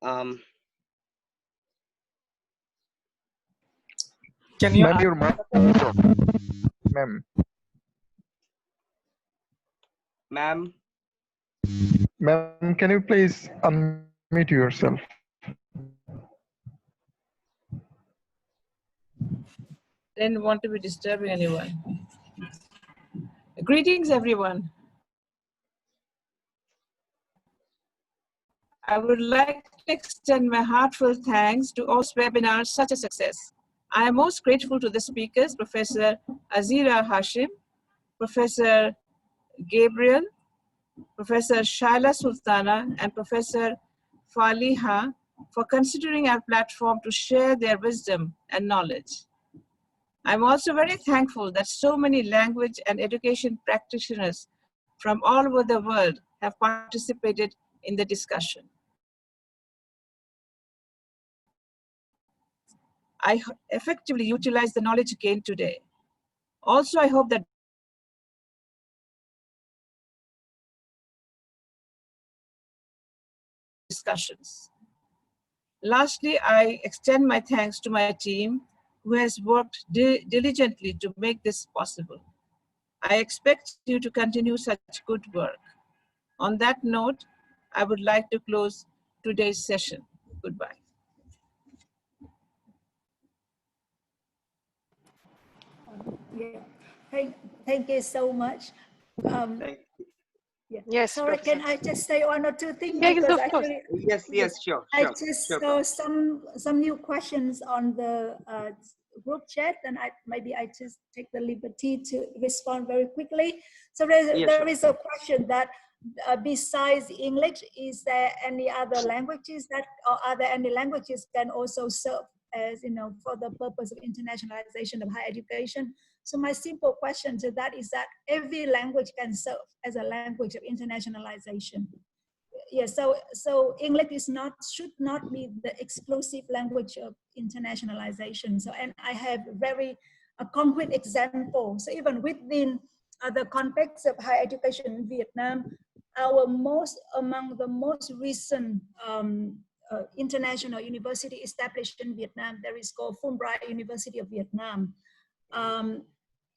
Can you? Ma'am, your mic is on. Ma'am. Ma'am. Ma'am, can you please unmute yourself? Didn't want to be disturbing anyone. Greetings, everyone. I would like to extend my heartfelt thanks to all webinars such a success. I am most grateful to the speakers, Professor Azira Hashim, Professor Gabriel, Professor Shayla Sultana, and Professor Faliha for considering our platform to share their wisdom and knowledge. I'm also very thankful that so many language and education practitioners from all over the world have participated in the discussion. I effectively utilize the knowledge gained today. Also, I hope that discussions. Lastly, I extend my thanks to my team who has worked diligently to make this possible. I expect you to continue such good work. On that note, I would like to close today's session. Goodbye. Yeah. Thank you so much. Yeah. Yes. Sorry, Professor. can I just say one or two things? Yeah, because of course. Yes, sure. I just saw some new questions on the group chat, and maybe I just take the liberty to respond very quickly. So there is a question that besides English, is there any other languages that, or are there any languages can also serve as, for the purpose of internationalization of higher education? So my simple question to that is that every language can serve as a language of internationalization. Yeah, so English should not be the exclusive language of internationalization. So, and I have a concrete example. So even within the context of higher education in Vietnam, among the most recent international university established in Vietnam, there is called Fulbright University of Vietnam.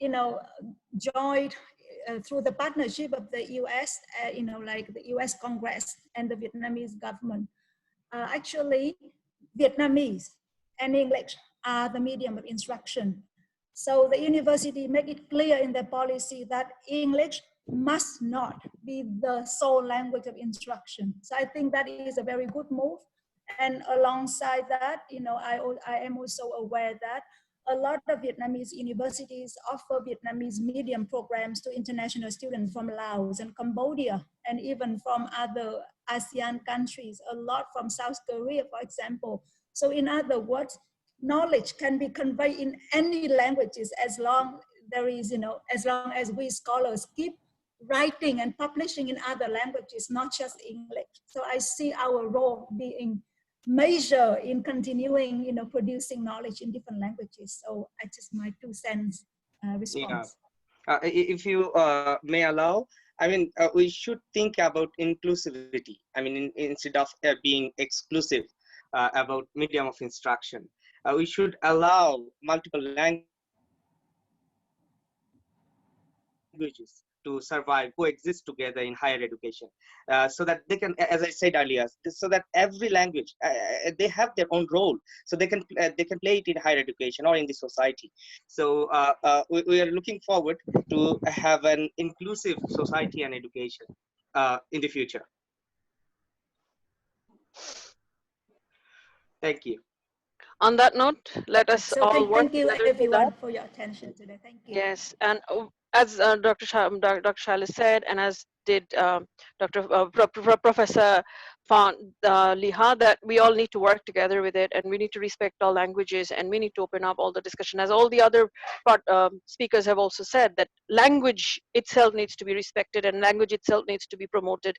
joined through the partnership of the US, like the US Congress and the Vietnamese government. Actually, Vietnamese and English are the medium of instruction. So the university make it clear in their policy that English must not be the sole language of instruction. So I think that is a very good move. And alongside that, I am also aware that a lot of Vietnamese universities offer Vietnamese medium programs to international students from Laos and Cambodia, and even from other ASEAN countries, a lot from South Korea, for example. So in other words, knowledge can be conveyed in any languages as long there is, as long as we scholars keep writing and publishing in other languages, not just English. So I see our role being major in continuing, producing knowledge in different languages. So I just my 2 cents response. Yeah. If you may allow, I mean, we should think about inclusivity. I mean, instead of being exclusive about medium of instruction, we should allow multiple languages to survive, coexist together in higher education, so that they can, as I said earlier, so that every language, they have their own role, so they can play it in higher education or in the society. So we are looking forward to have an inclusive society and education in the future. Thank you. On that note, let us all work thank you together everyone for your attention today. Thank you. Yes, and as Dr. Shayla said, and as did Professor Liha, that we all need to work together with it, and we need to respect all languages, and we need to open up all the discussion. As all the other speakers have also said, that language itself needs to be respected, and language itself needs to be promoted.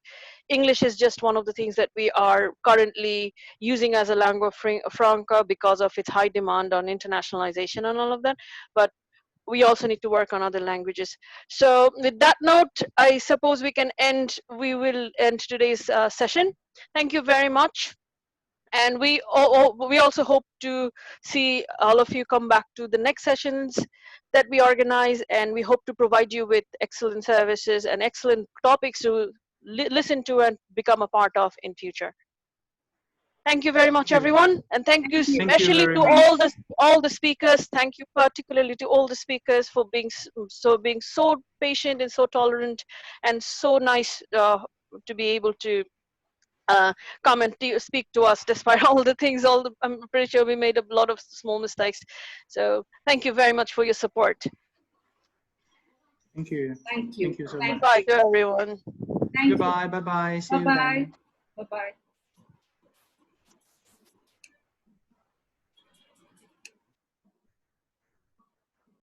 English is just one of the things that we are currently using as a lingua franca because of its high demand on internationalization and all of that, but we also need to work on other languages. So with that note, I suppose we will end today's session. Thank you very much. And we also hope to see all of you come back to the next sessions that we organize, and we hope to provide you with excellent services and excellent topics to listen to and become a part of in future. Thank you very much, everyone, and thank you especially to all the speakers. Thank you particularly to all the speakers for being so patient and so tolerant and so nice to be able to come and speak to us despite all the things. I'm pretty sure we made a lot of small mistakes. So thank you very much for your support. Thank you. Thank you. Thank you so much. Bye to everyone. Thank Goodbye. Bye bye. See you Bye-bye. then. Bye-bye.